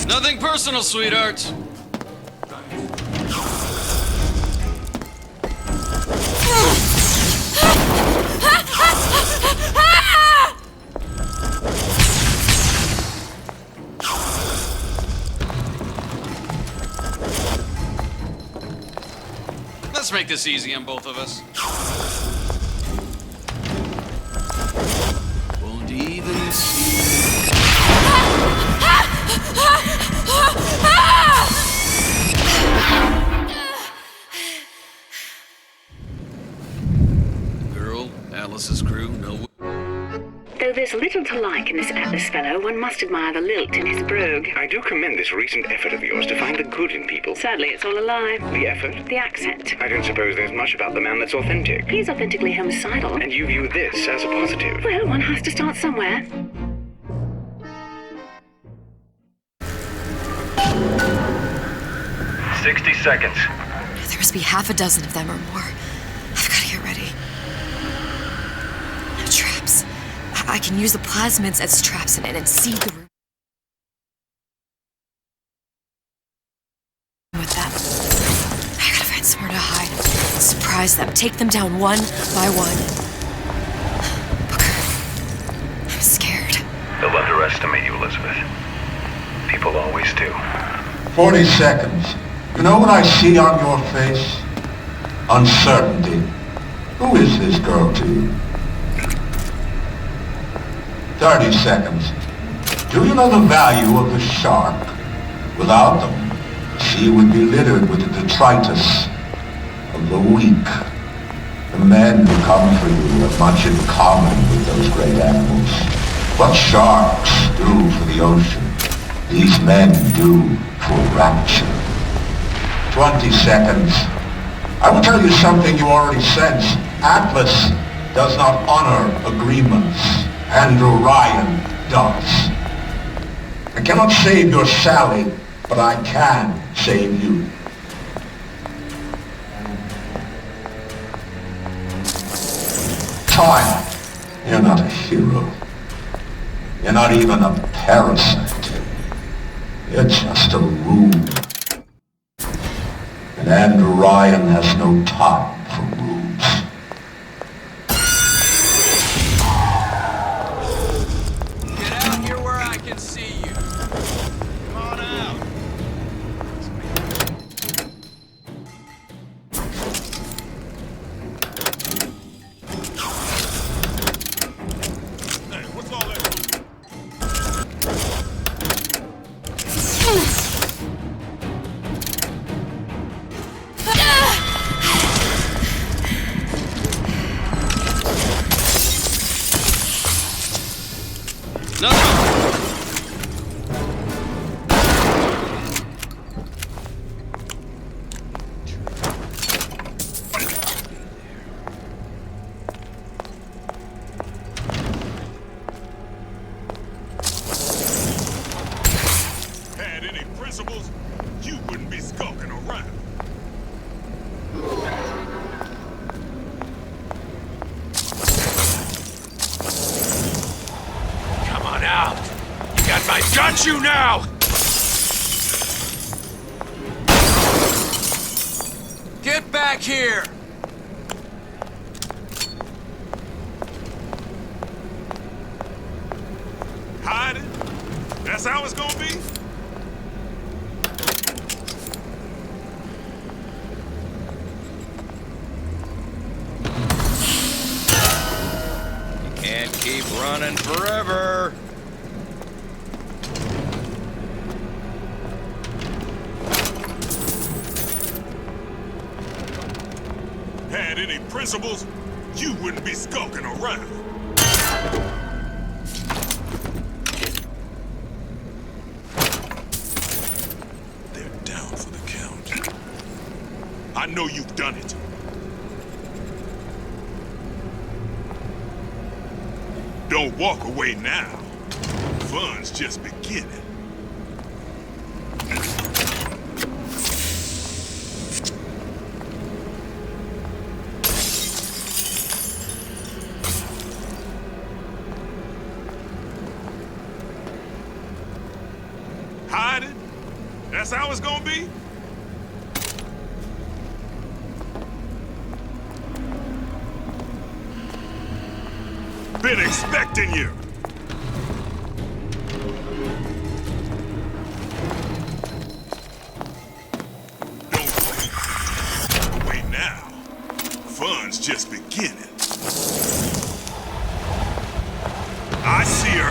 Nothing personal, sweetheart. Let's make this easy on both of us. Won't even see. Girl, Alice's crew, no. Though there's little to like in this Atlas fellow, one must admire the lilt in his brogue. I do commend this recent effort of yours to find the good in people. Sadly, it's all a lie. The effort? The accent. I don't suppose there's much about the man that's authentic. He's authentically homicidal. And you view this as a positive. Well, one has to start somewhere. "60 seconds. There must be half a dozen of them or more. I've got to get ready. No traps. I can use the plasmids as traps and seed the room with them. I gotta find somewhere to hide. Surprise them. Take them down one by one. Booker, I'm scared. They'll underestimate you, Elizabeth. People always do. 40 seconds. You know what I see on your face? Uncertainty. Who is this girl to you? 30 seconds. Do you know the value of the shark? Without them, the sea would be littered with the detritus of the weak. The men who come for you have much in common with those great animals. What sharks do for the ocean, these men do for Rapture. 20 seconds. I will tell you something you already sense. Atlas does not honor agreements. Andrew Ryan does. I cannot save your Sally, but I can save you. Time. You're not a hero. You're not even a parasite. You're just a rube. And Andrew Ryan has no time for rubes. Get out here where I can see you. Come on out. Hey, what's all that? Had any principles, you wouldn't be skulking around. Come on out. You got you now! Get back here! Hiding? That's how it's gonna be? You can't keep running forever. Had any principles, you wouldn't be skulking around. They're down for the count. I know you've done it. Don't walk away now. Fun's just beginning. Hiding? That's how it's gonna be? Been expecting you. Don't wait. Wait now. Fun's just beginning. I see her.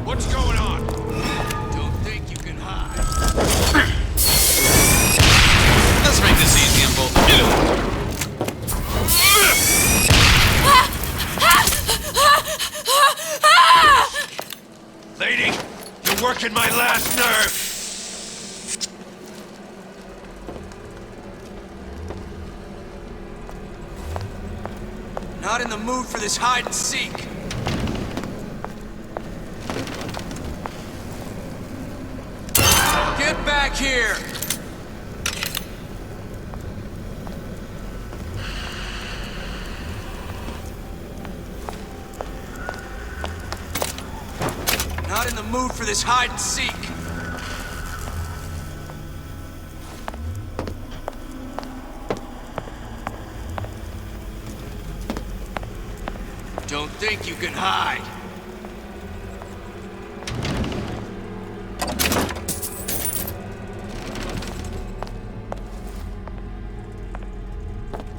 What's going on? Don't think you can hide. Let's make this easy on both of you. Lady, you're working my last nerve. Not in the mood for this hide and seek. Get back here! Not in the mood for this hide and seek. Don't think you can hide.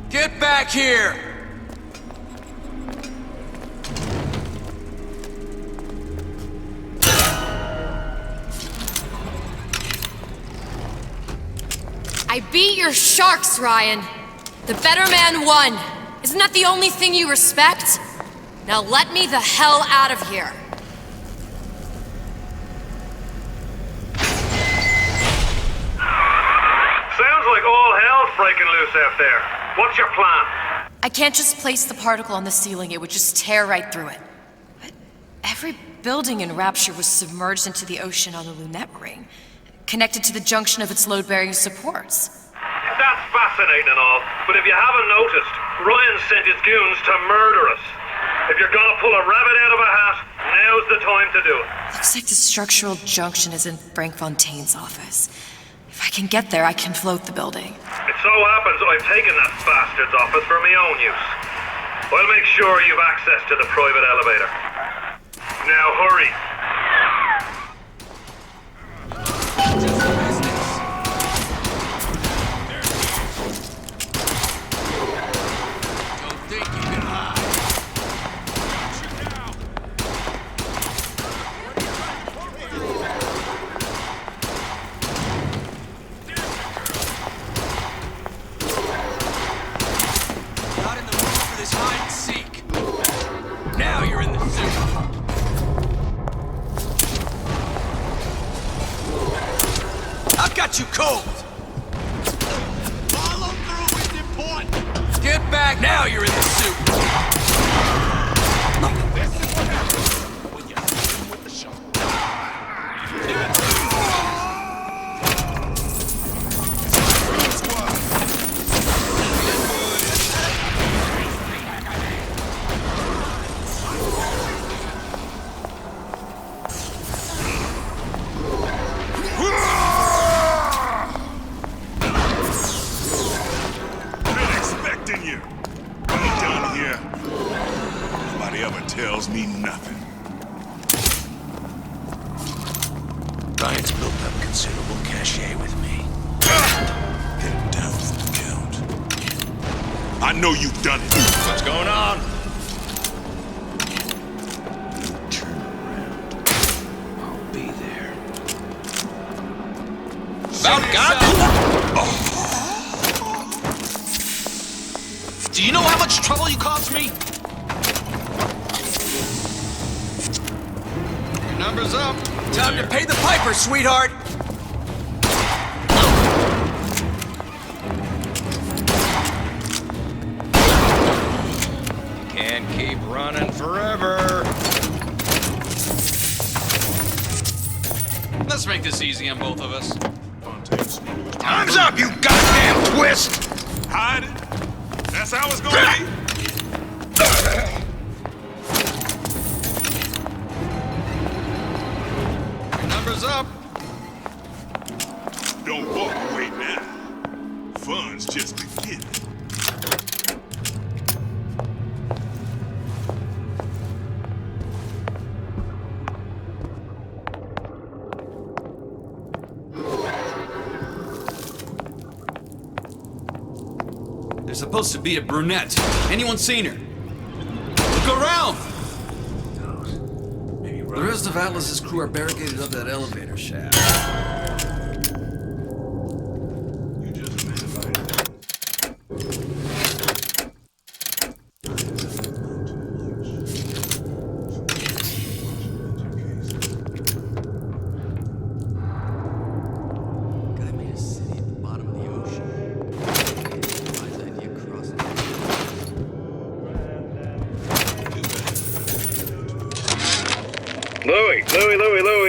Get back here! I beat your sharks, Ryan. The better man won. Isn't that the only thing you respect? Now let me the hell out of here. Sounds like all hell's breaking loose out there. What's your plan? I can't just place the particle on the ceiling. It would just tear right through it. But every building in Rapture was submerged into the ocean on the Lunette ring, connected to the junction of its load-bearing supports. That's fascinating and all, but if you haven't noticed, Ryan sent his goons to murder us. If you're gonna pull a rabbit out of a hat, now's the time to do it. Looks like the structural junction is in Frank Fontaine's office. If I can get there, I can float the building. It so happens I've taken that bastard's office for my own use. I'll make sure you've access to the private elevator. Now hurry. Don't think you can hide. Not in the mood for this hide and seek. Now you're in the suit. I've got you cold. Follow through is important. Get back now. You're in the suit. This is what happens when you hit him with the shot. Been expecting you. We done here. Nobody ever tells me nothing. Ryan's built up considerable cachet with me. Get down for the count. I know you've done it. What's going on? Turn around. I'll be there. About got it. Do you know how much trouble you caused me? Your number's up. Time to pay the piper, sweetheart. Can't keep running forever. Let's make this easy on both of us. Time's up, you goddamn twist! Hide it. That's how it's gonna be. Your number's up. Don't walk away now. Fun's just beginning. supposed to be a brunette. Anyone seen her? Look around! The rest of Atlas's crew are barricaded up that elevator shaft.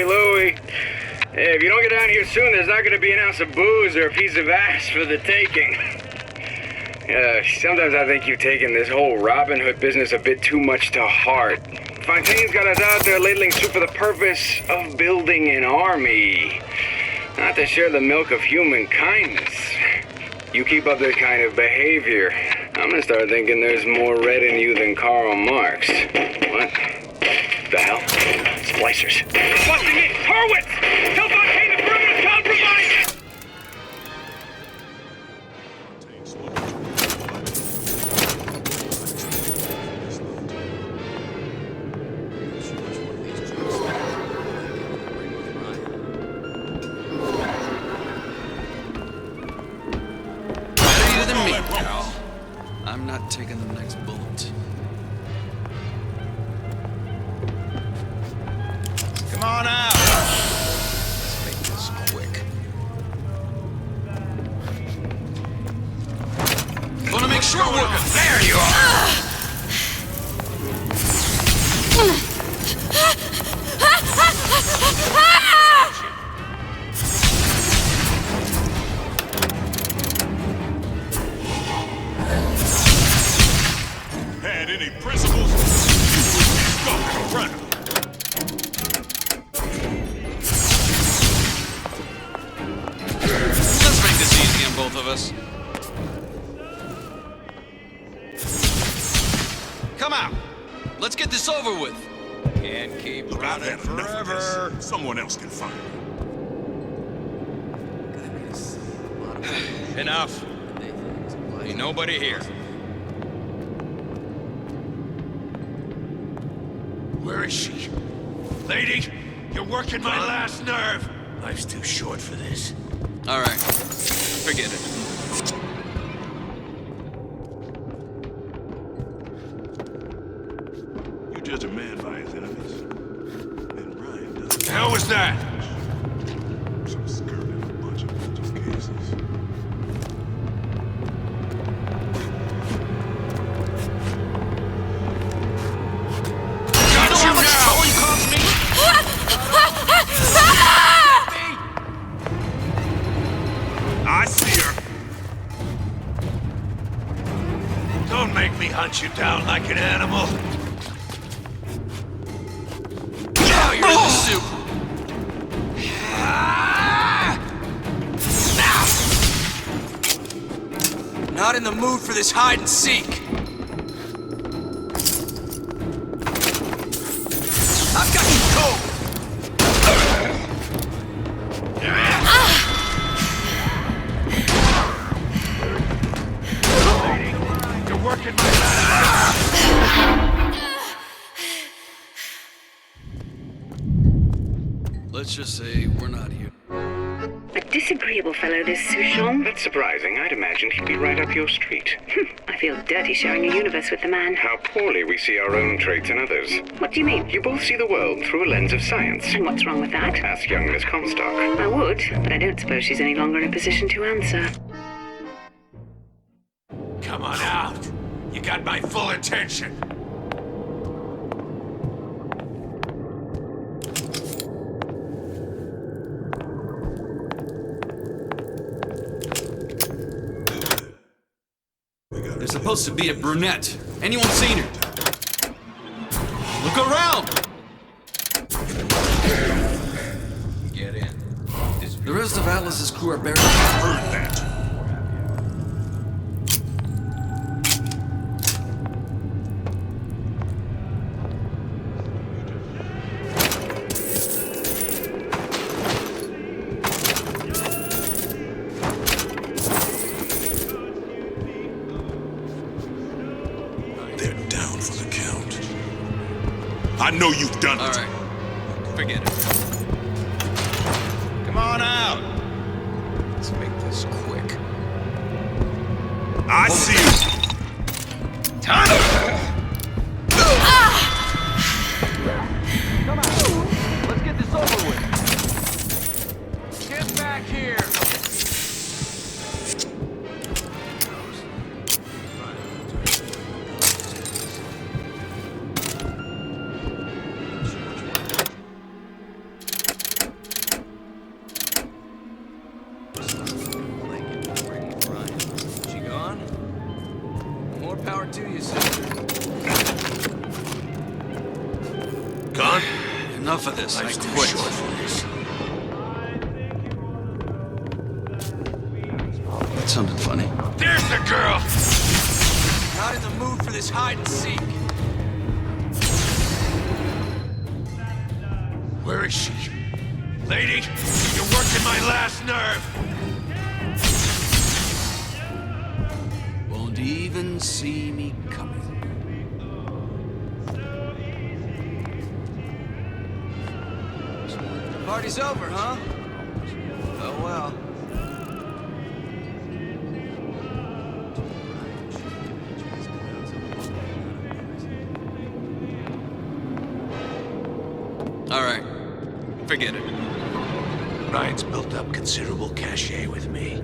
Louie. Hey, if you don't get down here soon, there's not going to be an ounce of booze or a piece of ass for the taking. Sometimes I think you've taken this whole Robin Hood business a bit too much to heart. Fontaine's got us out there ladling soup for the purpose of building an army, not to share the milk of human kindness. You keep up this kind of behavior, I'm gonna start thinking there's more red in you than Karl Marx. What the hell? Splicers. Busting in! Horwitz! Tell Fontaine the perimeter's compromised! Better you than me, pal. I'm not taking the next bullet. Come on out! Let's make this quick. Wanna make sure we're working. There you are! Had any principles? You would be stuck around. Let's make this easy on both of us. Come out. Let's get this over with. Can't keep running forever. Someone else can find it. Enough. Ain't nobody here. Where is she? Lady, you're working my last nerve. Life's too short for this. All right. Forget it. You judge a man by his enemies. And Ryan does. The hell was that? Some skirt in a bunch of mental cases. Got you now! You cost me? I see her. Don't make me hunt you down like an animal. Now you're in the soup. Not in the mood for this hide and seek. I've got you cold. You're working my last. Let's just say we're not here. A disagreeable fellow, this Souchon. That's surprising. I'd imagined he'd be right up your street. I feel dirty sharing a universe with the man. How poorly we see our own traits in others. What do you mean? You both see the world through a lens of science. And what's wrong with that? Ask young Miss Comstock. I would, but I don't suppose she's any longer in a position to answer. Come on out. You got my full attention. There's supposed to be a brunette. Anyone seen her? Look around! Get in. The rest of Atlas's crew are buried. Heard that. I know you've done it. All right. Forget it. Come on out. Let's make this quick. I see you. Come on. Let's get this over with. Get back here. She gone? More power to you, sister. Gone? Enough of this. Life's I too quit. short for this. That sounded funny. There's the girl! Not in the mood for this hide and seek. Where is she? Lady, you're working my last nerve! Won't even see me coming. Party's over, huh? Oh well. All right. Forget it. Ryan's built up considerable cachet with me.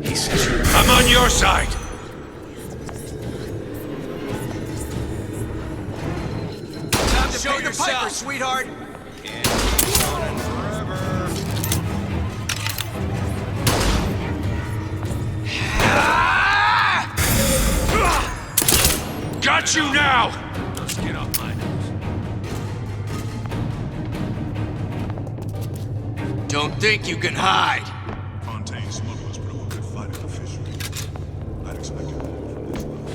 He says I'm on your side! Time to show your piper, sweetheart! Got you now! Let's get off my nose. Don't think you can hide! Fontaine smugglers put up a good fight at the fishery. I'd expected more from this lot.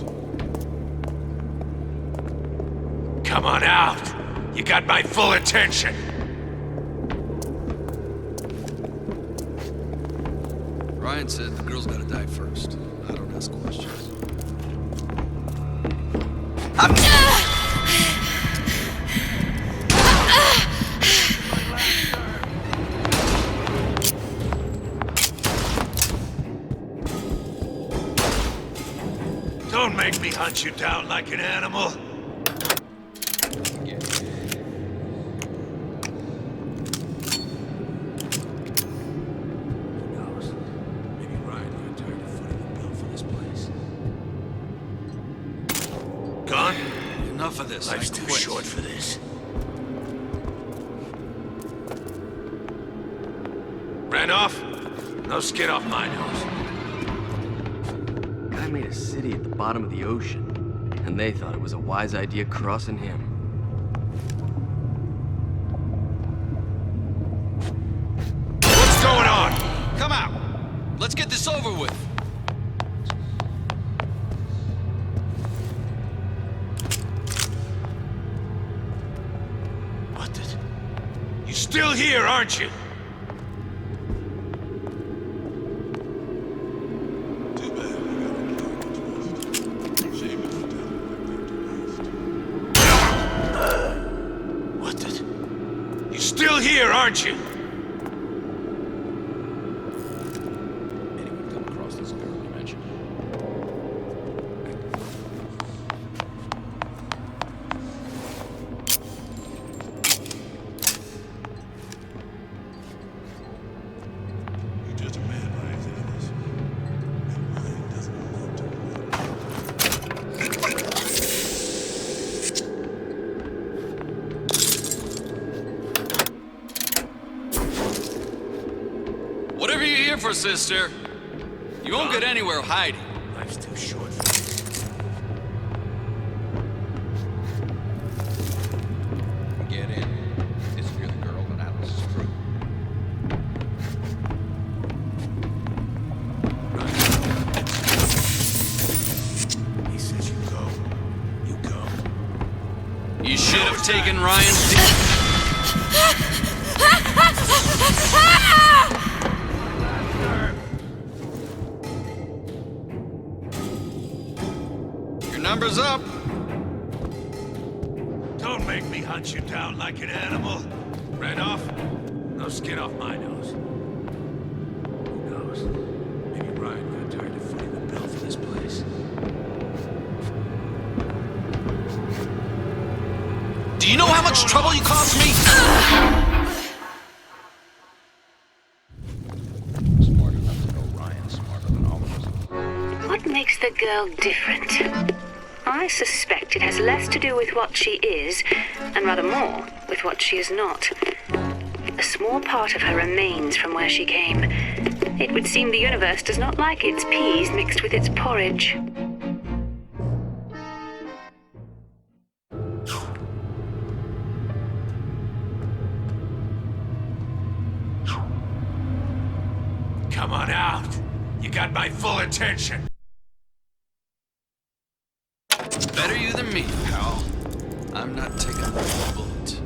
Come on out! You got my full attention! Ryan said the girl's gotta die first. I don't ask questions. Don't make me hunt you down like an animal! Gone? Enough of this. Life's I too quit. short for this. Ran off? No skin off my nose. Guy made a city at the bottom of the ocean, and they thought it was a wise idea crossing him. What's going on? Come out. Let's get this over with. What the... You still here, aren't you? Too bad we got to shame if we What the... You still here, aren't you? Anyone come across this girl you mentioned? You're just a man, Ryan, saying this. And Ryan doesn't want to Whatever you're here for, sister, you won't get anywhere hiding. Life's too short for this. Get in. This is the girl that Atlas is through. He says you go. You go. You should have taken Ryan's deal. Your number's up. Don't make make me hunt you down like an animal? Right off? No skin off my nose. Who knows? Maybe Ryan got tired of footing the bill for this place. Do you know how much trouble you caused me? What makes the girl different? I suspect it has less to do with what she is, and rather more with what she is not. A small part of her remains from where she came. It would seem the universe does not like its peas mixed with its porridge. Come on out. You got my full attention. Better you than me, pal. I'm not taking a bullet.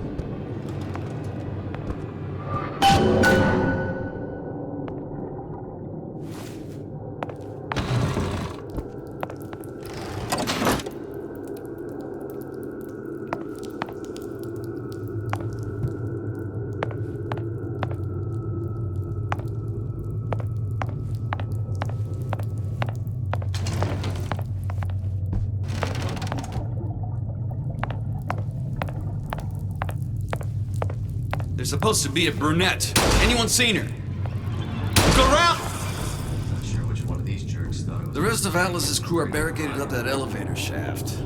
There's supposed to be a brunette. Anyone seen her? Look around! Not sure which one of these jerks thought it was. The rest of Atlas's crew are barricaded up that elevator shaft.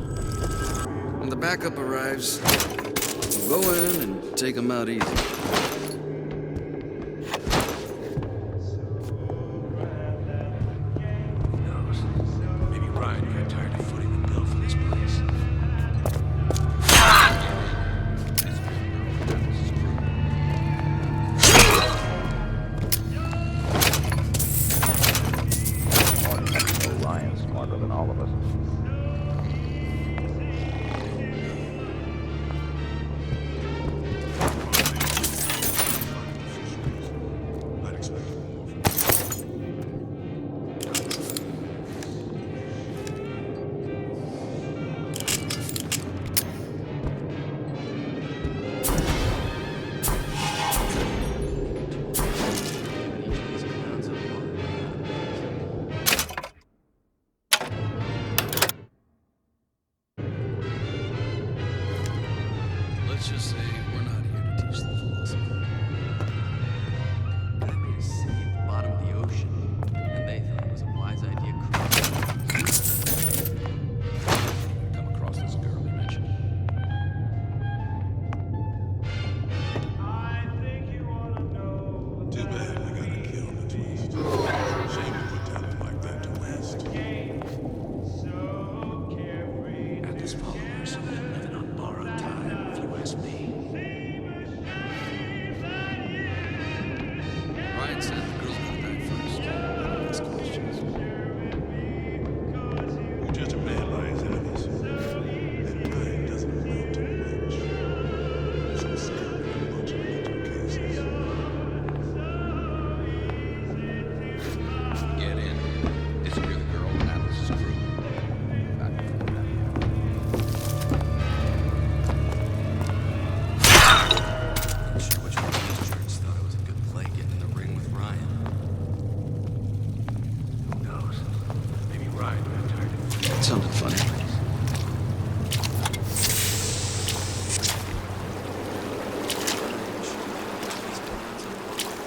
When the backup arrives, we'll go in and take them out easy. Who knows? Maybe Ryan got tired of footing the bill for this place. Ryan's smarter than all of us. Let's just say we're not here to teach the philosophy. Guy made a city at the bottom of the ocean, and they thought it was a wise idea. Come across this girl you mentioned. Too bad we gotta kill the twist. Shame to put talent like that to waste. At this followers, living on borrowed time, if you ask me. Ryan said the girl's gonna die first. Don't ask questions. You're just a man by his enemies. And time doesn't amount to much. Some skill in a bunch of mental cases. Get in. Disappear the girl and Atlas's crew. Back before that. Not sure which one of these jerks thought it was a good play getting in the ring with Ryan. Who knows? Maybe Ryan got tired of it. That sounded funny.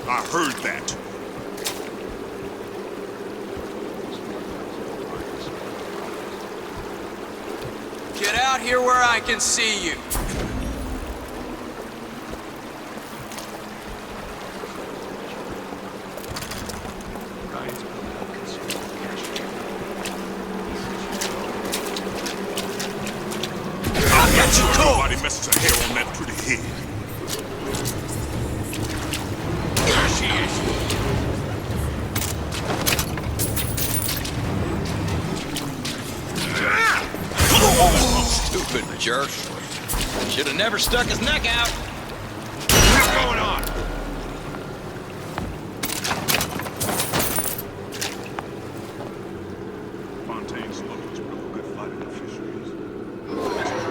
I heard that. Get out here where I can see you. Ryan's building up considerable cash. I'll get you cold. Nobody messes a hair on that pretty head. There she is. Stupid jerk. Should have never stuck his neck out. What's going on? Fontaine's look was real good fighting the fisheries.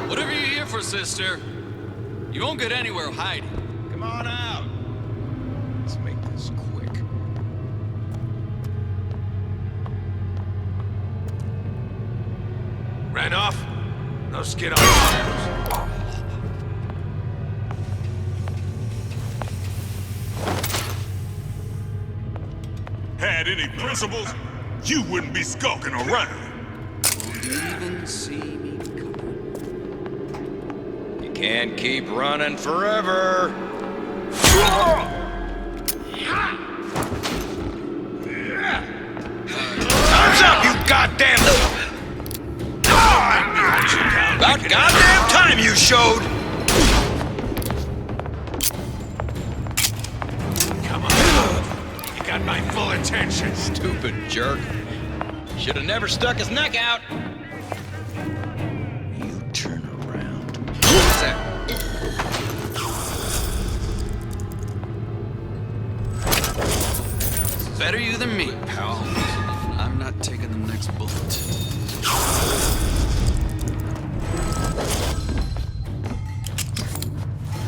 Whatever you're here for, sister, You won't get anywhere hiding. Come on out. Let's make this quick. Ran off? No skin on his. Had any principles, you wouldn't be skulking around. Won't even see me coming. You can't keep running forever. Time's up, you goddamn... About goddamn time you showed! Come on. You got my full attention. Stupid jerk. Should have never stuck his neck out. You turn around. What's that? Better you than me, pal. I'm not taking the next bullet.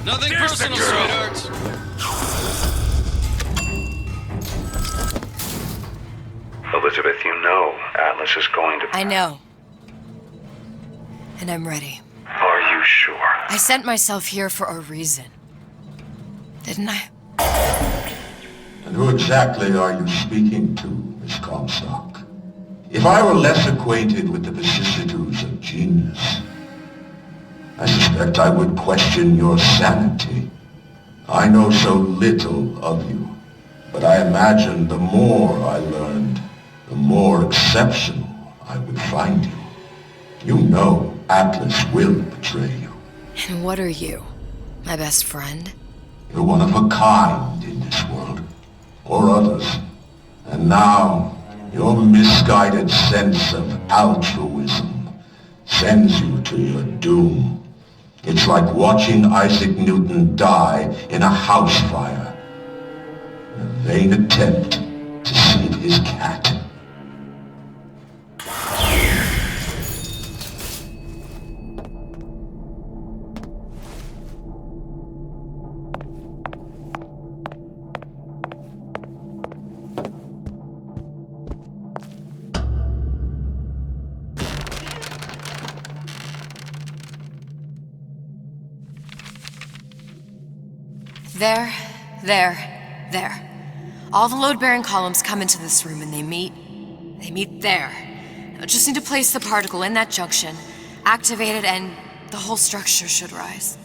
Nothing personal, sweethearts. Elizabeth, you know Atlas is going to... I know. And I'm ready. Are you sure? I sent myself here for a reason. Didn't I? And who exactly are you speaking to, Miss Comstock? If I were less acquainted with the vicissitudes of genius, I suspect I would question your sanity. I know so little of you, but I imagine the more I learned, the more exceptional I would find you. You know Atlas will betray you. And what are you? My best friend? You're one of a kind in this world, or others. And now, your misguided sense of altruism sends you to your doom. It's like watching Isaac Newton die in a house fire, in a vain attempt to save his cat. There. All the load-bearing columns come into this room and they meet there. I just need to place the particle in that junction, activate it, and the whole structure should rise.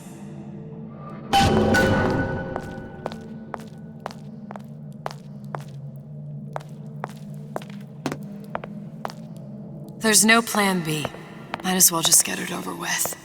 There's no plan B. Might as well just get it over with.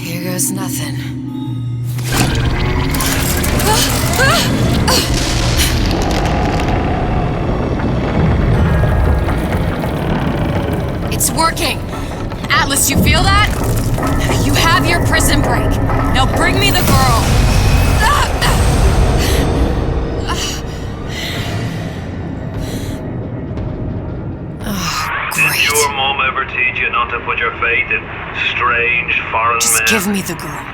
Here goes nothing. It's working! Atlas, you feel that? You have your prison break. Now bring me the girl! Did your mom ever teach you not to put your faith in strange foreign men? Just give me the girl.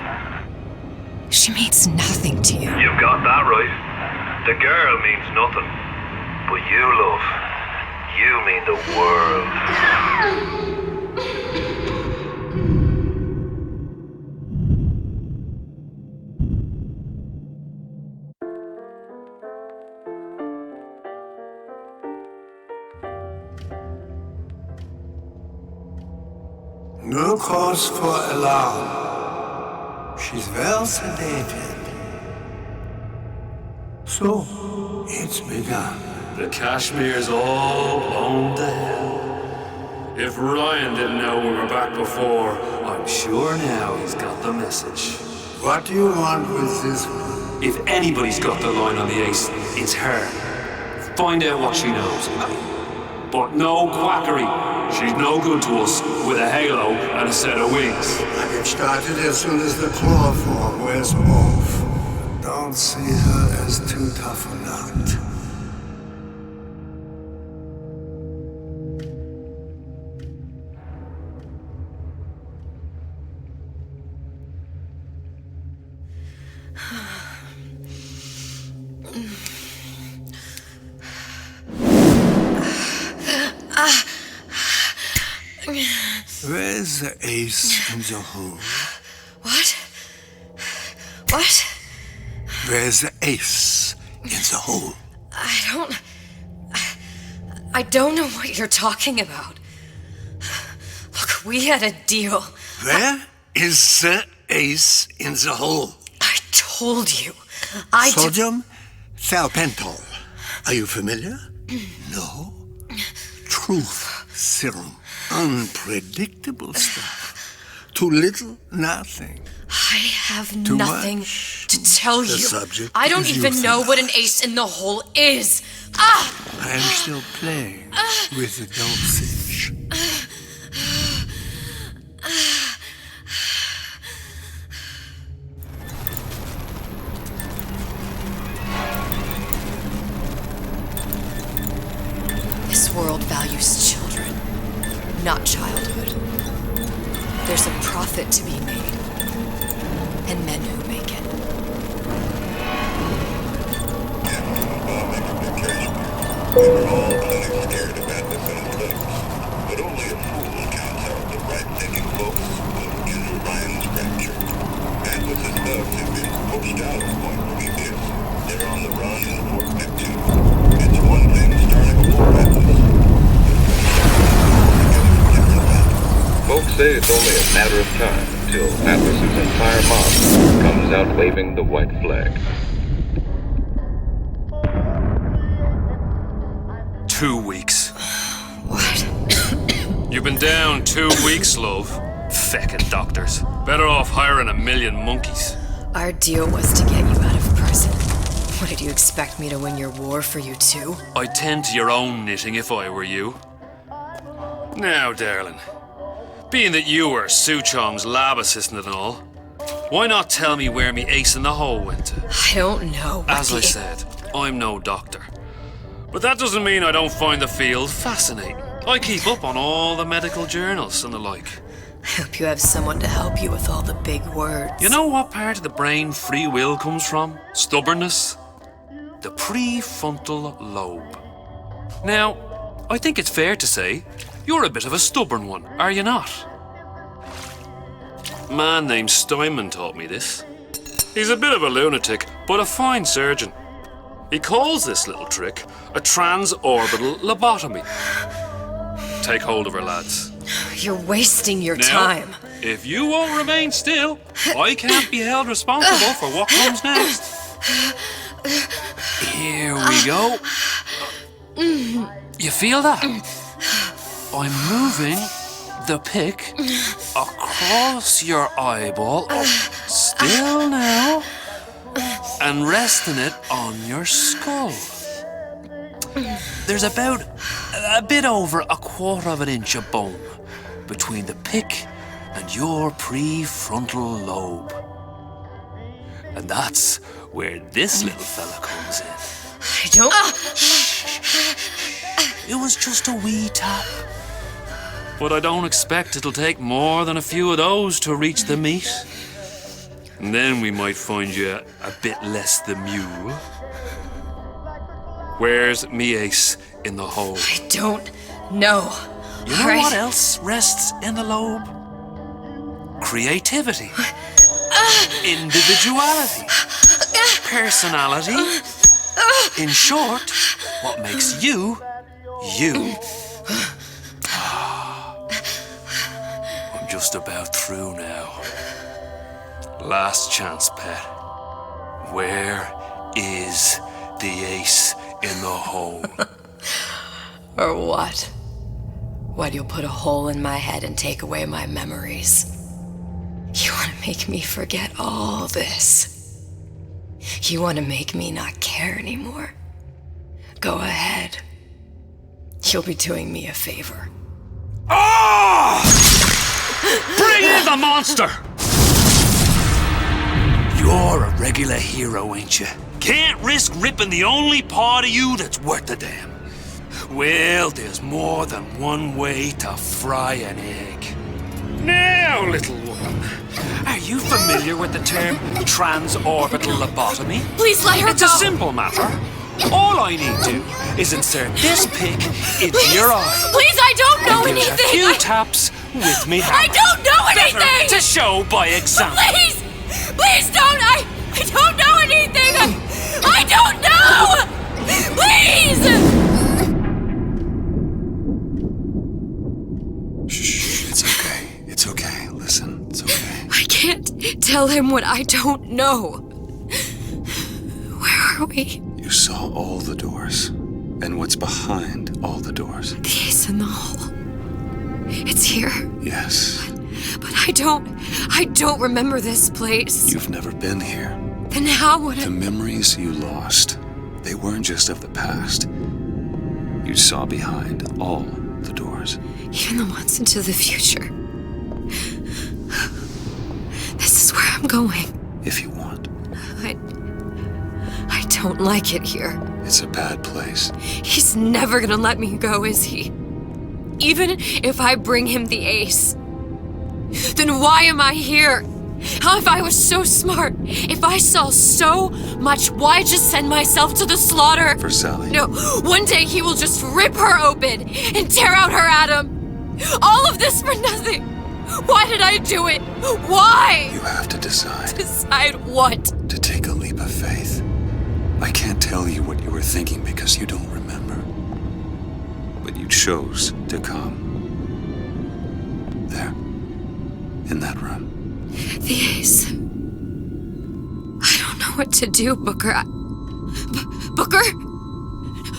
She means nothing to you. You've got that right. The girl means nothing. But you, love, you mean the world. No cause for alarm. She's well sedated. So, it's begun. The Kashmir's all blown to hell. If Ryan didn't know we were back before, I'm sure now he's got the message. What do you want with this one? If anybody's got the line on the ace, it's her. Find out what she knows. But no quackery. She's no good to us with a halo and a set of wings. I get started as soon as the claw form wears off. Don't see her as too tough a nut. Where's the ace in the hole? What? What? Where's the ace in the hole? I don't know what you're talking about. Look, we had a deal. Where is the ace in the hole? I told you. Sodium thiopental. Are you familiar? No? Truth serum. Unpredictable stuff. Too little, nothing. I have Too nothing much. to tell The you. subject I don't is even know euthanasia. what an ace in the hole is. Ah! I am still playing with the dosage. This world values children, not childhood. There's a profit to be made, and men who make it. We were all plenty scared of Atlas and his thugs, but only a fool counts out the right-thinking folks of Ryan's Rapture. Atlas's thugs have been pushed out of Point Prometheus. They're on the run in the Fort Neptune. It's one thing starting a war, Atlas. Folks say it's only a matter of time until Atlas's entire mob comes out waving the white flag. 2 weeks. What? You've been down 2 weeks, love. Feckin' doctors. Better off hiring 1,000,000 monkeys. Our deal was to get you out of prison. What, did you expect me to win your war for you too? I'd tend to your own knitting if I were you. Now, darling, being that you were Su Chong's lab assistant and all, why not tell me where me ace in the hole went to? I don't know. As I said, I'm no doctor. But that doesn't mean I don't find the field fascinating. I keep up on all the medical journals and the like. I hope you have someone to help you with all the big words. You know what part of the brain free will comes from? Stubbornness? The prefrontal lobe. Now, I think it's fair to say you're a bit of a stubborn one, are you not? A man named Steinman taught me this. He's a bit of a lunatic, but a fine surgeon. He calls this little trick a transorbital lobotomy. Take hold of her, lads. You're wasting your Now, time. If you won't remain still, I can't be held responsible for what comes next. Here we go. You feel that? I'm moving the pick across your eyeball, still now, and resting it on your skull. There's about a bit over 1/4 of an inch of bone between the pick and your prefrontal lobe. And that's where this little fella comes in. I don't... It was just a wee tap. But I don't expect it'll take more than a few of those to reach the meat. And then we might find you a bit less the mule. Where's me ace in the hole? I don't know. You know what else rests in the lobe? Creativity. Individuality. Personality. In short, what makes you, you. I'm just about through now. Last chance, pet. Where is the ace in the hole? Or what? Why do you put a hole in my head and take away my memories? You want to make me forget all this? You want to make me not care anymore? Go ahead. You'll be doing me a favor. Oh! Bring in the monster! You're a regular hero, ain't you? Can't risk ripping the only part of you that's worth a damn. Well, there's more than one way to fry an egg. Now, little woman, are you familiar with the term transorbital lobotomy? Please let her It's go. a simple matter. All I need to do is insert this pick into your eye. Please, I don't know and give it anything. a few taps with me hammer. I don't know anything. Better to show by example. Please, please don't. I don't know anything. I don't know. Please. Shh, it's okay. It's okay. Listen, it's okay. I can't tell him what I don't know. Where are we? You saw all the doors. And what's behind all the doors? The ace in the hole. It's here. Yes. But I don't remember this place. You've never been here. Then how would I... The memories you lost, they weren't just of the past. You saw behind all the doors. Even the ones into the future. This is where I'm going. If you want. I don't like it here. It's a bad place. He's never gonna let me go, is he? Even if I bring him the ace. Then why am I here? How if I was so smart? If I saw so much, why just send myself to the slaughter? For Sally. No, one day he will just rip her open and tear out her atom. All of this for nothing. Why did I do it? Why? You have to decide. Decide what? To take a leap of faith. I can't tell you what you were thinking because you don't remember. But you chose to come. There. In that room. The ace. I don't know what to do, Booker. Booker?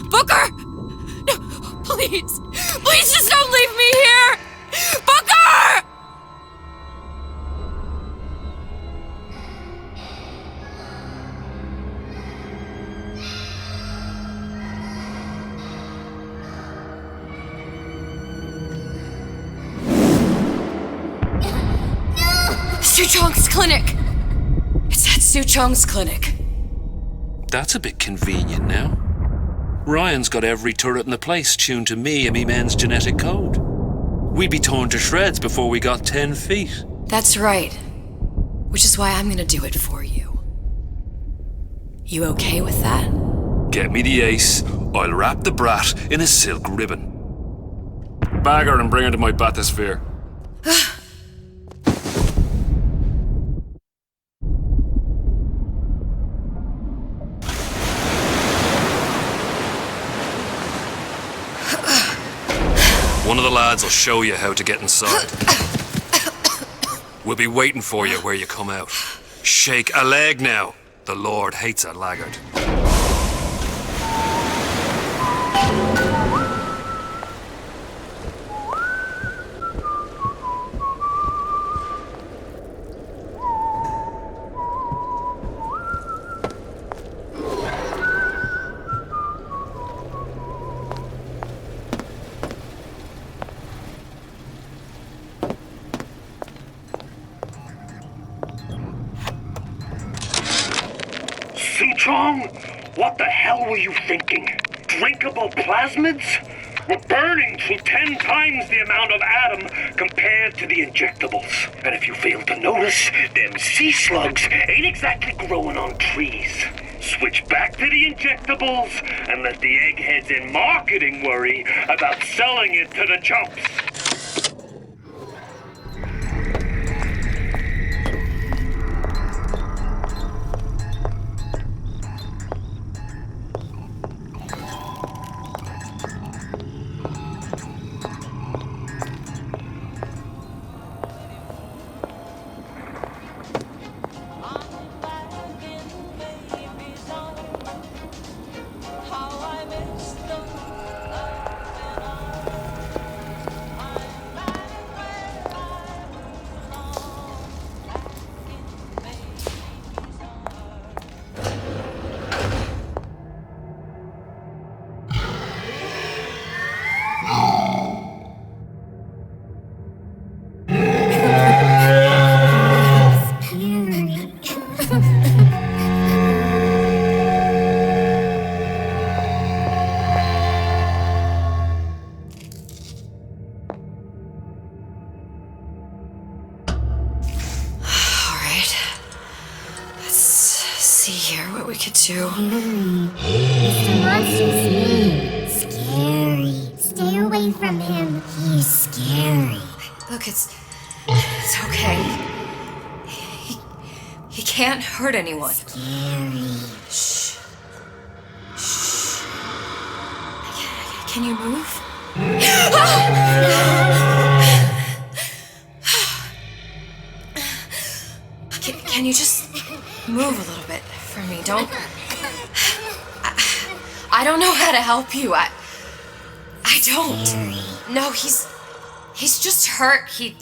Booker! No, please. Please just don't leave me here! Booker! Suchong's clinic! It's at Suchong's clinic. That's a bit convenient now. Ryan's got every turret in the place tuned to me and me men's genetic code. We'd be torn to shreds before we got 10 feet. That's right. Which is why I'm gonna do it for you. You okay with that? Get me the ace, I'll wrap the brat in a silk ribbon. Bag her and bring her to my bathysphere. One of the lads will show you how to get inside. We'll be waiting for you where you come out. Shake a leg now. The Lord hates a laggard. Suchong, what the hell were you thinking? Drinkable plasmids? We're burning through 10 times the amount of atom compared to the injectables. And if you fail to notice, them sea slugs ain't exactly growing on trees. Switch back to the injectables and let the eggheads in marketing worry about selling it to the chumps. here, what we could do. Mr. Monster's mean. Scary. Stay away from him. He's scary. Look, it's okay. He can't hurt anyone. Scary. Shh. Shh. Can you move? Can you just move a little bit for me? I don't know how to help you. I don't. No, he's just hurt. He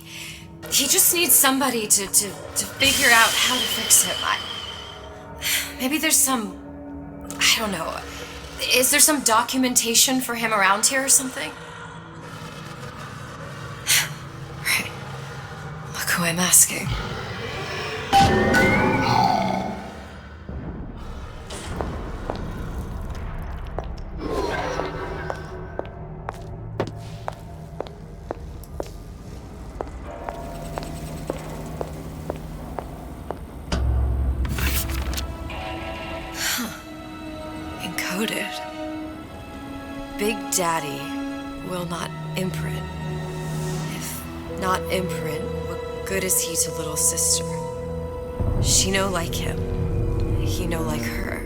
just needs somebody to figure out how to fix him. Maybe there's some, I don't know. Is there some documentation for him around here or something? Right. Look who I'm asking. Encoded. Big Daddy will not imprint. If not imprint, what good is he to little sister? She no like him. He no like her.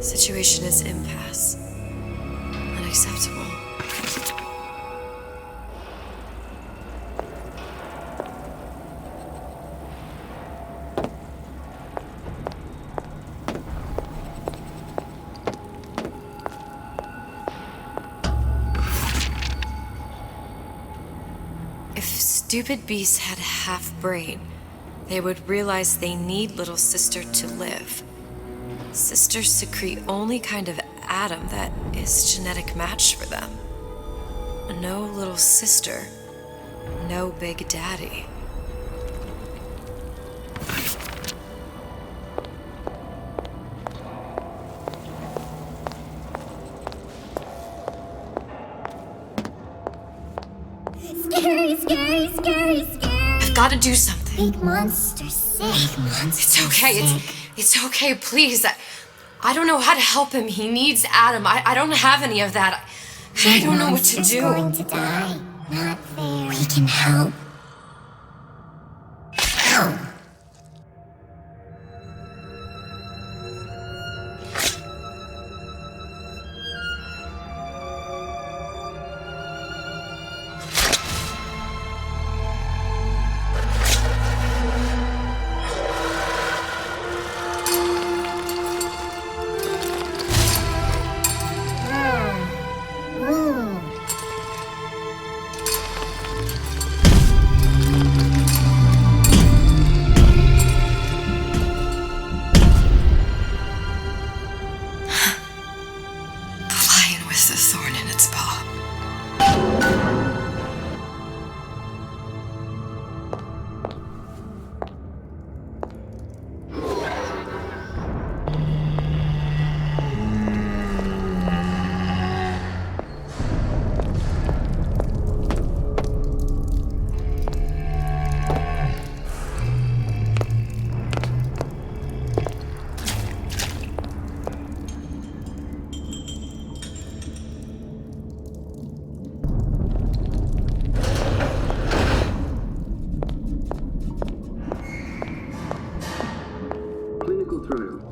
Situation is impasse. Unacceptable. If stupid beasts had half brain, they would realize they need little sister to live. Sisters secrete only kind of atom that is genetic match for them. No little sister, no Big Daddy. Scary, scary, scary, scary. I've got to do something. Big monster sick. Big monster It's okay. It's okay. Please. I don't know how to help him. He needs Adam. I don't have any of that. I don't know what to do. Going to die. Not fair. We can help. Help.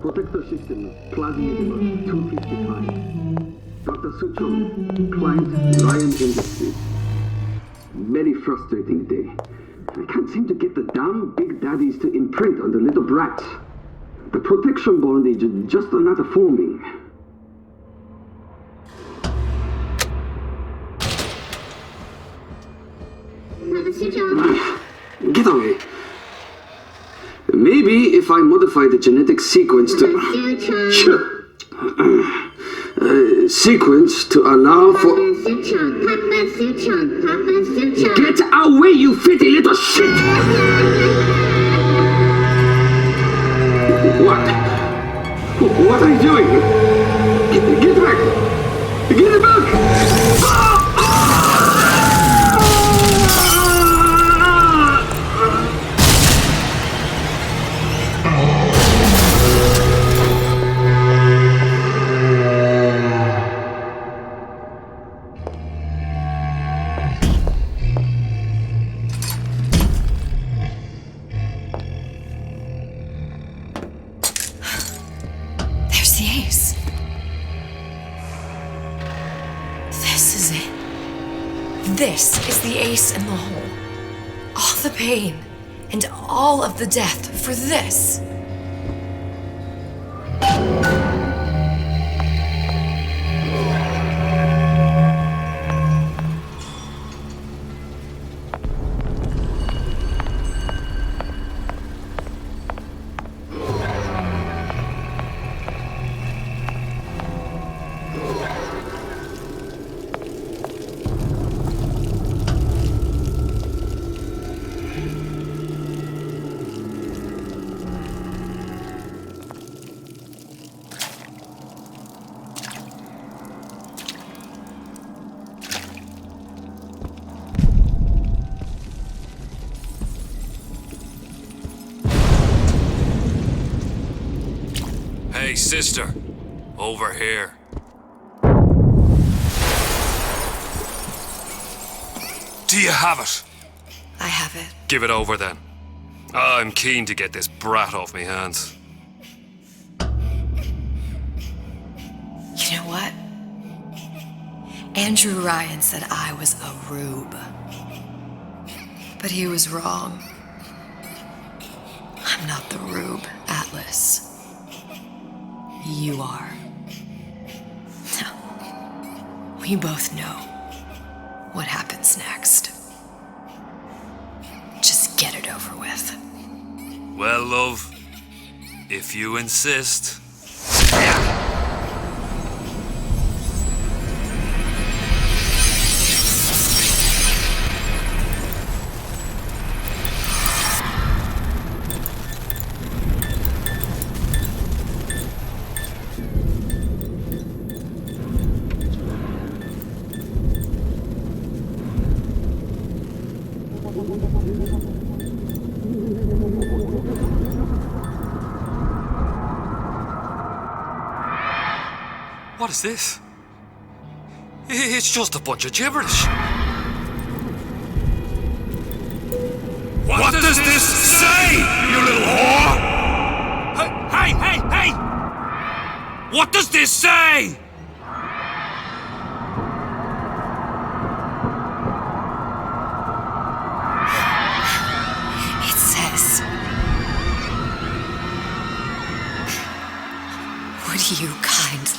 Protector system, plasma 255. Dr. Suchong, client Ryan Industries. Very frustrating day. I can't seem to get the damn big daddies to imprint on the little brats. The protection bondage is just another forming. Get away. Maybe if I modify the genetic sequence to sequence to allow for Get away, you filthy little shit! What are you doing? Get back! Get back! This is the ace in the hole. All the pain and all of the death for this. Hey, sister. Over here. Do you have it? I have it. Give it over then. I'm keen to get this brat off me hands. You know what? Andrew Ryan said I was a rube. But he was wrong. I'm not the rube, Atlas. You are. No. We both know what happens next. Just get it over with. Well, love, if you insist. What is this? It's just a bunch of gibberish. What does this say, you little whore? Hey! What does this say? It says, would you kindly?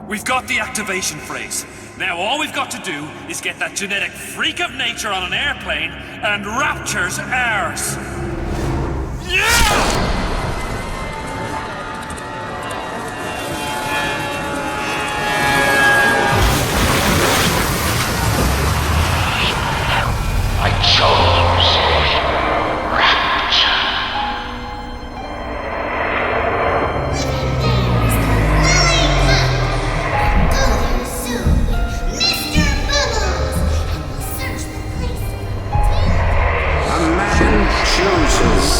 We've got the activation phrase. Now all we've got to do is get that genetic freak of nature on an airplane and Rapture's ours. Yeah! I chose Rapture. A man chooses.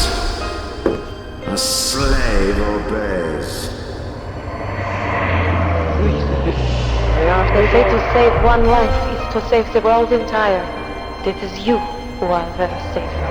A slave obeys. They say to save one life is to save the world entire. It is you who are the savior.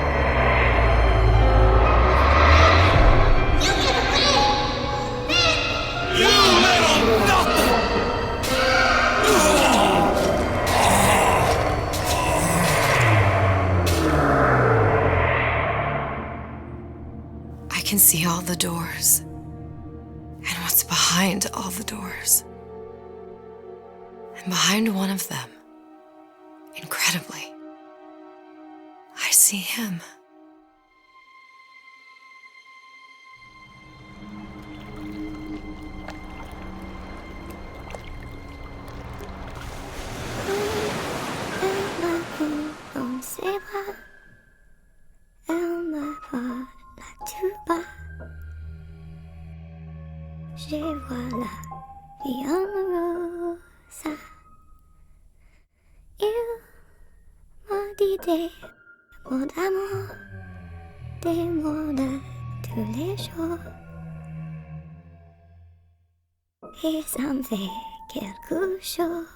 I can see all the doors. And what's behind all the doors. And behind one of them, incredibly, I see him. On ses bras, elle m'apporte la tuba. Je vois la vie en rosa. Il m'a dit des mots d'amour, des mots de tous les jours. Et ça me fait quelque chose.